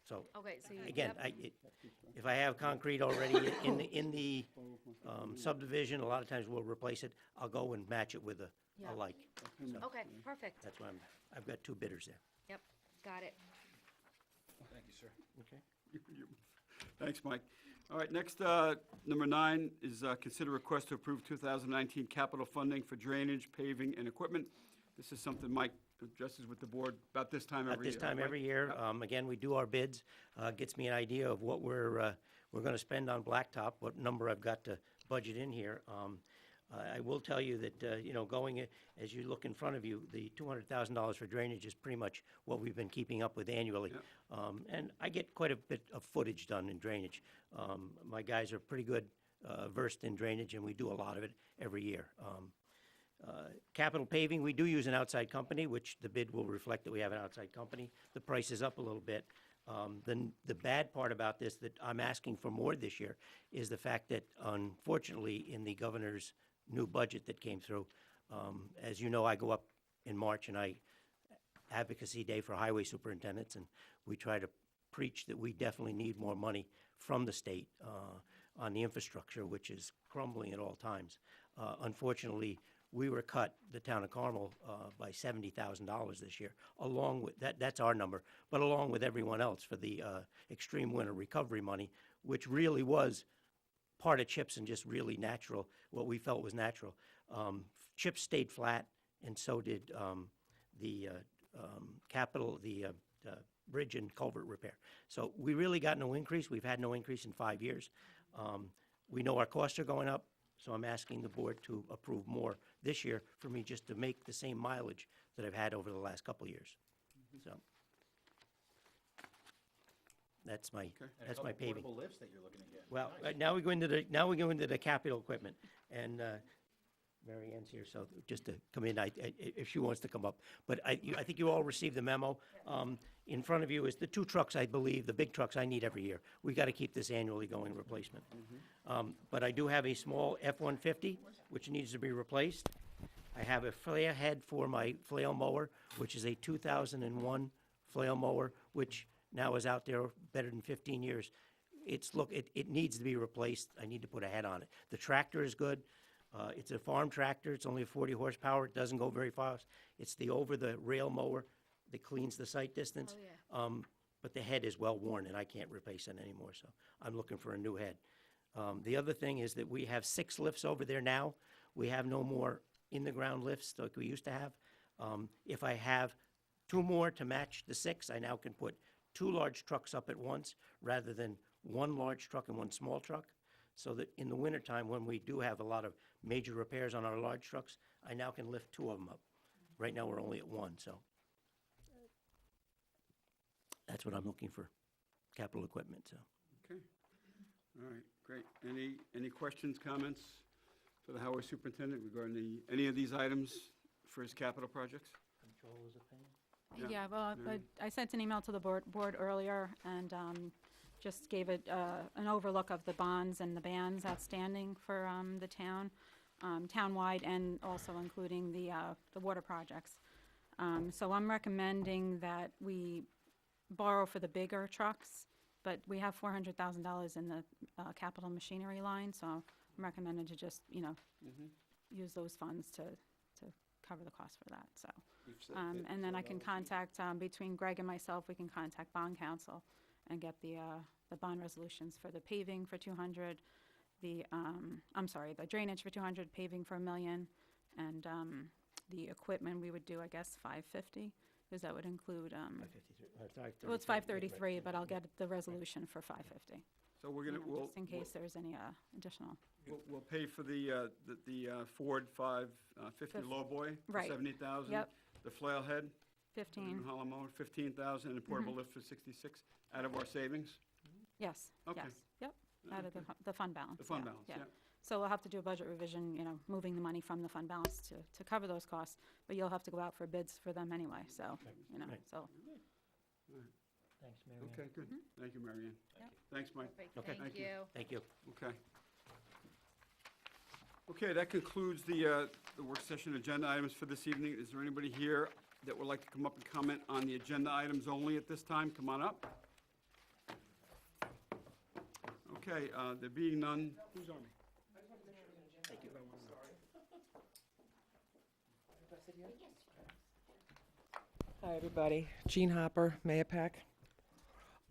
So, Okay, so you. again, yep. if I have concrete already in the subdivision, a lot of times we'll replace it. I'll go and match it with a Yeah. like. So Okay, perfect. that's why I've got 2 bidders there. Yep, got it. Thank you, sir. Okay. Thanks, Mike. All right, next, number 9 is consider request to approve 2019 capital funding for drainage, paving, and equipment. This is something Mike addresses with the board about this time every year. At this time right? every year. Yep. Again, we do our bids, gets me an idea of what we're gonna spend on blacktop, what number I've got to budget in here. I will tell you that, going, as you look in front of you, the $200,000 for drainage is pretty much what we've been keeping up with annually. And I get quite a bit of footage done in drainage. My guys are pretty good, versed in drainage, and we do a lot of it every year. Capital paving, we do use an outside company, which the bid will reflect that we have an outside company. The price is up a little bit. The bad part about this, that I'm asking for more this year, is the fact that unfortunately, in the governor's new budget that came through. As you know, I go up in March and I advocacy day for highway superintendents, and we try to preach that we definitely need more money from the state on the infrastructure, which is crumbling at all times. Unfortunately, we were cut, the town of Carmel, by $70,000 this year, along with, that's our number, but along with everyone else for the extreme winter recovery money, which really was part of CHIPS and just really natural, what we felt was natural. CHIPS stayed flat, and so did the capital, the bridge and culvert repair. So we really got no increase. We've had no increase in 5 years. We know our costs are going up, so I'm asking the board to approve more this year for me just to make the same mileage that I've had over the last couple of years. So that's my, that's my paving. Portable lifts that you're looking to get. Well, Nice. now we go into the capital equipment, and Mary Ann's here, so just to come in, if she wants to come up. But I think you all received the memo. In front of you is the 2 trucks, I believe, the big trucks I need every year. We got to keep this annually going replacement. But I do have a small F-150, which needs to be replaced. I have a flare head for my flail mower, which is a 2001 flail mower, which now is out there better than 15 years. It needs to be replaced. I need to put a head on it. The tractor is good. It's a farm tractor. It's only 40 horsepower. It doesn't go very fast. It's the over-the-rail mower that cleans the sight distance. Oh, yeah. But the head is well worn, and I can't replace it anymore, so I'm looking for a new head. The other thing is that we have 6 lifts over there now. We have no more in-the-ground lifts like we used to have. If I have 2 more to match the 6, I now can put 2 large trucks up at once rather than 1 large truck and 1 small truck. So that in the wintertime, when we do have a lot of major repairs on our large trucks, I now can lift 2 of them up. Right now, we're only at 1, so that's what I'm looking for, capital equipment, so. Okay. All right, great. Any questions, comments for the highway superintendent regarding any of these items for his capital projects? Controller's opinion? Yeah, Yeah, well, Mary? I sent an email to the board earlier and just gave it an overlook of the bonds and the bans outstanding for the town, townwide, and also including the water projects. So I'm recommending that we borrow for the bigger trucks, but we have $400,000 in the capital machinery line, so I'm recommending to just, use those funds to cover the cost for that, so. And then I can contact, between Greg and myself, we can contact bond counsel and get the bond resolutions for the paving for 200, the drainage for 200, paving for $1 million, and the equipment we would do, I guess, 550, because that would include, well, it's 533, but I'll get the resolution for 550. So we're gonna, we'll, Just in case there's any additional. we'll pay for the Ford 550 lowboy, for Right. 70,000. Yep. The flail head, 15, New Hollow mower, 15,000, and the portable lift for 66, out of our savings? yes, Okay. yes, yep, out of Okay. the fund balance. The fund yeah, balance, yeah. yeah. So we'll have to do a budget revision, moving the money from the fund balance to cover those costs, but you'll have to go out for bids for them anyway, so, Right. so. Thanks, Mary Ann. Okay, good. Thank you, Mary Ann. Yep. Thanks, Mike. Perfect, Okay. thank you. Thank you. Okay. Okay, that concludes the work session agenda items for this evening. Is there anybody here that would like to come up and comment on the agenda items only at this time? Come on up. Okay, there being none. Who's on me? Hi, everybody. Jean Hopper, Mayapack.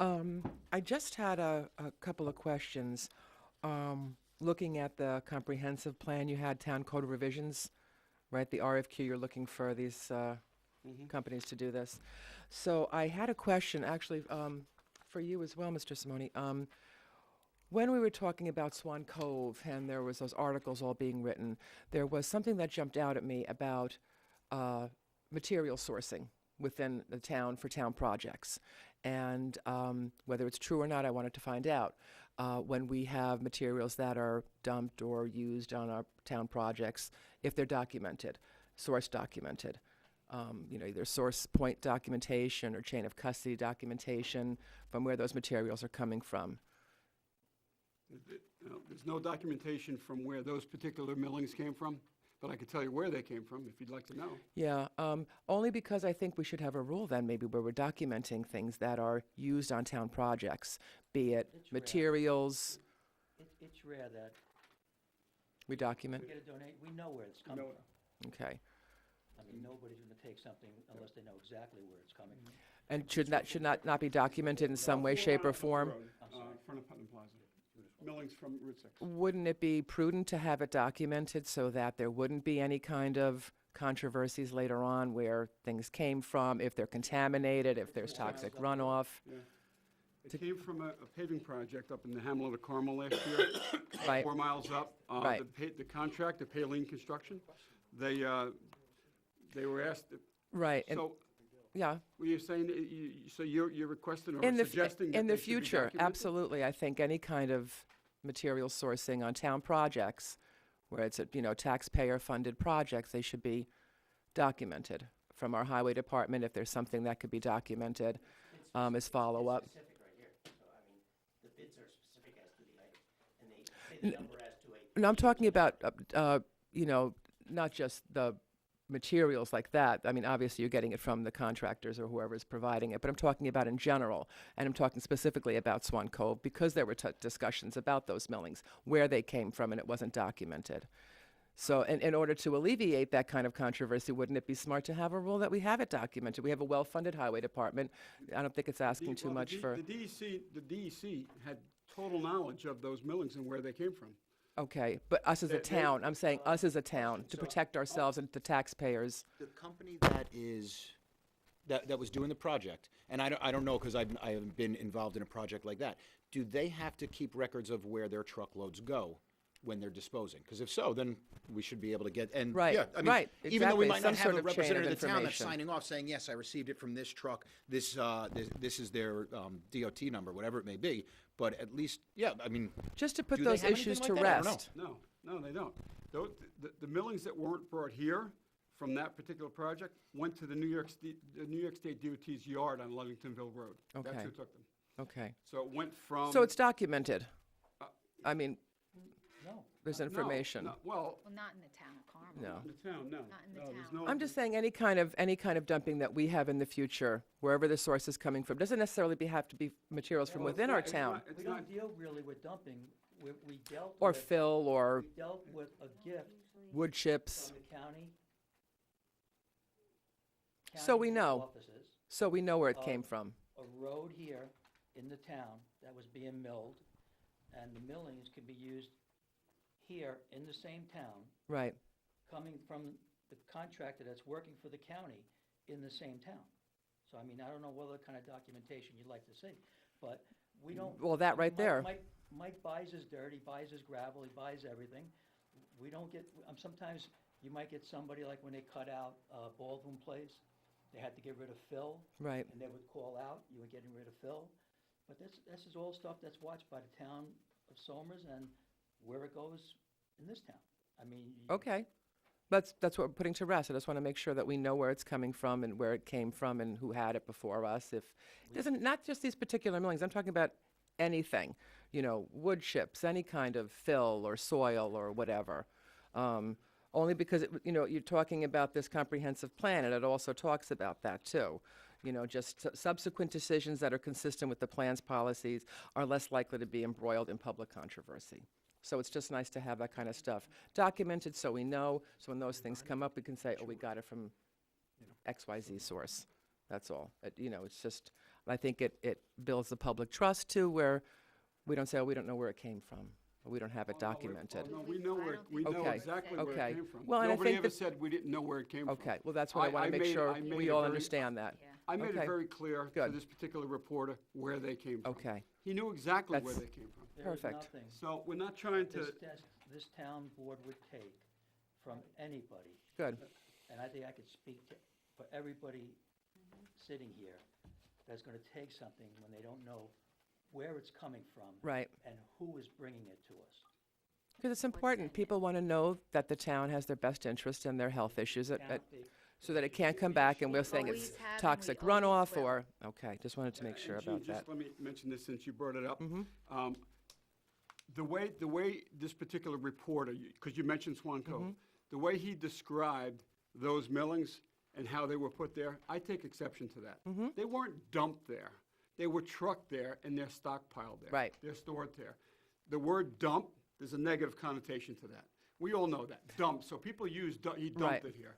I just had a couple of questions. Looking at the comprehensive plan, you had town code revisions, right? The RFQ, you're looking for these companies to do this. So I had a question, actually, for you as well, Mr. Simone. When we were talking about Swan Cove and there was those articles all being written, there was something that jumped out at me about material sourcing within the town for town projects. And whether it's true or not, I wanted to find out. When we have materials that are dumped or used on our town projects, if they're documented, source documented, either source point documentation or chain of custody documentation from where those materials are coming from. There's no documentation from where those particular millings came from, but I could tell you where they came from if you'd like to know. Yeah, only because I think we should have a rule then, maybe, where we're documenting things that are used on town projects, be it It's rare. materials, It's rare that we document. we get a donate, we know where it's coming from. Okay. I mean, nobody's gonna take something unless they know exactly where it's coming from. And should not be documented in some way, shape, or form? In front of Putnam Plaza. Millings from Route 6. Wouldn't it be prudent to have it documented so that there wouldn't be any kind of controversies later on where things came from, if they're contaminated, if there's toxic runoff? Yeah. It came from a paving project up in the Hamlet of Carmel last year. Right. 4 miles up. Right. The contractor, Paline Construction, they were asked, Right, and, so, yeah. were you saying, that so you're requesting or In the, suggesting that in the they should be future, documented? absolutely, I think any kind of material sourcing on town projects, where it's, taxpayer-funded projects, they should be documented from our highway department, if there's something that could be documented, as follow-up. Specific right here, so I mean, the bids are specific as to the item, and the bid number as to a. And I'm talking about, not just the materials like that. I mean, obviously, you're getting it from the contractors or whoever's providing it, but I'm talking about in general, and I'm talking specifically about Swan Cove, because there were discussions about those millings, where they came from, and it wasn't documented. So in order to alleviate that kind of controversy, wouldn't it be smart to have a rule that we have it documented? We have a well-funded highway department. I don't think it's asking too much for... The DEC had total knowledge of those millings and where they came from. Okay, but us as a town, I'm saying us as a town, to protect ourselves and the taxpayers. The company that was doing the project, and I don't know, because I haven't been involved in a project like that, do they have to keep records of where their truckloads go when they're disposing? Because if so, then we should be able to get, and Right, yeah, I mean, right, even though we exactly, might some not have sort a of chain of representative of the town that's information. signing off saying, yes, I received it from this truck, this is their DOT number, whatever it may be, but at least, yeah, I mean. Just to put do they those have issues anything to like that? I don't rest. No, they don't. The millings that weren't brought here from that particular project went to the New York State DOT's yard on Ludingtonville Road. That's Okay. who took them. Okay. So it went from... So it's documented? I mean, No. there's No, information. no, well, Well, not in the town of Carmel. No. not in the town, no. Not in the No, there's town. no- I'm just saying any kind of dumping that we have in the future, wherever the source is coming from, doesn't necessarily have to be materials from Well, it's within not- our it's town. not- it's We not- don't deal really with dumping, we dealt Or with. fill, or We dealt with a gift wood chips, from the county. So we county know. offices so we know where it of came from. A road here in the town that was being milled, and the millings can be used here in the same town, Right. coming from the contractor that's working for the county in the same town. So, I mean, I don't know what other kind of documentation you'd like to see, but we don't. Well, that right there. Mike buys his dirt, he buys his gravel, he buys everything. We don't get, sometimes you might get somebody like when they cut out Baldwin Place, they had to get rid of Phil. Right. And they would call out, you were getting rid of Phil. But this is all stuff that's watched by the town of Somers and where it goes in this town. I mean. Okay. That's what we're putting to rest. I just want to make sure that we know where it's coming from and where it came from and who had it before us. If it doesn't, not just these particular millings, I'm talking about anything, wood chips, any kind of fill or soil or whatever. Only because, you're talking about this comprehensive plan, and it also talks about that too. Just subsequent decisions that are consistent with the plan's policies are less likely to be embroiled in public controversy. So it's just nice to have that kind of stuff documented so we know, so when those things come up, we can say, oh, we got it from XYZ source. That's all. It's just, I think it builds the public trust too, where we don't say, oh, we don't know where it came from, or we don't have it documented. Oh, no, we know we know Okay, exactly where okay. it came from. Well, and I Nobody think ever that- said we didn't know where it came from. Okay, well, that's what I want to make made- sure I made we it all very- understand that. I made Okay. it very clear to Good. this particular reporter where they came from. Okay. He knew exactly where That's- they came from. There is Perfect. nothing So we're not trying to, this town board would take from anybody. Good. And I think I could speak for everybody sitting here that's gonna take something when they don't know where it's coming from. Right. And who is bringing it to us. Because it's important. People want to know that the town has their best interest in their health issues, so that it can't come back and we're saying it's Always have and we toxic always runoff will. or, okay, just wanted to make sure and Gene, about that. just let me mention this since you brought it up. The way this particular reporter, because you mentioned Swan Cove, the way he described those millings and how they were put there, I take exception to that. They weren't dumped there. They were trucked there and they're stockpiled there. Right. They're stored there. The word dump, there's a negative connotation to that. We all know that, dump. So people use, he dumped Right. it here.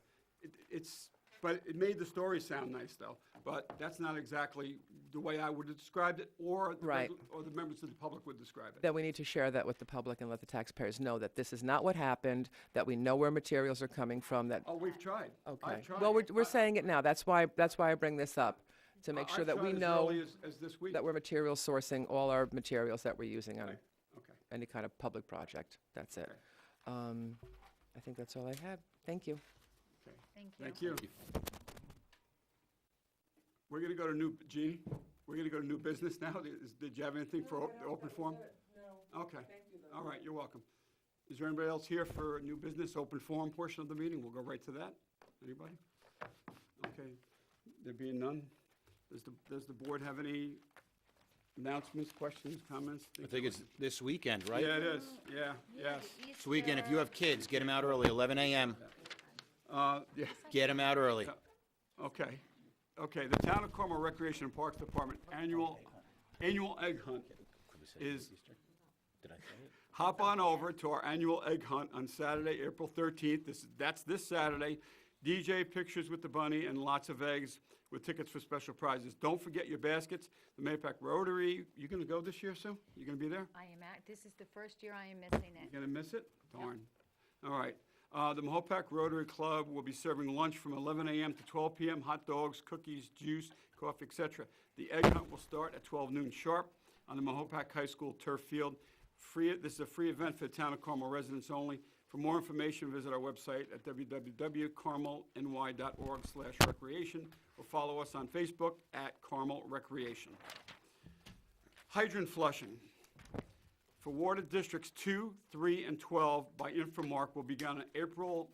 But it made the story sound nice though. But that's not exactly the way I would have described it or Right. or the members of the public would describe it. That we need to share that with the public and let the taxpayers know that this is not what happened, that we know where materials are coming from, that, Oh, we've tried. okay. I've tried. Well, we're saying it now. That's why I bring this up, to make sure I've that we tried as know early as this week. that we're material sourcing all our materials that we're using on Okay. any kind of public project. That's it. I think that's all I had. Thank you. Thank you. We're going to go to Jeannie, we're going to go to new business now. Did you have anything for the open forum? No. Okay. All right, you're welcome. Is there anybody else here for new business, open forum portion of the meeting? We'll go right to that. Anybody? Okay. There being none, does the board have any announcements, questions, comments? I think it's this weekend, right? Yeah, it is. Yeah, yes. This weekend, if you have kids, get them out early, 11 a.m. Yeah. Get them out early. Okay. Okay, the Town of Carmel Recreation and Parks Department annual egg hunt is, hop on over to our annual egg hunt on Saturday, April 13th. That's this Saturday. DJ pictures with the bunny and lots of eggs with tickets for special prizes. Don't forget your baskets. The Mapac Rotary, you gonna go this year, Sue? You gonna be there? This is the first year I am missing it. You gonna miss it? Darn. All right. The Mahopac Rotary Club will be serving lunch from 11 a.m. to 12 p.m., hot dogs, cookies, juice, coffee, etc. The egg hunt will start at 12 noon sharp on the Mahopac High School turf field. This is a free event for Town of Carmel residents only. For more information, visit our website at www.carmelny.org/recreation or follow us on Facebook at Carmel Recreation. Hydrant flushing. For Water Districts 2, 3, and 12 by Infomark will begin on April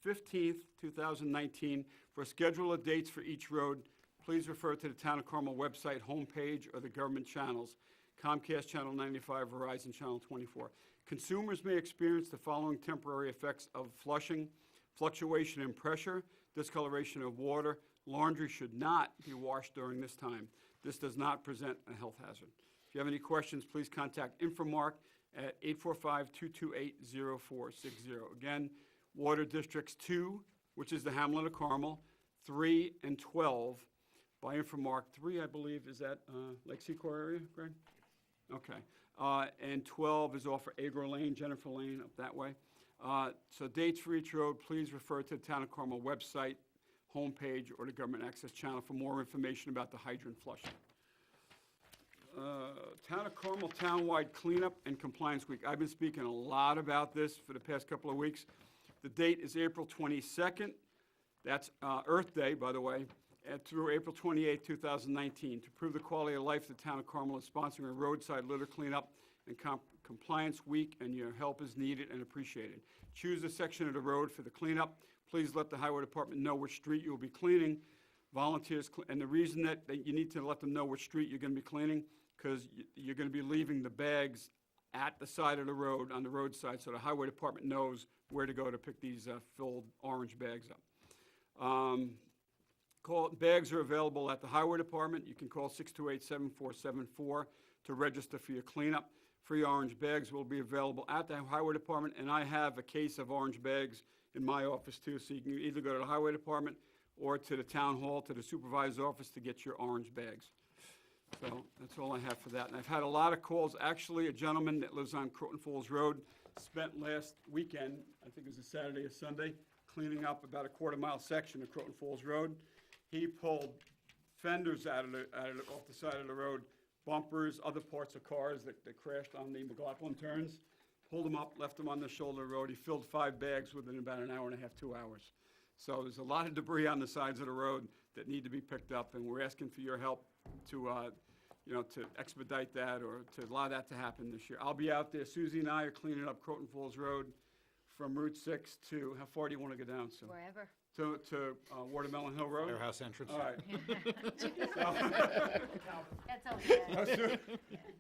15th, 2019. For a schedule of dates for each road, please refer to the Town of Carmel website homepage or the government channels, Comcast Channel 95, Verizon Channel 24. Consumers may experience the following temporary effects of flushing: fluctuation in pressure, discoloration of water. Laundry should not be washed during this time. This does not present a health hazard. If you have any questions, please contact Infomark at 845-228-0460. Again, Water Districts 2, which is the Hamlet of Carmel, 3 and 12 by Infomark. 3, I believe, is that Lake Secor area, Greg? Okay. And 12 is off of Agro Lane, Jennifer Lane, up that way. So dates for each road, please refer to the Town of Carmel website, homepage, or the government access channel for more information about the hydrant flushing. Town of Carmel Townwide Cleanup and Compliance Week. I've been speaking a lot about this for the past couple of weeks. The date is April 22nd. That's Earth Day, by the way, and through April 28th, 2019. To prove the quality of life, the Town of Carmel is sponsoring a roadside litter cleanup and compliance week, and your help is needed and appreciated. Choose a section of the road for the cleanup. Please let the Highway Department know which street you will be cleaning. Volunteers, and the reason that you need to let them know which street you're going to be cleaning, because you're going to be leaving the bags at the side of the road, on the roadside, so the Highway Department knows where to go to pick these filled orange bags up. Bags are available at the Highway Department. You can call 628-7474 to register for your cleanup. Free orange bags will be available at the Highway Department, and I have a case of orange bags in my office too, so you can either go to the Highway Department or to the Town Hall, to the Supervisor's office to get your orange bags. So that's all I have for that. And I've had a lot of calls. Actually, a gentleman that lives on Croton Falls Road spent last weekend, I think it was a Saturday or Sunday, cleaning up about a quarter-mile section of Croton Falls Road. He pulled fenders off the side of the road, bumpers, other parts of cars that crashed on the McLaughlin turns, pulled them up, left them on the shoulder of the road. He filled 5 bags within about an hour and a half, 2 hours. So there's a lot of debris on the sides of the road that need to be picked up, and we're asking for your help to, to expedite that or to allow that to happen this year. I'll be out there. Susie and I are cleaning up Croton Falls Road from Route 6 to, how far do you want to go down, Sue? Wherever. to Watermelon Hill Road? Firehouse entrance. All right. That's okay. So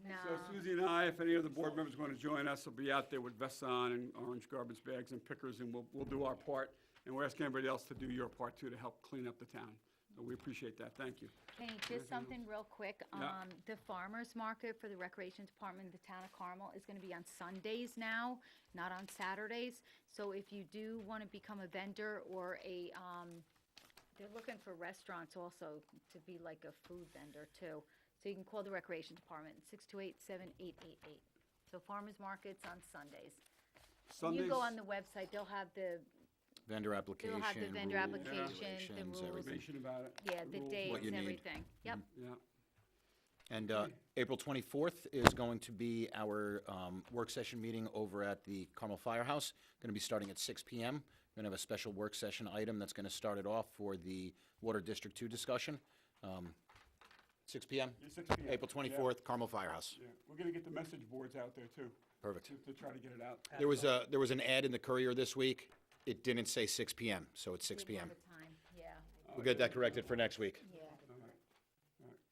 No. Susie and I, if any of the board members want to join us, will be out there with vests on and orange garbage bags and pickers, and we'll do our part. And we're asking everybody else to do your part too, to help clean up the town. So we appreciate that. Thank you. Kenny, just something real quick. Yeah. The farmer's market for the Recreation Department of the Town of Carmel is gonna be on Sundays now, not on Saturdays. So if you do wanna become a vendor or they're looking for restaurants also to be like a food vendor too. So you can call the Recreation Department, 628-7888. So farmer's market's on Sundays. When you go on the website, they'll have the Vendor application. They'll have the vendor rules, application, the regulations, rules. everything. Information about it. Yeah, the rules, dates, what you need. everything. Yep. Yeah. And April 24th is going to be our work session meeting over at the Carmel Firehouse. Going to be starting at 6 p.m. We're going to have a special work session item that's going to start it off for the Water District 2 discussion. 6 p.m.? Yeah, 6 p.m. April 24th, Carmel Firehouse. Yeah, we're gonna get the message boards out there too. Perfect. To try to get it out. There was an ad in the Courier this week. It didn't say 6 p.m., so it's 6 p.m. Didn't have a time, yeah. We'll get that corrected for next week. Yeah.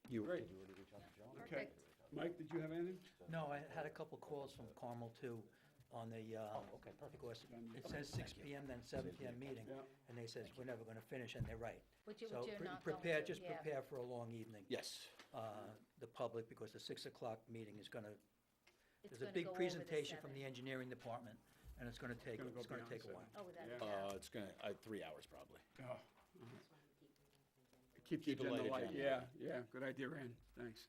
You, Great. did you already reach out to John? Okay. Mike, did you have anything? No, I had a couple calls from Carmel too on the, Okay, perfect. because it says 6 PM, then 7 PM meeting, and they says, we're never gonna finish, and they're right. Which you- So which you're not going prepare, to, just yeah. prepare for a long evening. Yes. The public, because the 6 o'clock meeting is gonna, It's there's a gonna big go over the presentation from 7. the engineering department, and it's gonna take, Gonna go it's gonna beyond take a 7. while. Oh, without a doubt. It's going to, 3 hours probably. Oh, all right. Keep the Keep a agenda light light. agenda. Yeah, good idea, Rand. Thanks.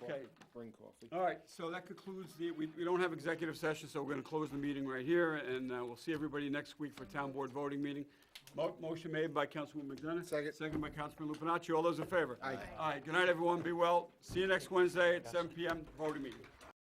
Okay. Bring coffee. All right, so that concludes we don't have executive session, so we're gonna close the meeting right here, and we'll see everybody next week for town board voting meeting. Motion made by Councilwoman McDonough. Second. Second by Councilman Lupinacci. All those in favor? Aye. Aye. Good night, everyone. Be well. See you next Wednesday at 7 PM, voting meeting.